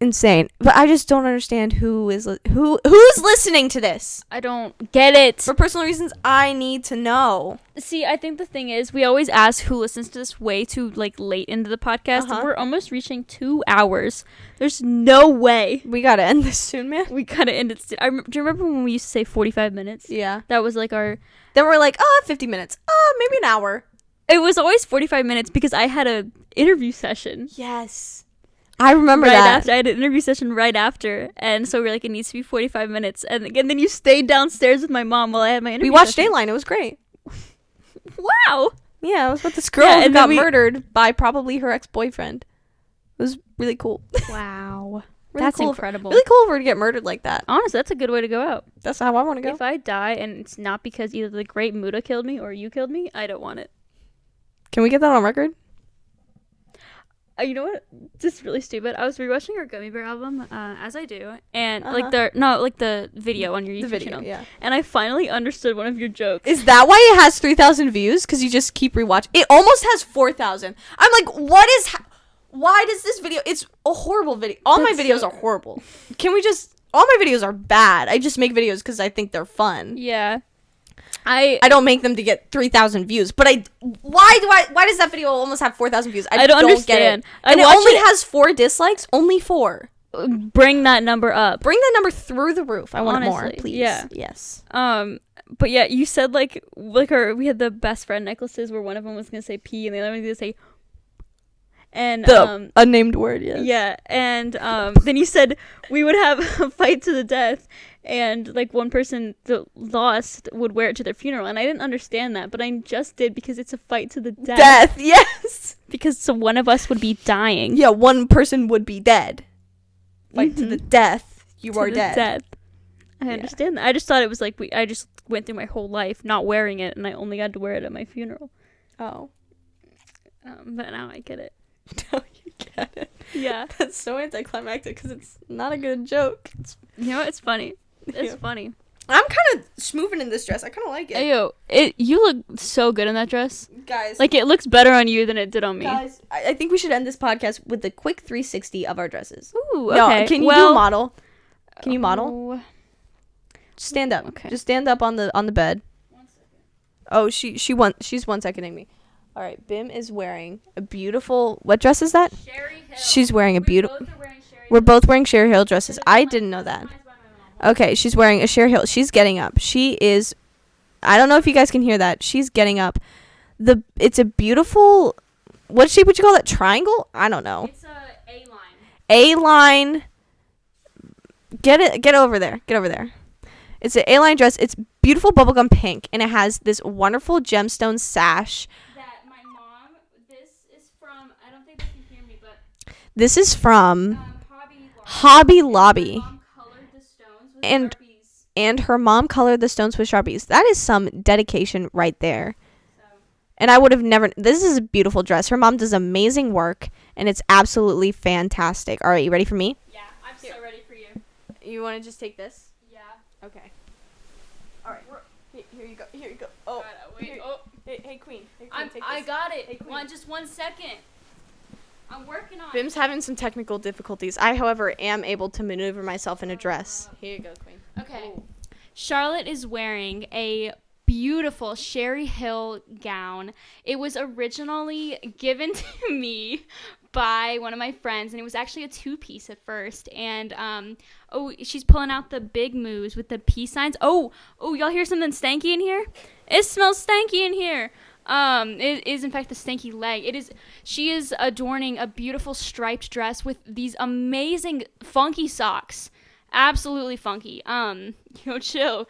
insane. But I just don't understand who's listening to this. I don't get it. For personal reasons, I need to know. See, I think the thing is, we always ask who listens to this way too like late into the podcast. Uh-huh. We're almost reaching 2 hours. There's no way We got to end this soon, man. we gotta end it. Do you remember when we used to say 45 minutes? Yeah. That was like our. Then we're like, 50 minutes. Maybe an hour. It was always 45 minutes because I had a interview session. Yes. I remember right that. after I had an interview session right after, and so we're like, it needs to be 45 minutes, and then you stayed downstairs with my mom while I had my interview. We watched session. Dateline. It was great. Wow. Yeah, it was about this girl Yeah, who and got then murdered by probably her ex-boyfriend. It was really cool. Wow. Really That's cool incredible. Really cool of her to get murdered like that. Honestly, that's a good way to go out. That's how I want to go. If I die and it's not because either the great Muda killed me or you killed me, I don't want it. Can we get that on record? You know what? Just really stupid. I was rewatching her Gummy Bear album, as I do, and Uh-huh. like the video on your YouTube The video, channel. yeah. And I finally understood one of your jokes. Is that why it has 3,000 views? Because you just keep rewatching. It almost has 4,000. I'm like, what is... why does this video... It's a horrible video. All my videos are horrible. Can we just... all my videos are bad. I just make videos because I think they're fun. Yeah. I don't make them to get 3,000 views, but why does that video almost have 4,000 views? I don't understand. Get it. And it only has 4 dislikes, only 4. Bring that number up. Bring that number through the roof. I want more, Honestly, please. yeah. Yes. But yeah, you said like we had the best friend necklaces where one of them was gonna say P and the other one was gonna say, and The unnamed word. Yes. yeah, and then you said we would have a fight to the death. And like one person that lost would wear it to their funeral, and I didn't understand that, but I just did because it's a fight to the death. Death. Yes. Because so one of us would be dying. Yeah, one person would be dead. Fight to the death. You To are the dead. death. I understand that. I just thought it was like I just went through my whole life not wearing it, and I only got to wear it at my funeral. Oh. But now I get it. Now you get it. Yeah. That's so anticlimactic because it's not a good joke. You know what? It's funny. It's Yeah. funny. I'm kind of smoothing in this dress. I kind of like it. Ayo, you look so good in that dress. Guys. Like it looks better on you than it did on me. Guys, I think we should end this podcast with a quick 360 of our dresses. Ooh, okay. No, can you do a model? Can you model? Oh, Just stand up. Okay. Just stand up on the bed. 1 second. Oh, she's 1 seconding me. All right, Bim is wearing a beautiful. What dress is that? Sherry Hill. She's wearing a beautiful. We're We're both wearing Sherry Hill dresses. I didn't know that. Okay, she's wearing a Sherry Hill. She's getting up. She is. I don't know if you guys can hear that. She's getting up. It's a beautiful. What shape would you call that? Triangle? I don't know. It's a A-line. A-line. Get over there. Get over there. It's an A-line dress. It's beautiful bubblegum pink, and it has this wonderful gemstone sash. That my mom. This is from. I don't think this can This is from Hobby Lobby. And her mom colored the stones with Sharpies. That is some dedication right there. And I would have never... This is a beautiful dress. Her mom does amazing work, and it's absolutely fantastic. All right, you ready for me? Yeah, I'm so ready for you. You want to just take this? Yeah. Okay. All right. Here you go. Here you go. Oh, wait. Here. Oh, hey, Queen. Hey, Queen, take this. I got it. Hey, Queen. Just 1 second. I'm working on it. Bim's having some technical difficulties. I, however, am able to maneuver myself in a dress. Here you go, Queen. Okay. Oh. Charlotte is wearing a beautiful Sherry Hill gown. It was originally given to me by one of my friends, and it was actually a 2-piece at first. And she's pulling out the big moves with the peace signs. Oh, y'all hear something stanky in here? It smells stanky in here. It is in fact the stanky leg. She is adorning a beautiful striped dress with these amazing funky socks. Absolutely funky. Chill.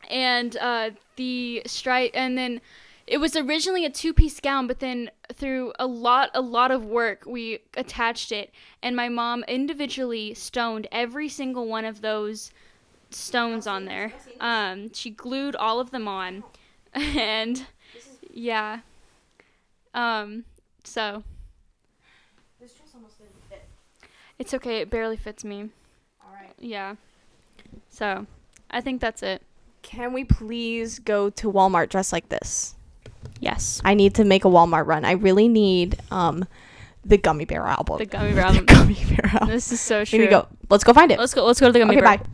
And the stripe, and then it was originally a 2-piece gown, but then through a lot of work, we attached it, and my mom individually stoned every single one of those stones on there. She glued all of them on, and yeah. So. This dress almost didn't fit. It's okay. It barely fits me. All right. Yeah. So, I think that's it. Can we please go to Walmart dressed like this? Yes. I need to make a Walmart run. I really need the Gummy Bear album. The Gummy Bear album. The Gummy Bear album. This is so true. Here we go. Let's go find it. Let's go to the Gummy Bear. Okay, bye.